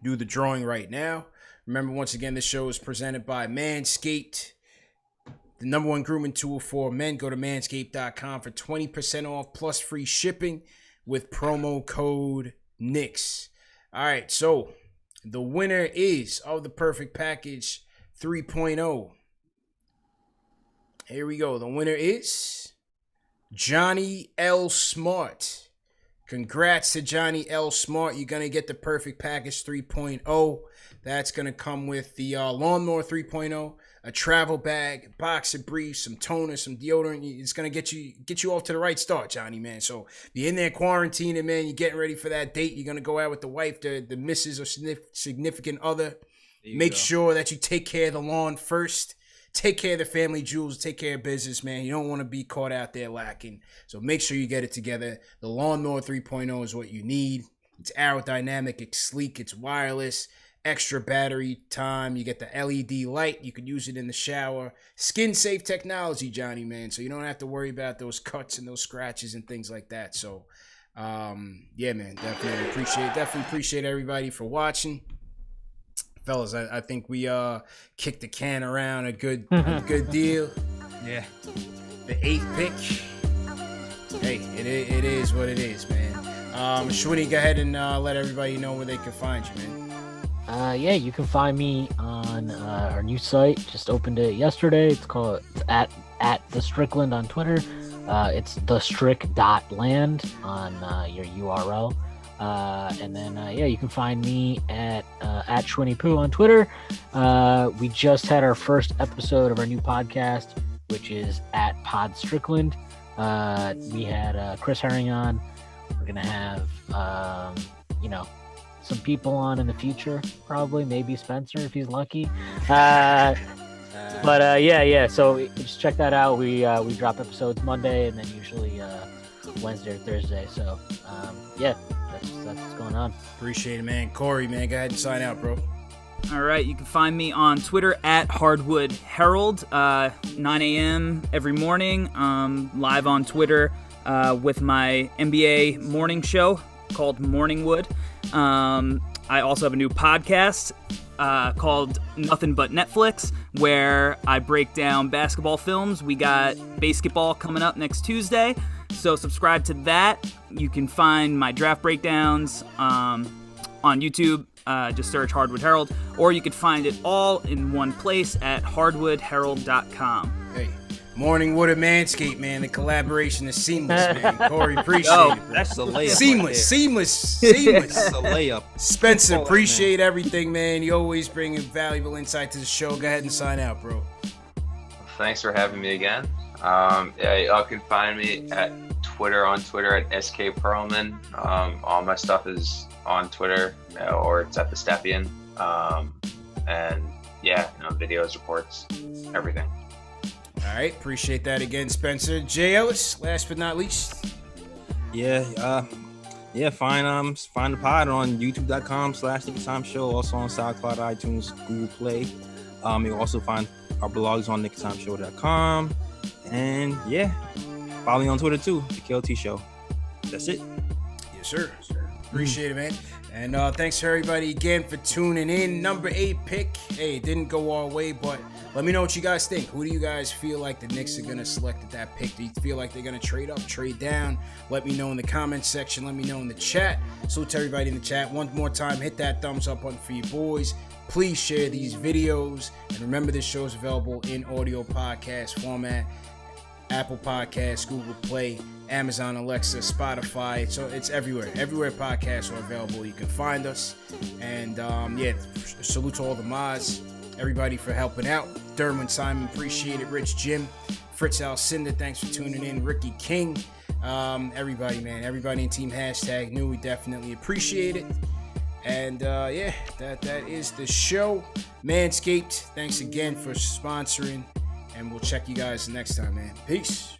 do the drawing right now. Remember, once again, this show is presented by Manscaped, the number 1 grooming tool for men. Go to manscaped.com for 20% off plus free shipping with promo code Knicks. All right, so the winner is of the perfect package 3.0. Here we go. The winner is Johnny L. Smart. Congrats to Johnny L. Smart. You're going to get the perfect package 3.0. That's going to come with the lawnmower 3.0, a travel bag, box of briefs, some toner, some deodorant. It's going to get you off to the right start, Johnny, man. So if you're in there quarantining, man, you're getting ready for that date. You're going to go out with the wife, the missus or significant other. Make sure that you take care of the lawn first. Take care of the family jewels. Take care of business, man. You don't want to be caught out there lacking. So make sure you get it together. The Lawnmower 3.0 is what you need. It's aerodynamic. It's sleek. It's wireless. Extra battery time. You get the LED light. You can use it in the shower. Skin-safe technology, Johnny, man. So you don't have to worry about those cuts and those scratches and things like that. So, yeah, man. Definitely appreciate everybody for watching. Fellas, I think we kicked the can around a good deal. Yeah. The 8th pick. Hey, it is what it is, man. Shwinny, go ahead and let everybody know where they can find you, man. Yeah, you can find me on our new site. Just opened it yesterday. It's called at the Strickland on Twitter. It's thestrick.land on your URL. And then, yeah, you can find me at Shwinny on Twitter. We just had our first episode of our new podcast, which is at Pod Strickland. We had Chris Herring on. We're going to have, some people on in the future, probably, maybe Spencer if he's lucky. Yeah. So just check that out. We drop episodes Monday and then usually Wednesday or Thursday. So, yeah. That's what's going on. Appreciate it, man. Corey, man, go ahead and sign out, bro. All right, you can find me on Twitter at Hardwood Herald, 9 a.m. every morning, live on Twitter with my NBA morning show called Morningwood. I also have a new podcast called Nothing But Netflix, where I break down basketball films. We got basketball coming up next Tuesday. So subscribe to that. You can find my draft breakdowns on YouTube. Just search Hardwood Herald. Or you can find it all in one place at hardwoodherald.com. Hey, Morningwood and Manscaped, man. The collaboration is seamless, man. Corey, appreciate it, bro. That's the layup. Seamless. That's the layup. Spencer, appreciate everything, man. You always bring valuable insight to the show. Go ahead and sign out, bro. Thanks for having me again. Yeah, y'all can find me at Twitter at SK Perlman. All my stuff is on Twitter, or it's at the Steppian. And yeah, videos, reports, everything. All right, appreciate that again, Spencer. J. Ellis, last but not least. Yeah, find the pod on youtube.com/TheTimeShow, also on SoundCloud, iTunes, Google Play. You'll also find Our blog is on nicktimeshow.com. And yeah, follow me on Twitter too, the KLT Show. That's it. Yes, sir. Appreciate it, man. And thanks for everybody again for tuning in. Number 8 pick. Hey, it didn't go our way, but let me know what you guys think. Who do you guys feel like the Knicks are going to select at that pick? Do you feel like they're going to trade up, trade down? Let me know in the comment section. Let me know in the chat. Salute to everybody in the chat. One more time, hit that thumbs up button for you boys. Please share these videos. And remember, this show is available in audio podcast format. Apple Podcasts, Google Play, Amazon Alexa, Spotify. So it's everywhere. Everywhere podcasts are available, you can find us. And yeah, salute to all the mods, everybody for helping out. Derwin Simon, appreciate it. Rich Jim, Fritz Alcindor, thanks for tuning in. Ricky King, everybody, man. Everybody in Team Hashtag New, we definitely appreciate it. And yeah, that is the show. Manscaped, thanks again for sponsoring. And we'll check you guys next time, man. Peace.